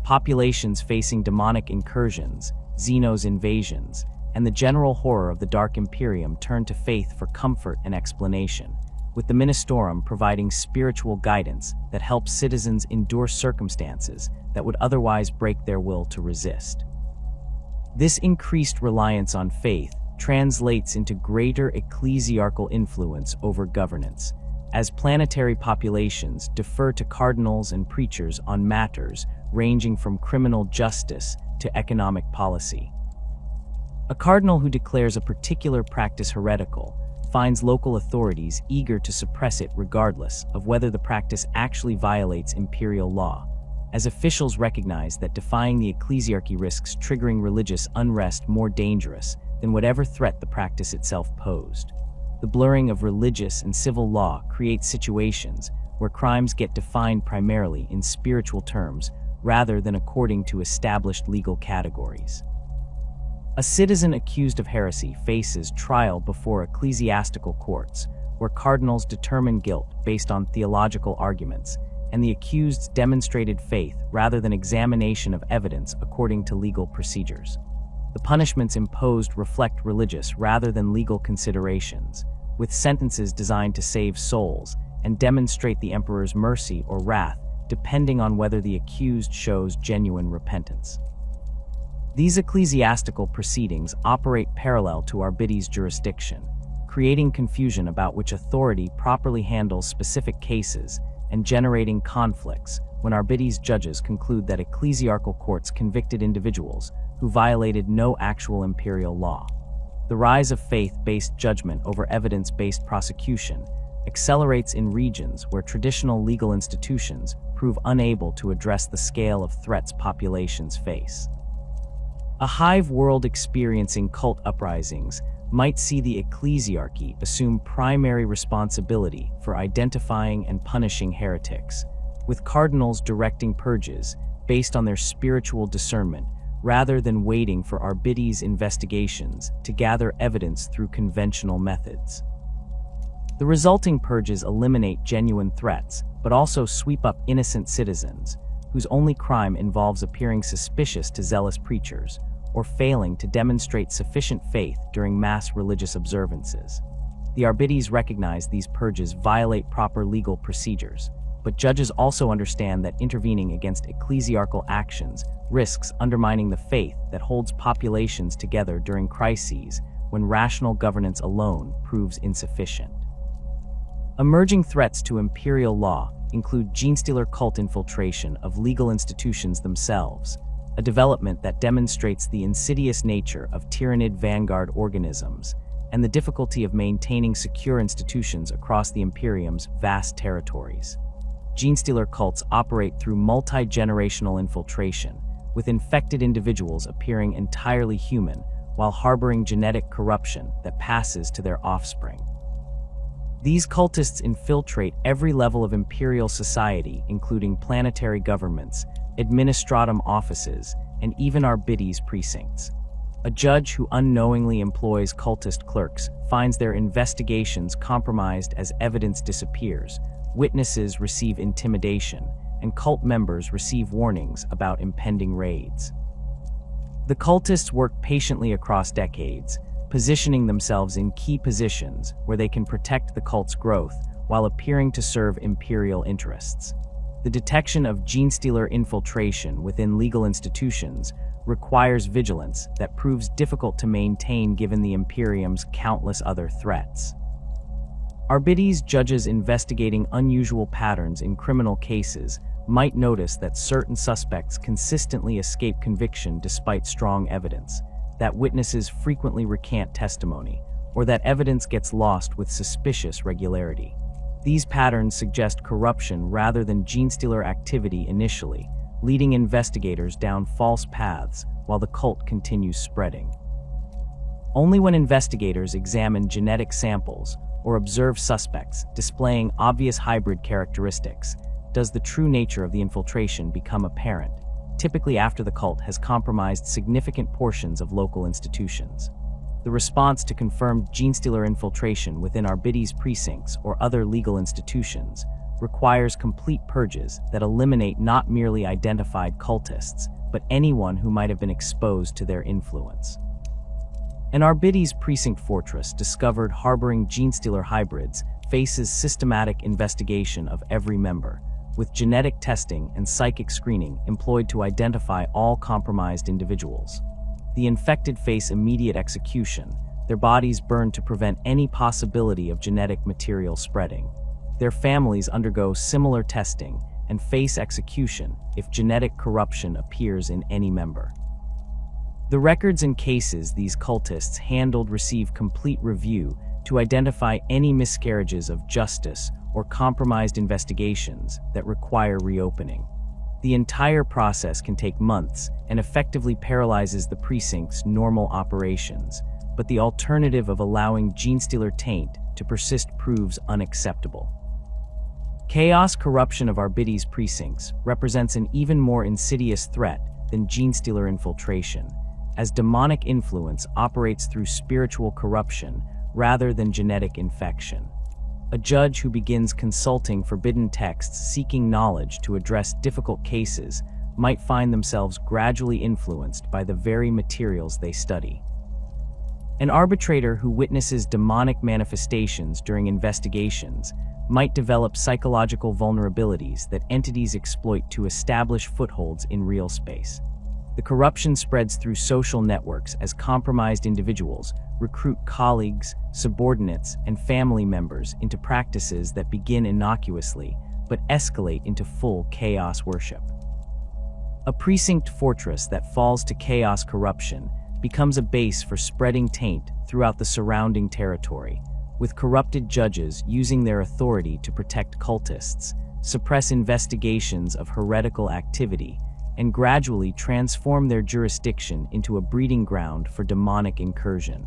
Populations facing demonic incursions, Xenos invasions, and the general horror of the Dark Imperium turned to faith for comfort and explanation, with the Ministorum providing spiritual guidance that helps citizens endure circumstances that would otherwise break their will to resist. This increased reliance on faith translates into greater ecclesiarchal influence over governance, as planetary populations defer to cardinals and preachers on matters ranging from criminal justice to economic policy. A cardinal who declares a particular practice heretical finds local authorities eager to suppress it regardless of whether the practice actually violates imperial law, as officials recognize that defying the ecclesiarchy risks triggering religious unrest more dangerous than whatever threat the practice itself posed. The blurring of religious and civil law creates situations where crimes get defined primarily in spiritual terms rather than according to established legal categories. A citizen accused of heresy faces trial before ecclesiastical courts, where cardinals determine guilt based on theological arguments, and the accused's demonstrated faith rather than examination of evidence according to legal procedures. The punishments imposed reflect religious rather than legal considerations, with sentences designed to save souls and demonstrate the emperor's mercy or wrath, depending on whether the accused shows genuine repentance. These ecclesiastical proceedings operate parallel to Arbites jurisdiction, creating confusion about which authority properly handles specific cases and generating conflicts when Arbites judges conclude that ecclesiarchal courts convicted individuals who violated no actual imperial law. The rise of faith-based judgment over evidence-based prosecution accelerates in regions where traditional legal institutions prove unable to address the scale of threats populations face. A hive world experiencing cult uprisings might see the ecclesiarchy assume primary responsibility for identifying and punishing heretics, with cardinals directing purges based on their spiritual discernment rather than waiting for Arbites investigations to gather evidence through conventional methods. The resulting purges eliminate genuine threats, but also sweep up innocent citizens, whose only crime involves appearing suspicious to zealous preachers or failing to demonstrate sufficient faith during mass religious observances. The Arbites recognize these purges violate proper legal procedures, but judges also understand that intervening against ecclesiarchal actions risks undermining the faith that holds populations together during crises when rational governance alone proves insufficient. Emerging threats to imperial law include genestealer cult infiltration of legal institutions themselves, a development that demonstrates the insidious nature of tyrannid vanguard organisms and the difficulty of maintaining secure institutions across the Imperium's vast territories. Genestealer cults operate through multi-generational infiltration, with infected individuals appearing entirely human while harboring genetic corruption that passes to their offspring. These cultists infiltrate every level of imperial society, including planetary governments, administratum offices, and even Arbites precincts. A judge who unknowingly employs cultist clerks finds their investigations compromised as evidence disappears, witnesses receive intimidation, and cult members receive warnings about impending raids. The cultists work patiently across decades, positioning themselves in key positions where they can protect the cult's growth while appearing to serve imperial interests. The detection of genestealer infiltration within legal institutions requires vigilance that proves difficult to maintain given the Imperium's countless other threats. Arbites judges investigating unusual patterns in criminal cases might notice that certain suspects consistently escape conviction despite strong evidence, that witnesses frequently recant testimony, or that evidence gets lost with suspicious regularity. These patterns suggest corruption rather than genestealer activity initially, leading investigators down false paths while the cult continues spreading. Only when investigators examine genetic samples or observe suspects displaying obvious hybrid characteristics does the true nature of the infiltration become apparent, typically after the cult has compromised significant portions of local institutions. The response to confirmed genestealer infiltration within Arbites precincts or other legal institutions requires complete purges that eliminate not merely identified cultists, but anyone who might have been exposed to their influence. An Arbites precinct fortress discovered harboring genestealer hybrids faces systematic investigation of every member, with genetic testing and psychic screening employed to identify all compromised individuals. The infected face immediate execution, their bodies burned to prevent any possibility of genetic material spreading. Their families undergo similar testing and face execution if genetic corruption appears in any member. The records and cases these cultists handled receive complete review to identify any miscarriages of justice or compromised investigations that require reopening. The entire process can take months and effectively paralyzes the precinct's normal operations, but the alternative of allowing genestealer taint to persist proves unacceptable. Chaos corruption of Arbites precincts represents an even more insidious threat than genestealer infiltration, as demonic influence operates through spiritual corruption rather than genetic infection. A judge who begins consulting forbidden texts seeking knowledge to address difficult cases might find themselves gradually influenced by the very materials they study. An arbitrator who witnesses demonic manifestations during investigations might develop psychological vulnerabilities that entities exploit to establish footholds in real space. The corruption spreads through social networks as compromised individuals recruit colleagues, subordinates, and family members into practices that begin innocuously but escalate into full chaos worship. A precinct fortress that falls to chaos corruption becomes a base for spreading taint throughout the surrounding territory, with corrupted judges using their authority to protect cultists, suppress investigations of heretical activity, and gradually transform their jurisdiction into a breeding ground for demonic incursion.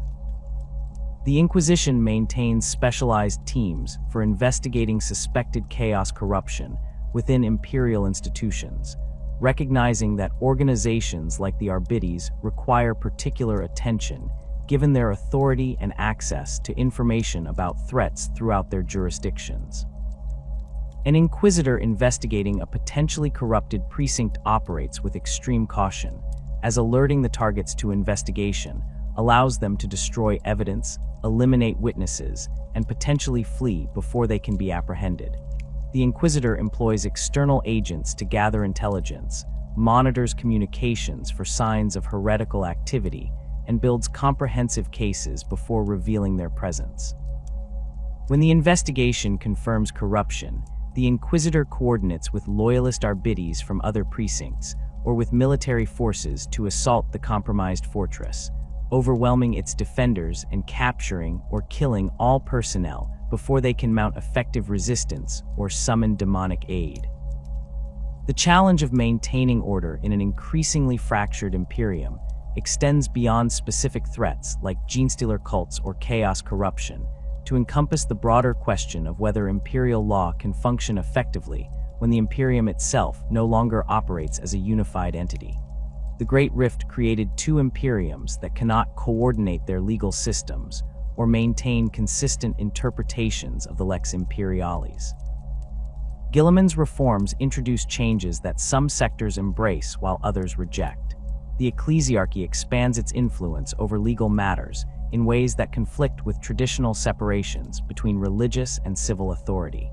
The Inquisition maintains specialized teams for investigating suspected chaos corruption within imperial institutions, recognizing that organizations like the Arbites require particular attention given their authority and access to information about threats throughout their jurisdictions. An inquisitor investigating a potentially corrupted precinct operates with extreme caution, as alerting the targets to investigation allows them to destroy evidence, eliminate witnesses, and potentially flee before they can be apprehended. The inquisitor employs external agents to gather intelligence, monitors communications for signs of heretical activity, and builds comprehensive cases before revealing their presence. When the investigation confirms corruption, the Inquisitor coordinates with loyalist Arbites from other precincts or with military forces to assault the compromised fortress, overwhelming its defenders and capturing or killing all personnel before they can mount effective resistance or summon demonic aid. The challenge of maintaining order in an increasingly fractured Imperium extends beyond specific threats like genestealer cults or chaos corruption to encompass the broader question of whether imperial law can function effectively when the Imperium itself no longer operates as a unified entity. The Great Rift created two Imperiums that cannot coordinate their legal systems or maintain consistent interpretations of the Lex Imperialis. Guilliman's reforms introduce changes that some sectors embrace while others reject. The ecclesiarchy expands its influence over legal matters in ways that conflict with traditional separations between religious and civil authority.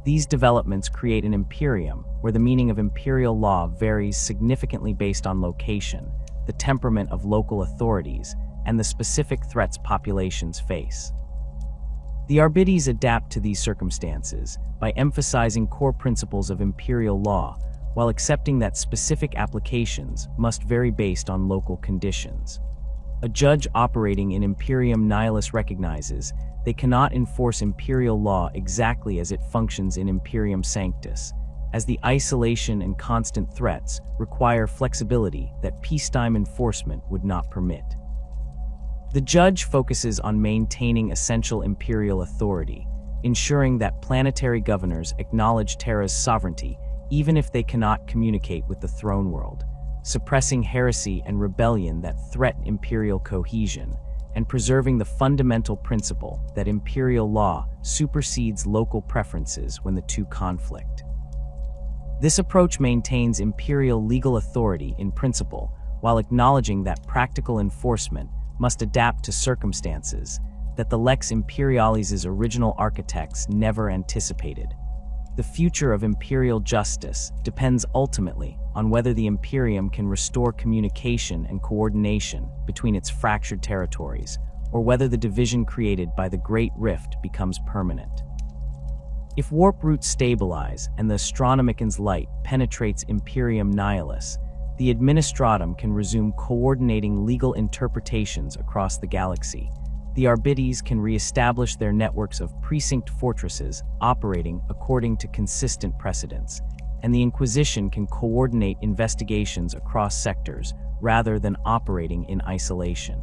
These developments create an Imperium where the meaning of imperial law varies significantly based on location, the temperament of local authorities, and the specific threats populations face. The Arbites adapt to these circumstances by emphasizing core principles of imperial law while accepting that specific applications must vary based on local conditions. A judge operating in Imperium Nihilus recognizes they cannot enforce imperial law exactly as it functions in Imperium Sanctus, as the isolation and constant threats require flexibility that peacetime enforcement would not permit. The judge focuses on maintaining essential imperial authority, ensuring that planetary governors acknowledge Terra's sovereignty even if they cannot communicate with the throne world, suppressing heresy and rebellion that threaten imperial cohesion, and preserving the fundamental principle that imperial law supersedes local preferences when the two conflict. This approach maintains imperial legal authority in principle while acknowledging that practical enforcement must adapt to circumstances that the Lex Imperialis' original architects never anticipated. The future of imperial justice depends ultimately on whether the Imperium can restore communication and coordination between its fractured territories, or whether the division created by the Great Rift becomes permanent. If warp roots stabilize and the Astronomican's light penetrates Imperium Nihilus, the Administratum can resume coordinating legal interpretations across the galaxy. The Arbites can re-establish their networks of precinct fortresses operating according to consistent precedents, and the Inquisition can coordinate investigations across sectors rather than operating in isolation.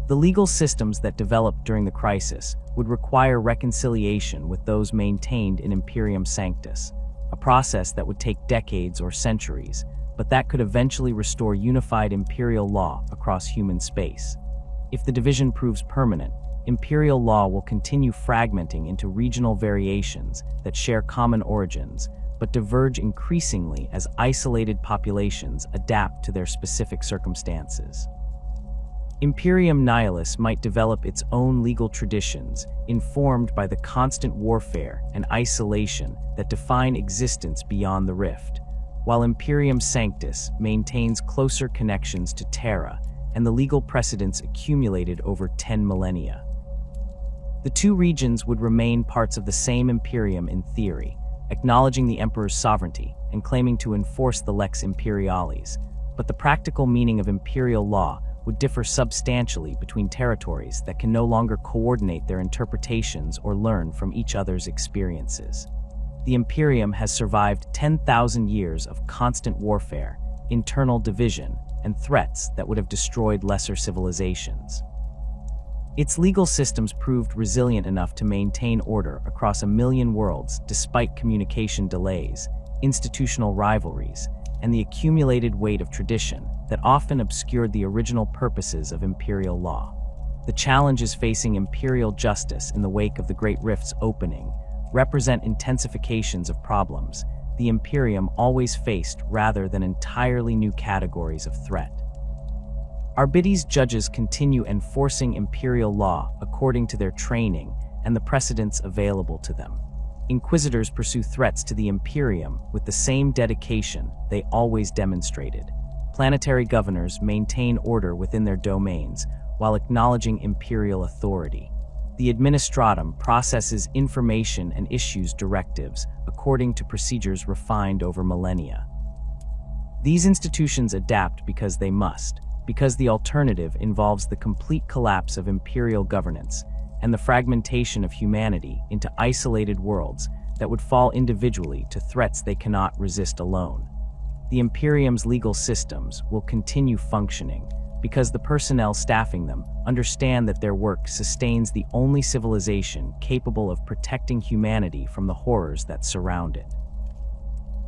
The legal systems that developed during the crisis would require reconciliation with those maintained in Imperium Sanctus, a process that would take decades or centuries, but that could eventually restore unified imperial law across human space. If the division proves permanent, imperial law will continue fragmenting into regional variations that share common origins, but diverge increasingly as isolated populations adapt to their specific circumstances. Imperium Nihilus might develop its own legal traditions, informed by the constant warfare and isolation that define existence beyond the rift, while Imperium Sanctus maintains closer connections to Terra and the legal precedents accumulated over 10 millennia. The two regions would remain parts of the same Imperium in theory, acknowledging the Emperor's sovereignty and claiming to enforce the Lex Imperialis, but the practical meaning of imperial law would differ substantially between territories that can no longer coordinate their interpretations or learn from each other's experiences. The Imperium has survived 10,000 years of constant warfare, internal division, and threats that would have destroyed lesser civilizations. Its legal systems proved resilient enough to maintain order across 1 million worlds despite communication delays, institutional rivalries, and the accumulated weight of tradition that often obscured the original purposes of imperial law. The challenges facing imperial justice in the wake of the Great Rift's opening represent intensifications of problems the Imperium always faced rather than entirely new categories of threat. Arbites judges continue enforcing imperial law according to their training and the precedents available to them. Inquisitors pursue threats to the Imperium with the same dedication they always demonstrated. Planetary governors maintain order within their domains while acknowledging imperial authority. The Administratum processes information and issues directives according to procedures refined over millennia. These institutions adapt because they must, because the alternative involves the complete collapse of imperial governance and the fragmentation of humanity into isolated worlds that would fall individually to threats they cannot resist alone. The Imperium's legal systems will continue functioning because the personnel staffing them understand that their work sustains the only civilization capable of protecting humanity from the horrors that surround it.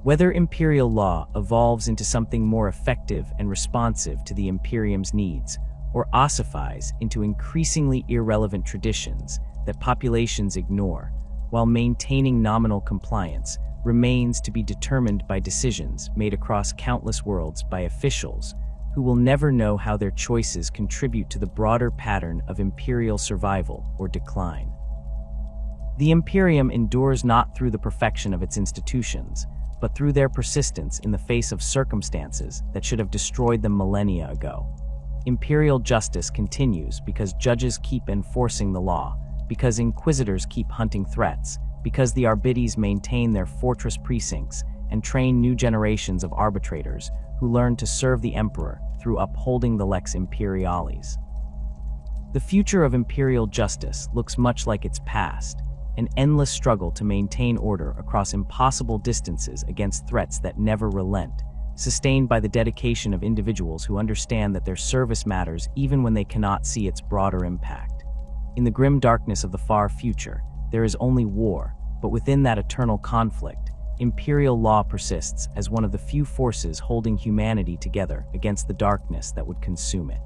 Whether imperial law evolves into something more effective and responsive to the Imperium's needs, or ossifies into increasingly irrelevant traditions that populations ignore, while maintaining nominal compliance, remains to be determined by decisions made across countless worlds by officials who will never know how their choices contribute to the broader pattern of imperial survival or decline. The Imperium endures not through the perfection of its institutions, but through their persistence in the face of circumstances that should have destroyed them millennia ago. Imperial justice continues because judges keep enforcing the law, because inquisitors keep hunting threats, because the Arbites maintain their fortress precincts and train new generations of arbitrators who learn to serve the Emperor through upholding the Lex Imperialis. The future of imperial justice looks much like its past, an endless struggle to maintain order across impossible distances against threats that never relent, sustained by the dedication of individuals who understand that their service matters even when they cannot see its broader impact. In the grim darkness of the far future, there is only war, but within that eternal conflict, imperial law persists as one of the few forces holding humanity together against the darkness that would consume it.